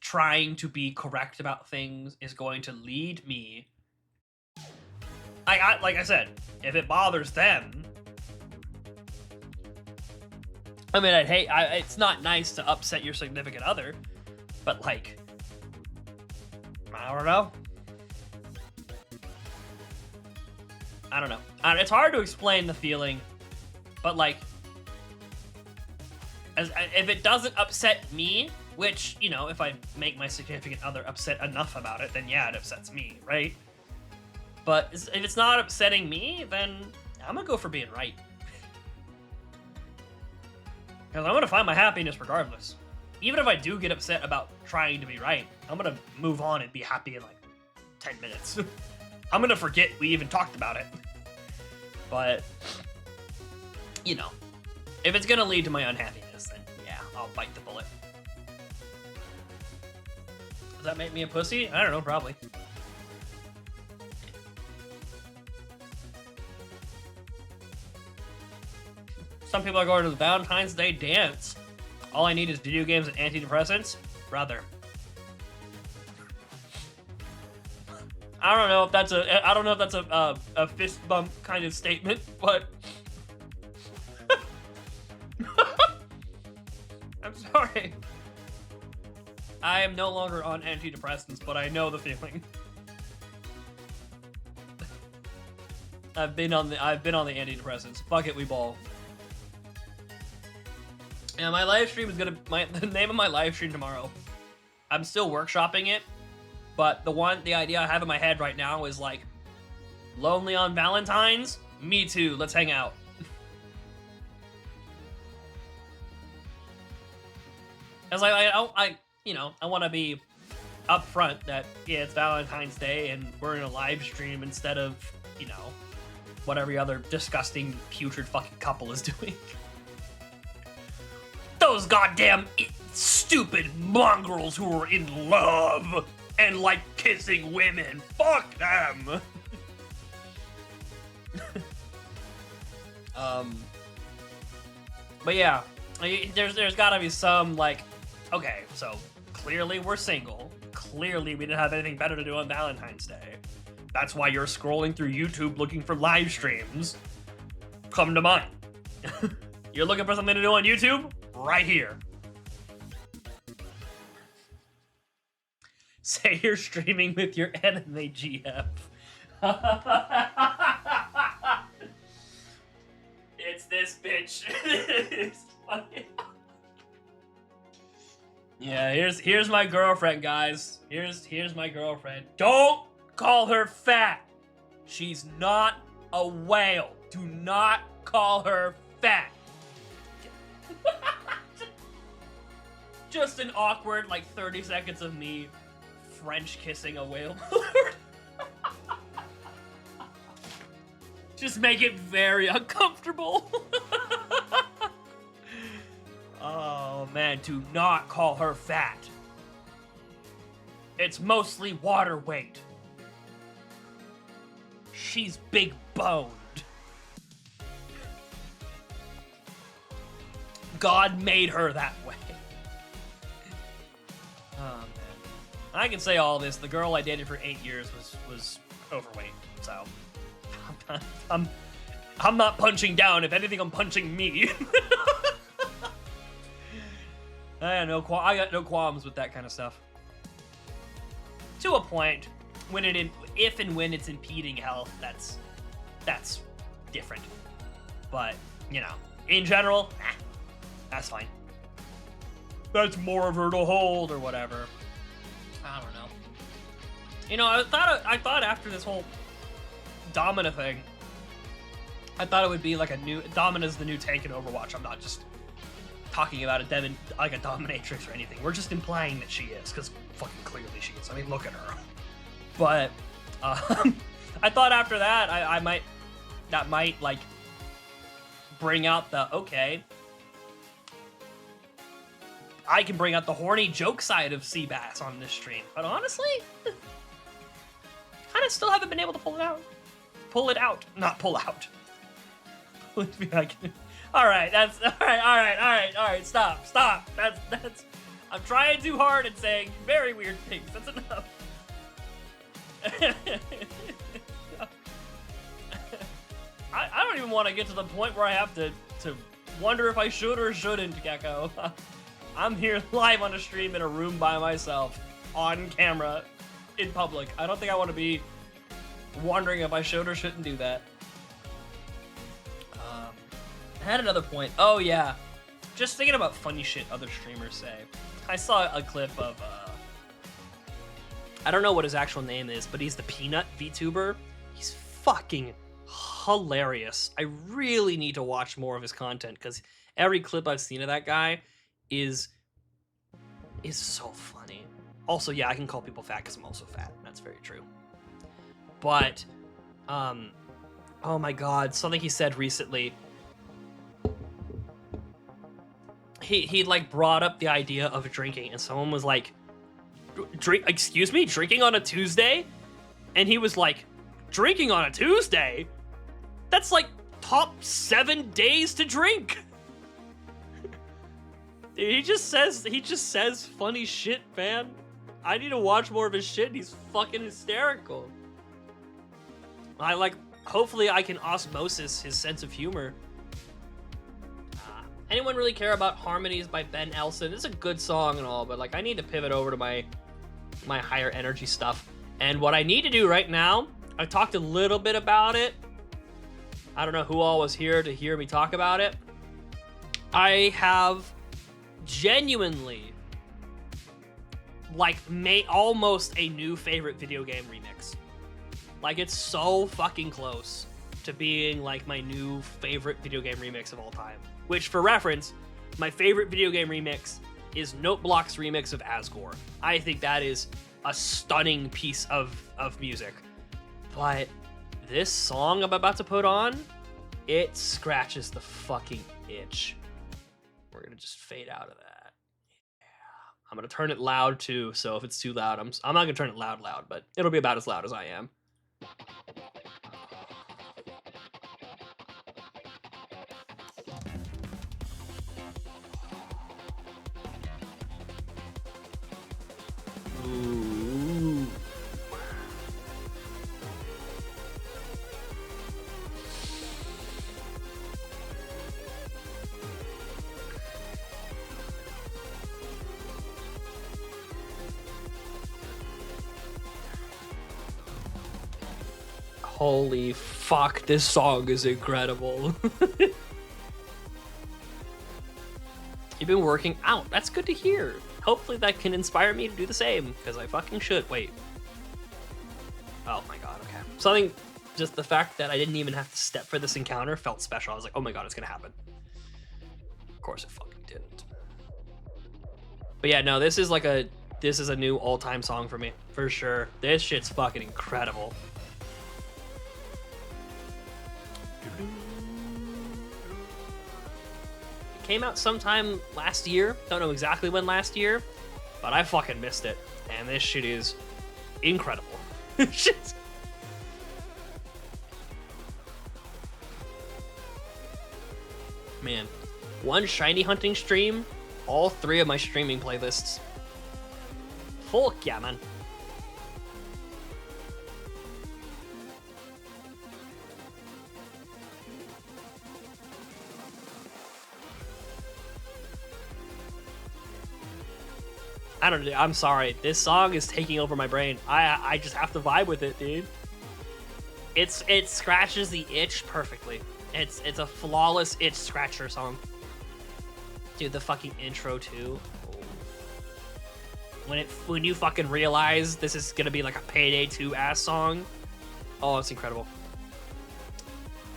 A: trying to be correct about things is going to lead me, like I said, if it bothers them, I mean, it's not nice to upset your significant other, but like, I don't know. It's hard to explain the feeling, but like, if it doesn't upset me, which, you know, if I make my significant other upset enough about it, then yeah, it upsets me, right? But if it's not upsetting me, then I'm gonna go for being right. Because I'm gonna find my happiness regardless. Even if I do get upset about trying to be right, I'm gonna move on and be happy in like 10 minutes. I'm gonna forget we even talked about it. But, you know, if it's gonna lead to my unhappiness, then yeah, I'll bite the bullet. Does that make me a pussy? I don't know, probably. Some people are going to the Valentine's Day dance. All I need is video games and antidepressants? Brother. I don't know if that's a fist bump kind of statement, but I'm sorry. I am no longer on antidepressants, but I know the feeling. I've been on the antidepressants. Fuck it, we ball. Yeah, my live stream is the name of my live stream tomorrow. I'm still workshopping it, but the idea I have in my head right now is like, lonely on Valentine's? Me too, let's hang out. Cause I want to be upfront that, yeah, it's Valentine's Day and we're in a live stream instead of, you know, what every other disgusting, putrid fucking couple is doing. Those goddamn stupid mongrels who are in love and like kissing women. Fuck them. But yeah, there's gotta be some like, okay, so clearly we're single. Clearly we didn't have anything better to do on Valentine's Day. That's why you're scrolling through YouTube looking for live streams. Come to mine. You're looking for something to do on YouTube? Right here. Say you're streaming with your anime GF. It's this bitch. It's funny. Yeah, here's my girlfriend, guys. Here's my girlfriend. Don't call her fat. She's not a whale. Do not call her fat. Just an awkward, like, 30 seconds of me French kissing a whale. Just make it very uncomfortable. Oh, man, do not call her fat. It's mostly water weight. She's big boned. God made her that way. Oh, man. I can say all this. The girl I dated for 8 years was overweight, so I'm not punching down. If anything, I'm punching me. I got no qualms with that kind of stuff. To a point, if and when it's impeding health, that's different. But, you know, in general, That's fine. That's more of her to hold or whatever. I don't know. You know, I thought after this whole Domina thing, I thought it would be like a new Domina's the new tank in Overwatch. I'm not just talking about like a dominatrix or anything. We're just implying that she is, because fucking clearly she is. I mean, look at her. But I thought after that that might like bring out the okay. I can bring out the horny joke side of Seabass on this stream, but honestly, kind of still haven't been able to pull it out. Not pull out. All right, that's all right. Stop. That's. I'm trying too hard and saying very weird things. That's enough. I don't even want to get to the point where I have to wonder if I should or shouldn't, Gecko. I'm here live on a stream in a room by myself, on camera, in public. I don't think I want to be wondering if I should or shouldn't do that. I had another point. Oh yeah, just thinking about funny shit other streamers say. I saw a clip of, I don't know what his actual name is, but he's the Peanut VTuber. He's fucking hilarious. I really need to watch more of his content, because every clip I've seen of that guy is so funny. Also, yeah, I can call people fat because I'm also fat. That's very true. But, oh my god, something he said recently. He like brought up the idea of drinking, and someone was like, excuse me, drinking on a Tuesday? And he was like, drinking on a Tuesday? That's like top 7 days to drink. He just says funny shit, man. I need to watch more of his shit. He's fucking hysterical. Hopefully I can osmosis his sense of humor. Anyone really care about Harmonies by Ben Elson? It's a good song and all, but like I need to pivot over to my higher energy stuff. And what I need to do right now, I talked a little bit about it. I don't know who all was here to hear me talk about it. I have genuinely like almost a new favorite video game remix. Like it's so fucking close to being like my new favorite video game remix of all time. Which, for reference, my favorite video game remix is Noteblock's remix of Asgore. I think that is a stunning piece of music. But this song I'm about to put on, it scratches the fucking itch. We're gonna just fade out of that. Yeah. I'm gonna turn it loud too, so if it's too loud, I'm not gonna turn it loud, but it'll be about as loud as I am. Ooh. Holy fuck, this song is incredible. You've been working out. That's good to hear. Hopefully that can inspire me to do the same, because I fucking should. Wait. Oh my god, okay. Something, just the fact that I didn't even have to step for this encounter felt special. I was like, oh my god, it's gonna happen. Of course it fucking didn't. But yeah, no, this is a new all-time song for me, for sure. This shit's fucking incredible. Came out sometime last year. Don't know exactly when last year, but I fucking missed it. And this shit is incredible. Shit. Man, one shiny hunting stream, all 3 of my streaming playlists. Fuck yeah, man. I don't know, I'm sorry. This song is taking over my brain. I just have to vibe with it, dude. It scratches the itch perfectly. It's a flawless itch scratcher song. Dude, the fucking intro too. When you fucking realize this is gonna be like a Payday 2 ass song. Oh, it's incredible.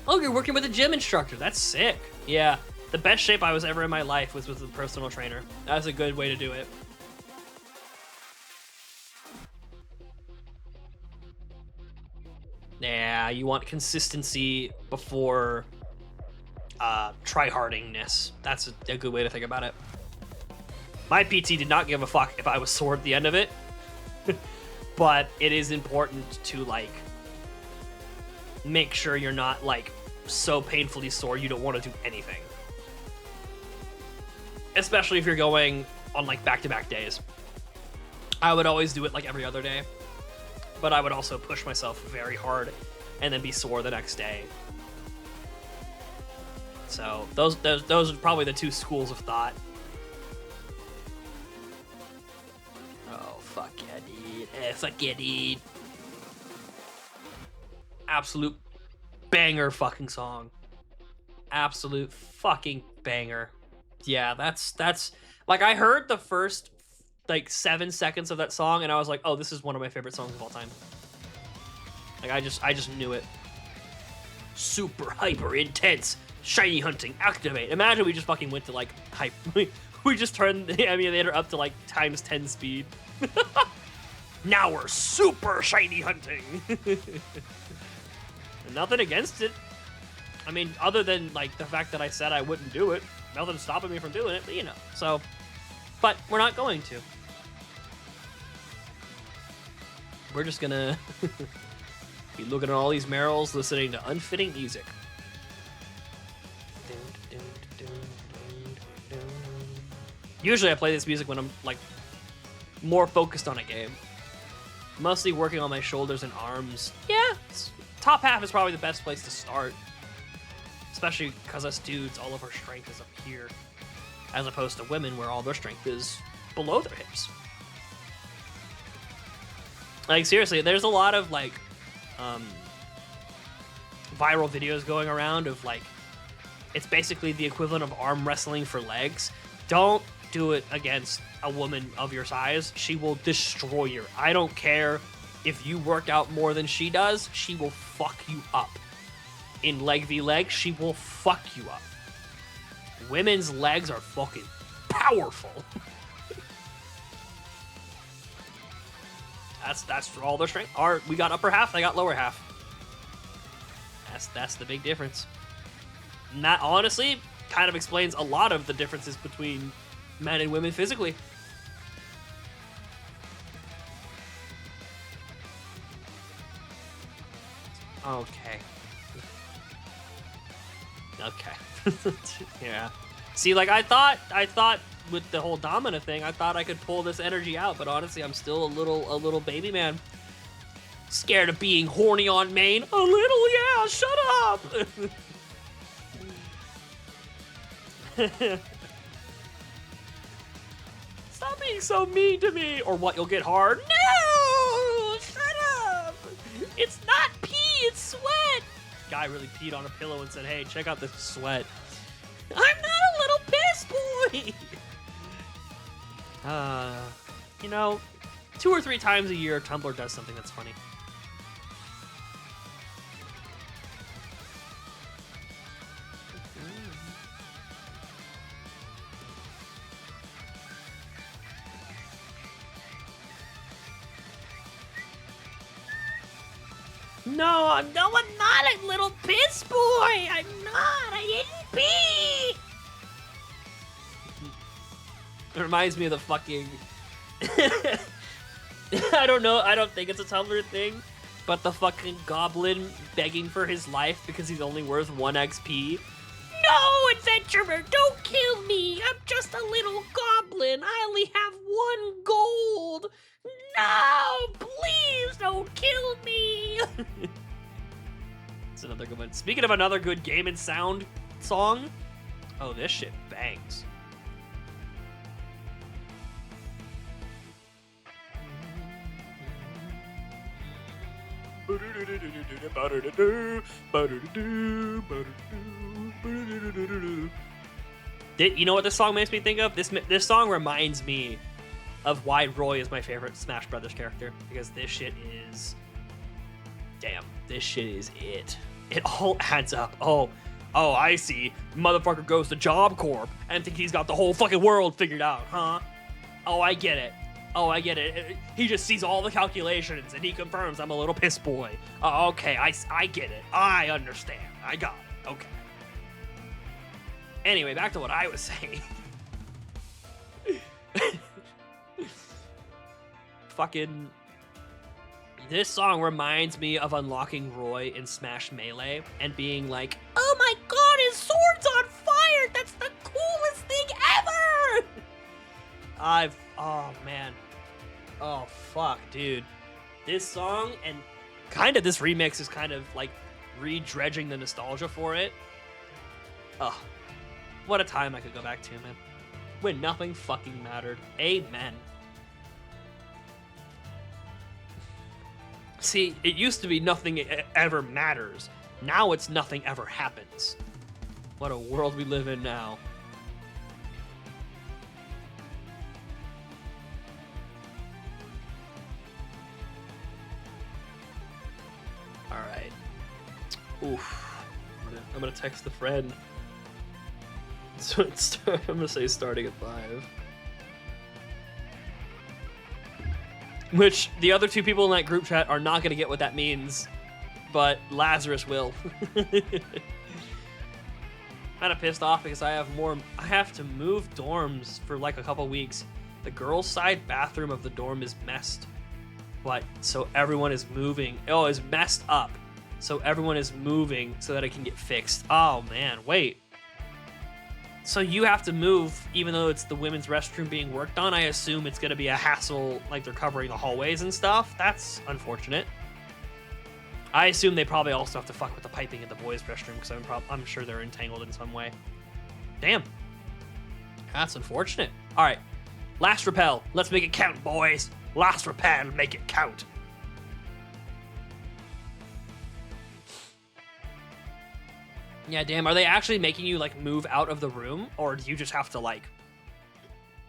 A: Oh, you're working with a gym instructor. That's sick. Yeah, the best shape I was ever in my life was with a personal trainer. That's a good way to do it. Yeah, you want consistency before tryhardingness. That's a good way to think about it. My PT did not give a fuck if I was sore at the end of it, but it is important to like make sure you're not like so painfully sore you don't want to do anything. Especially if you're going on like back-to-back days. I would always do it like every other day, but I would also push myself very hard and then be sore the next day. So those are probably the two schools of thought. Oh, fuck yeah, dude. Fuck yeah, dude. Absolute banger fucking song. Absolute fucking banger. Yeah, that's like, I heard the first like 7 seconds of that song and I was like, oh, this is one of my favorite songs of all time. Like, I just knew it. Super hyper intense shiny hunting activate. Imagine we just fucking went to like hype. We just turned the emulator up to like ×10 speed. Now we're super shiny hunting. Nothing against it. I mean, other than like the fact that I said I wouldn't do it. Nothing's stopping me from doing it, but you know. So, but we're not going to. We're just gonna be looking at all these Marills, listening to unfitting music. Usually I play this music when I'm like more focused on a game. Mostly working on my shoulders and arms. Yeah, top half is probably the best place to start. Especially because us dudes, all of our strength is up here. As opposed to women where all their strength is below their hips. Like, seriously, there's a lot of like viral videos going around of like, it's basically the equivalent of arm wrestling for legs. Don't do it against a woman of your size. She will destroy you. I don't care if you work out more than she does, she will fuck you up. In leg v leg, she will fuck you up. Women's legs are fucking powerful. That's all their strength. We got upper half, they got lower half. That's the big difference. And that honestly kind of explains a lot of the differences between men and women physically. Okay. Okay. Yeah. See, like, I thought with the whole Domina thing, I thought I could pull this energy out, but honestly, I'm still a little baby man. Scared of being horny on main. A little, yeah, shut up! Stop being so mean to me, or what, you'll get hard? No! Shut up! It's not pee, it's sweat! Guy really peed on a pillow and said, hey, check out this sweat. I'm not a little piss boy! You know, 2 or 3 times a year, Tumblr does something that's funny. No, I'm not a little piss boy. I'm not. I didn't pee. It reminds me of the fucking... I don't know. I don't think it's a Tumblr thing, but the fucking goblin begging for his life because he's only worth 1 XP. No, adventurer, don't kill me. I'm just a little goblin. I only have 1 gold. No, please don't kill me. It's another good one. Speaking of another good game and sound song, oh, this shit bangs. You know what this song makes me think of? This song reminds me of why Roy is my favorite Smash Brothers character, because this shit is, damn, this shit is it. It all adds up. Oh, I see. Motherfucker goes to Job Corp and think he's got the whole fucking world figured out, huh? Oh, I get it. He just sees all the calculations and he confirms I'm a little piss boy. Okay, I get it. I understand. I got it. Okay. Anyway, back to what I was saying. Fucking... This song reminds me of unlocking Roy in Smash Melee and being like, oh my god, his sword's on fire! That's the coolest thing ever! Oh man. Oh fuck, dude. This song and kind of this remix is kind of like re-dredging the nostalgia for it. Oh, what a time I could go back to, man. When nothing fucking mattered. Amen. See, it used to be nothing ever matters. Now it's nothing ever happens. What a world we live in now. Alright. Oof. I'm gonna text a friend. So I'm gonna say starting at 5. Which, the other two people in that group chat are not gonna get what that means, but Lazarus will. Kinda pissed off because I have to move dorms for like a couple weeks. The girls' side bathroom of the dorm is messed. So everyone is moving. Oh, it's messed up. So everyone is moving so that it can get fixed. Oh man, wait. So you have to move even though it's the women's restroom being worked on? I assume it's gonna be a hassle, like they're covering the hallways and stuff. That's unfortunate. I assume they probably also have to fuck with the piping in the boys' restroom because I'm sure they're entangled in some way. Damn. That's unfortunate. All right, last repel. Let's make it count, boys. Last repel, make it count. Yeah, damn. Are they actually making you, like, move out of the room? Or do you just have to, like,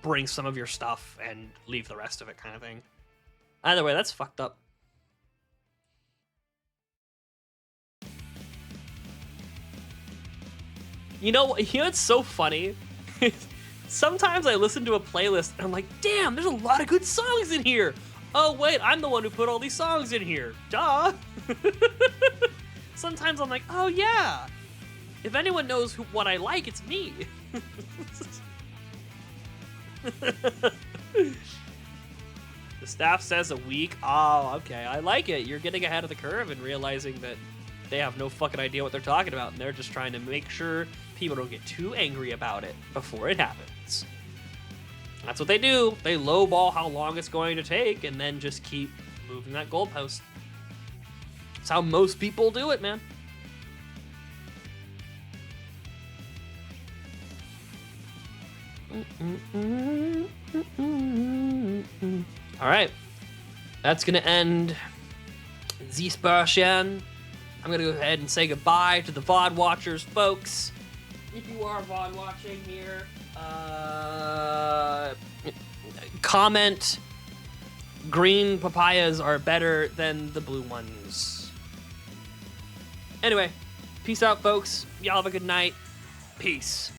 A: bring some of your stuff and leave the rest of it kind of thing? Either way, that's fucked up. You know, it's so funny. Sometimes I listen to a playlist and I'm like, damn, there's a lot of good songs in here. Oh, wait, I'm the one who put all these songs in here. Duh. Sometimes I'm like, oh, yeah. If anyone knows what I like, it's me. The staff says a week. Oh, okay. I like it. You're getting ahead of the curve and realizing that they have no fucking idea what they're talking about, and they're just trying to make sure people don't get too angry about it before it happens. That's what they do. They lowball how long it's going to take and then just keep moving that goalpost. That's how most people do it, man. All right, that's gonna end this portion. I'm gonna go ahead and say goodbye to the VOD watchers, folks. If you are VOD watching here, comment green papayas are better than the blue ones. Anyway, peace out, folks. Y'all have a good night. Peace.